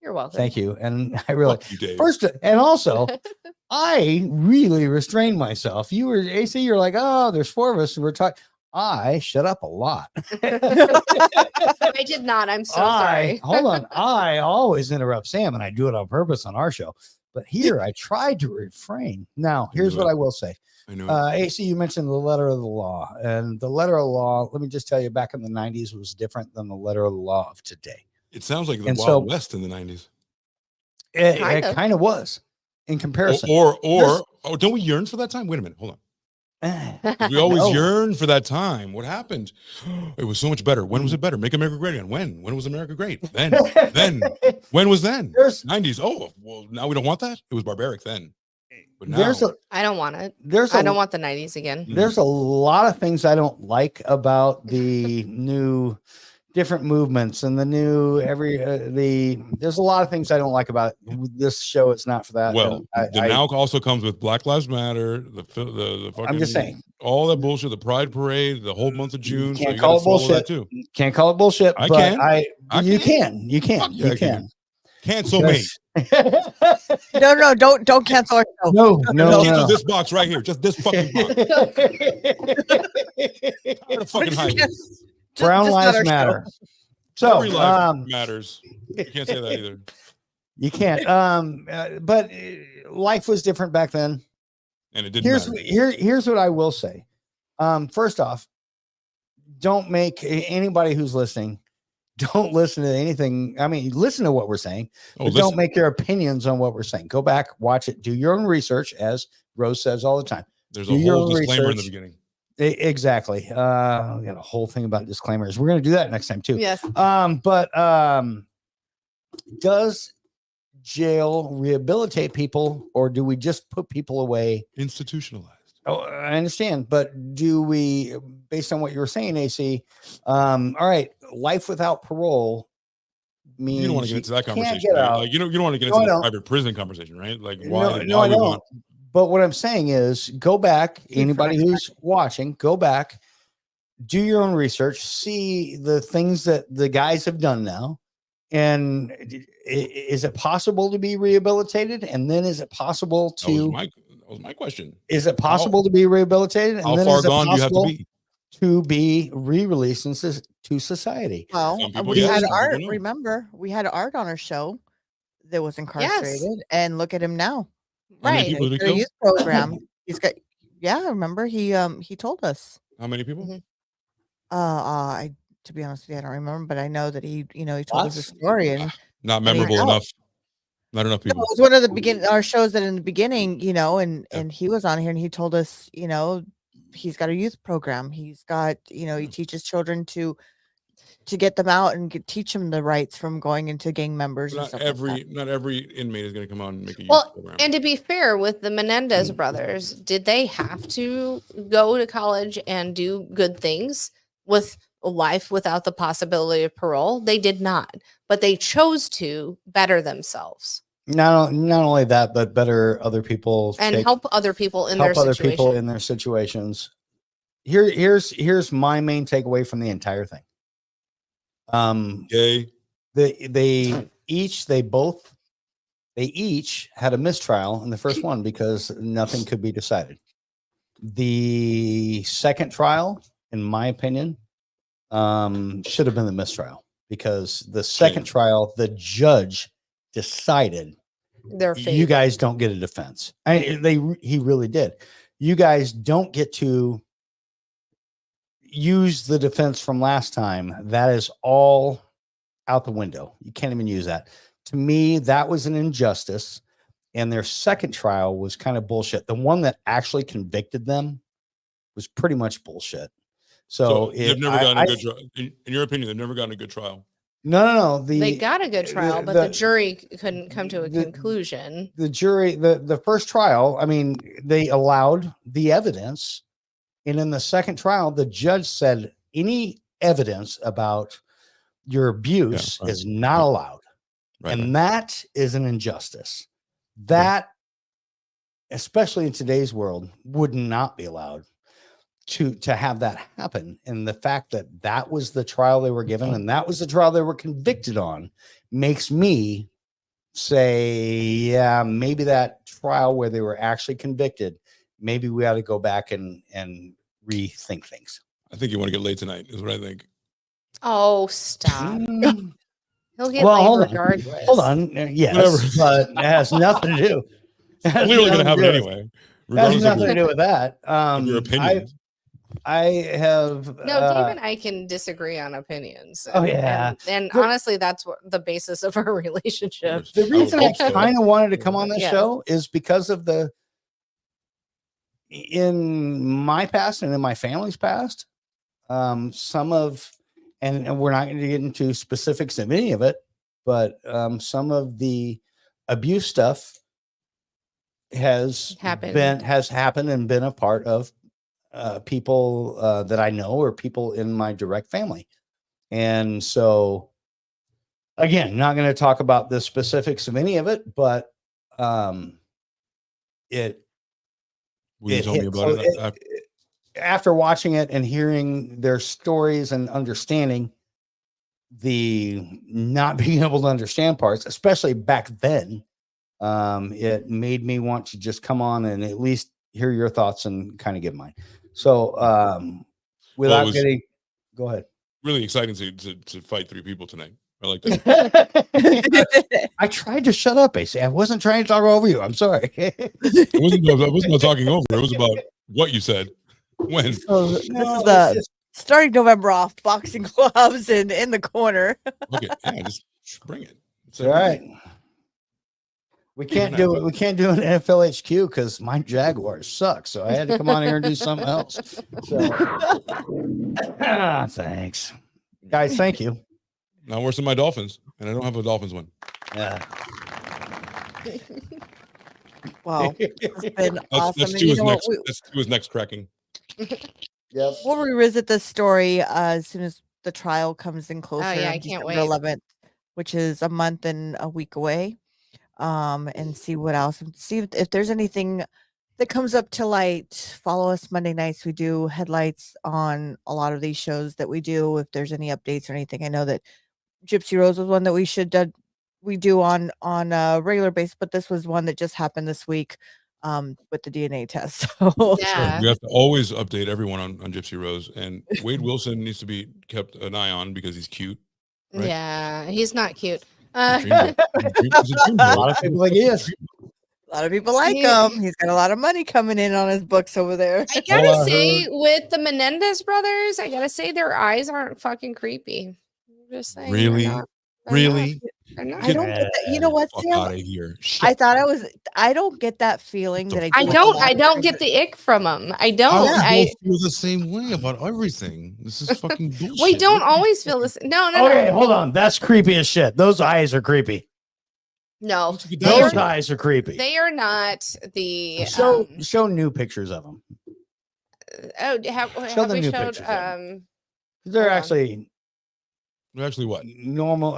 You're welcome. Thank you. And I really Fuck you, Dave. first and also I really restrained myself. You were AC, you're like, oh, there's 4 of us and we're talking. I shut up a lot. I did not. I'm so sorry. Hold on. I always interrupt Sam and I do it on purpose on our show. But here I tried to refrain. Now, here's what I will say. I know. AC, you mentioned the letter of the law. And the letter of the law, let me just tell you, back in the 90s was different than the letter of the law of today. It sounds like the and Wild so- West in the 90s. It kind of was in comparison. Or don't we yearn for that time? Wait a minute. Hold on. We always No. yearn for that time. What happened? It was so much better. When was it better? Make America great again. When? When was America great? Then. When was then? There's 90s. Oh, well, now we don't want that. It was barbaric then. But now, there's a I don't want it. there's I a don't want the 90s again. there's a lot of things I don't like about the new different movements and the new there's a lot of things I don't like about it. This show. It's not for that. well, And the now also comes with Black Lives Matter, the fucking, I'm just saying, all that bullshit, the Pride Parade, the whole month of June. can't you call gotta it follow bullshit. that too. Can't call it bullshit. I but can. You can. can. You can. Fuck yeah, You I can. can. Cancel me. No, don't cancel our show. No, Just no, cancel no. this box right here. Just this fucking box. Tired of fucking hiding. Brown Just not lives our show. matter. So Every life matters. You can't say that either. you can't. But life was different back then. And it didn't Here's matter. here's what I will say. First off, don't make anybody who's listening. Don't listen to anything. I mean, listen to what we're saying, Oh, but don't make your opinions on what we're saying. Go back, watch it, do your own research, as Rose says all the time. There's do a your whole own disclaimer in the research. beginning. Exactly. We got a whole thing about disclaimers. We're going to do that next time too. Yes. But does jail rehabilitate people, or do we just put people away? Institutionalized. Oh, I understand, but do we, based on what you were saying, AC? All right, life without parole means You don't want to get into that can't conversation. get Right? out. Like, you don't want to get No, I into the don't. private prison conversation, right? Like No, why no, I we don't. want But what I'm saying is, go back. Anybody who's watching, go back, do your own research, see the things that the guys have done now, and is it possible to be rehabilitated? And then is it possible that was to? my question. Is it possible to be rehabilitated? And How then far is it gone do you have to possible be? to be re-released to society? Well, Some people we yes, had some people Art. no. Remember, we had Art on our show that was incarcerated, and look at him now. How many Right. people did He's he got a kill? youth program. He's got. Yeah, remember he told us. How many people? Mhm. I to be honest with you, I don't remember, but I know that he told us a Lots? story, and Not I mean, memorable no. enough. Not enough no, it people. was one of the begin our shows that in the beginning, and Yeah. and he was on here and he told us, he's got a youth program. He's got, he teaches children to get them out and teach them the rights from going into gang members and Not stuff every inmate is going to come out and make a youth Well, program. and to be fair, with the Menendez brothers, did they have to go to college and do good things with a life without the possibility of parole? They did not, but they chose to better themselves Not only that, but better other people and help other people in help their other situation. people in their situations. Here's my main takeaway from the entire thing. Yay. They each had a mistrial in the first one because nothing could be decided. The second trial, in my opinion, should have been the mistrial, because the second trial, the judge decided Their you fate. guys don't get a defense. He really did. You guys don't get to use the defense from last time. That is all out the window. You can't even use that. To me, that was an injustice. And their second trial was kind of bullshit. The one that actually convicted them was pretty much bullshit. So, they've never gotten a good trial. In your opinion, they've never gotten a good trial. No. They got a good trial, but the jury couldn't come to a conclusion. The jury, the first trial, I mean, they allowed the evidence. And in the second trial, the judge said any evidence about your abuse is not allowed. And that is an injustice. That, especially in today's world, would not be allowed to have that happen. And the fact that that was the trial they were given and that was the trial they were convicted on makes me say, yeah, maybe that trial where they were actually convicted, maybe we ought to go back and rethink things. I think you want to get laid tonight, is what I think. Oh, stop. He'll get laid regardless. Hold on. Yes, Whatever. but it has nothing to do. It's literally going to happen anyway. It has nothing to do with that. Your opinion. I have no, Dave and I can disagree on opinions. Oh yeah, and honestly, that's what the basis of our relationship. The reason I kind of wanted to come on this Yes. show is because of in my past and in my family's past, some of, and we're not going to get into specifics of any of it, but some of the abuse stuff has happened and been a part of people that I know or people in my direct family. And so again, not going to talk about the specifics of any of it, but after watching it and hearing their stories and understanding the not being able to understand parts, especially back then, it made me want to just come on and at least hear your thoughts and kind of give mine. So without go ahead. Really exciting to fight three people tonight. I like that. I tried to shut up, AC. I wasn't trying to talk over you. I'm sorry. I wasn't about talking over. It was about what you said. When? So this is the starting November off, boxing gloves and in the corner. Okay, yeah, just bring it. It's all right. We can't do it. We can't do an NFL HQ because my Jaguars suck. So I had to come on here and do something else. So thanks, guys. Thank you. Now worse than my Dolphins, and I don't have a Dolphins one. Yeah. Wow, it's been awesome. Let's do his next cracking. Yep. We'll revisit this story as soon as the trial comes in closer. Oh yeah, I on can't December wait. 11th, which is a month and a week away. And see what else. See if there's anything that comes up to light. Follow us Monday nights. We do headlights on a lot of these shows that we do. If there's any updates or anything, I know that Gypsy Rose was one that we do on a regular basis, but this was one that just happened this week with the DNA test. So Yeah. We have to always update everyone on Gypsy Rose, and Wade Wilson needs to be kept an eye on because he's cute. Right? Yeah, he's not cute. A lot of people like yes. A lot of people like him. He's got a lot of money coming in on his books over there. I gotta say, with the Menendez brothers, I gotta say their eyes aren't fucking creepy. I'm just saying. Really? Really? I don't get that. You know what, Sam? Out of here. I don't get that feeling that I don't get the ick from them. I don't. I feel the same way about everything. This is fucking bullshit. We don't always feel this. No. Okay, hold on. That's creepy as shit. Those eyes are creepy. No, those eyes are creepy. They are not the. Show new pictures of them. Have we showed? They're actually. They're actually what? Normal.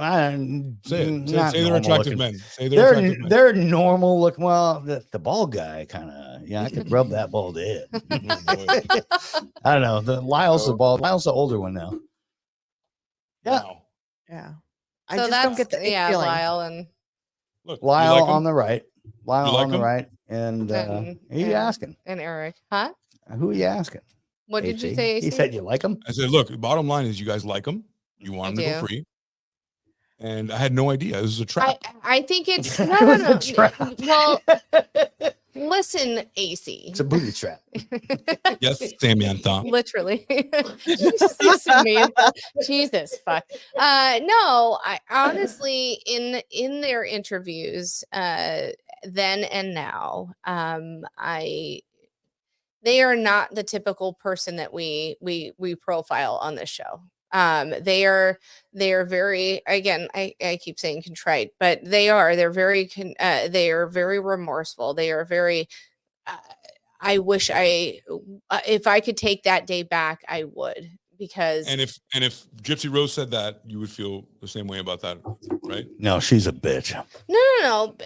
Say they're attractive men. Say they're attractive men. They're normal look. Well, the bald guy kind of. Yeah, I could rub that bald head. I don't know. Lyle's the bald. Lyle's the older one now. Yeah. Wow. Yeah. I just don't get the feeling. Lyle and. Look, Lyle on the right. Lyle like on the him? right. And who you asking? And Eric. Huh? Who are you asking? What did you say? He said you like him? I said, look, the bottom line is you guys like him. You want him to go free. And I had no idea. This is a trap. I think it's no. Trap. Well, listen, AC. It's a booty trap. Yes, Samantha. Literally. Jesus fuck. No, I honestly in their interviews, then and now, they are not the typical person that we profile on this show. They are very, again, I keep saying contrite, but they're very remorseful. They are very, I wish if I could take that day back, I would, because. And if Gypsy Rose said that, you would feel the same way about that, right? No, she's a bitch. No.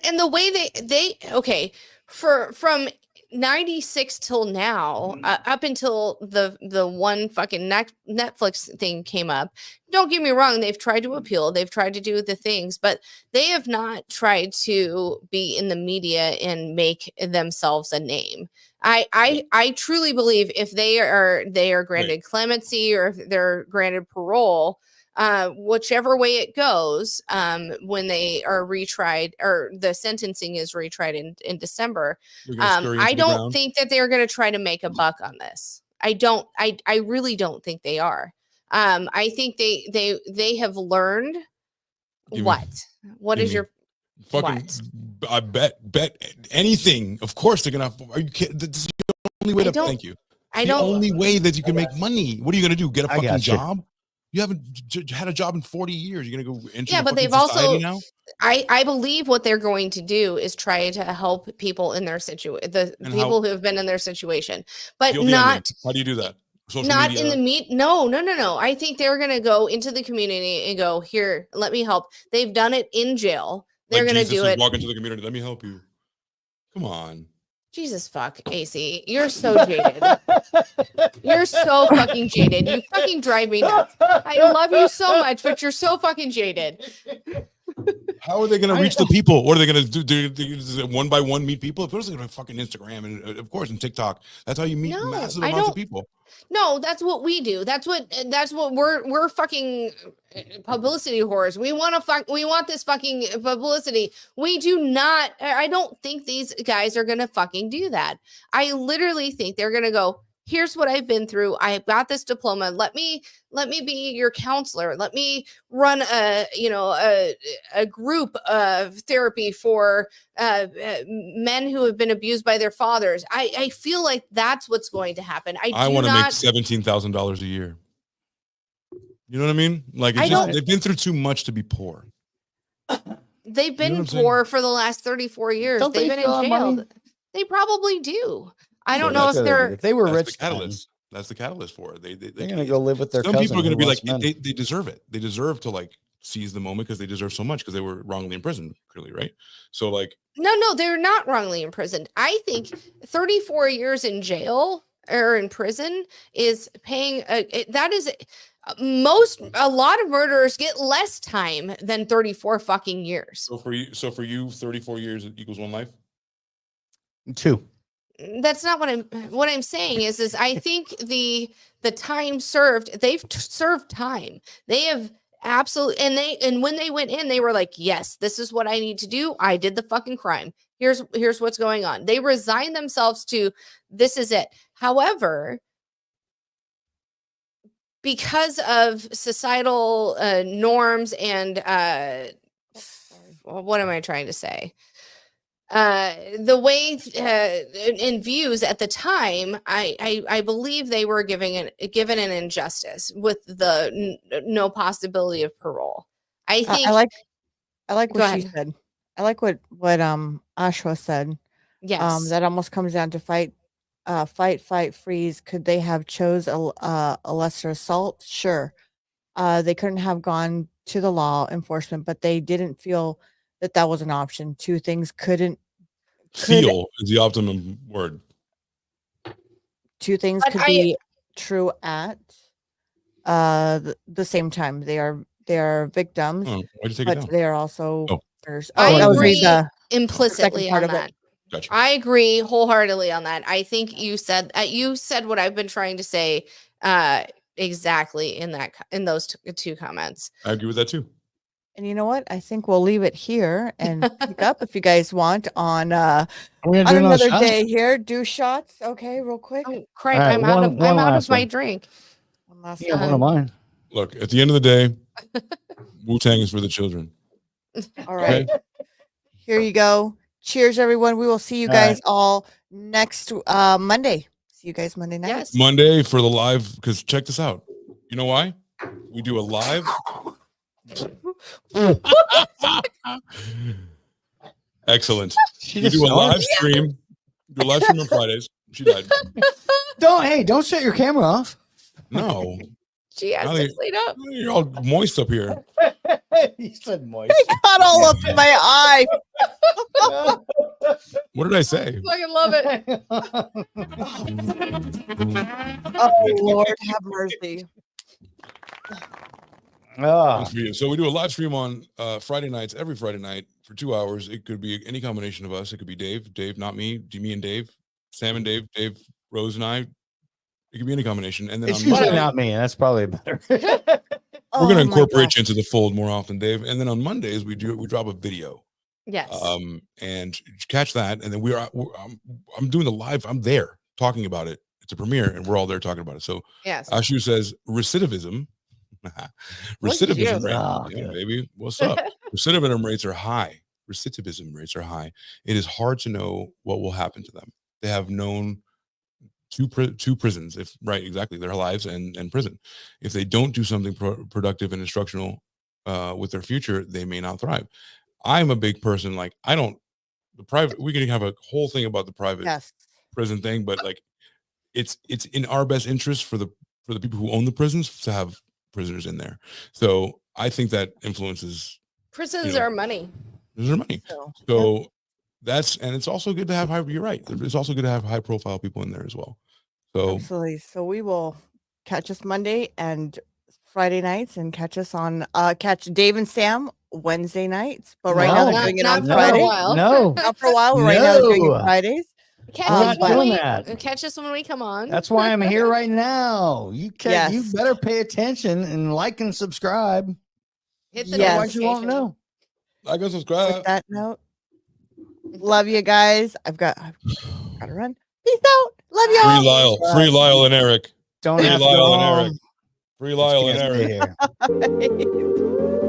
And the way they okay, from 96 till now, up until the one fucking Netflix thing came up. Don't get me wrong, they've tried to appeal, they've tried to do the things, but they have not tried to be in the media and make themselves a name. I truly believe if they are granted clemency, or if they're granted parole, whichever way it goes, when they are retried, or the sentencing is retried in December, I don't think that they're going to try to make a buck on this. I really don't think they are. I think they have learned what is your fucking, I bet anything. Of course they're gonna. Are you kidding? This is the only way to thank you. The only way that you can make money. What are you gonna do? Get a fucking job? You haven't had a job in 40 years. You're gonna go into but they've also now? I believe what they're going to do is try to help people in their situation, people who have been in their situation, but not. How do you do that? Social not media? In the meat. No. I think they're going to go into the community and go, here, let me help. They've done it in jail. They're going to do it. Walk into the community. Let me help you. Come on. Jesus fuck, AC. You're so jaded. You're so fucking jaded. You fucking drive me nuts. I love you so much, but you're so fucking jaded. How are they going to reach the people? What are they going to do? One by one meet people? Of course, they're going to fucking Instagram and of course, and TikTok. That's how you meet massive amounts of people. No, that's what we do. That's what we're fucking publicity whores. We want this fucking publicity. We do not. I don't think these guys are going to fucking do that. I literally think they're going to go, here's what I've been through. I got this diploma. Let me be your counselor. Let me run a group of therapy for men who have been abused by their fathers. I feel like that's what's going to happen. I want to make $17,000 a year. You know what I mean? Like they've been through too much to be poor. They've been poor for the last 34 years. They've been in jail. They probably do. I don't know if they were rich. That's the catalyst for it. They're going to go live with their some cousin. People are going to be like, they deserve it. They deserve to like seize the moment because they deserve so much because they were wrongly imprisoned, clearly, right? So like, no, they're not wrongly imprisoned. I think 34 years in jail or in prison is paying. That is a lot of murderers get less time than 34 fucking years. So for you, 34 years equals one life. 2. That's not what I'm saying is I think the time served, they've served time. They have absolutely, and when they went in, they were like, yes, this is what I need to do. I did the fucking crime. Here's what's going on. They resigned themselves to, this is it. However, because of societal norms and what am I trying to say? The way in views at the time, I believe they were given an injustice with the no possibility of parole. I think I like what she said. I like what Ashwa said. Yes, that almost comes down to fight, freeze. Could they have chose a lesser assault? Sure. They couldn't have gone to the law enforcement, but they didn't feel that was an option. Two things Feel is the optimum word. Two things could be true at the same time. They are victims, but they are also murderers. I agree implicitly on that. Gotcha. I agree wholeheartedly on that. I think you said what I've been trying to say exactly in those two comments. I agree with that too. And you know what? I think we'll leave it here and pick up if you guys want on another day here. Do shots, okay, real quick. Oh, crap! Right, I'm out of my drink. One last one of mine. Look, at the end of the day, Wu-Tang is for the children. All right, here you go. Cheers, everyone. We will see you guys all next Monday. See you guys Monday night. Yes. Monday for the live, because check this out. You know why? We do a live. Excellent. We do a live stream. Do a live stream on Fridays. She died. Don't shut your camera off. No. She has to clean up. You're all moist up here. You said moist. It got all up in my eye. What did I say? Fucking love it. Oh Lord, have mercy. Thanks for you. So we do a live stream on Friday nights, every Friday night for 2 hours. It could be any combination of us. It could be Dave, not me, me and Dave, Sam and Dave, Rose and I. It could be any combination. And then It's on usually Monday, not me. That's probably better. we're going to incorporate you into the fold more often, Dave. And then on Mondays we drop a video. Yes. And catch that. And then I'm doing the live. I'm there talking about it. It's a premiere, and we're all there talking about it. So yes. Ashu says recidivism. Recidivism rate, yeah, baby. What's up? Recidivism rates are high. Recidivism rates are high. It is hard to know what will happen to them. They have known two prisons, their lives and prison. If they don't do something productive and instructional with their future, they may not thrive. I'm a big person. Like we can have a whole thing about the private prison thing, but like it's in our best interest for the people who own the prisons to have prisoners in there. So I think that influences prisons are money. Prisons are money. So and it's also good to have you're right. It's also good to have high profile people in there as well. So absolutely. So we will catch us Monday and Friday nights, and catch us on catch Dave and Sam Wednesday nights. But right now they're doing it on Friday. Not for a while. Right now they're doing it Fridays. Catch us when we come on. That's why I'm here right now. You better pay attention and like and subscribe. Hit the otherwise you won't know. Like and subscribe. With that note, love you guys. I've got to run. Peace out. Love y'all. Free Lyle and Eric. Don't Free have Lyle to and go Eric. Free Lyle and Eric. here.